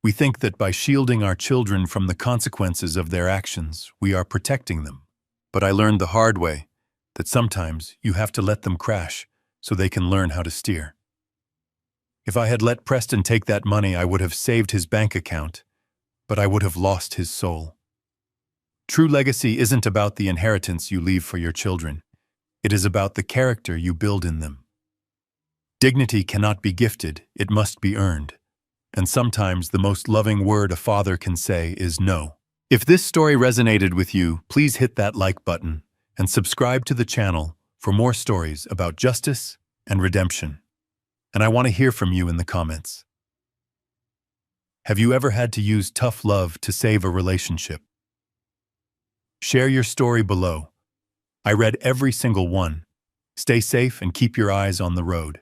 We think that by shielding our children from the consequences of their actions, we are protecting them. But I learned the hard way that sometimes you have to let them crash so they can learn how to steer. If I had let Preston take that money, I would have saved his bank account, but I would have lost his soul. True legacy isn't about the inheritance you leave for your children. It is about the character you build in them. Dignity cannot be gifted, it must be earned. And sometimes the most loving word a father can say is no. If this story resonated with you, please hit that like button and subscribe to the channel for more stories about justice and redemption. And I want to hear from you in the comments. Have you ever had to use tough love to save a relationship? Share your story below. I read every single one. Stay safe and keep your eyes on the road.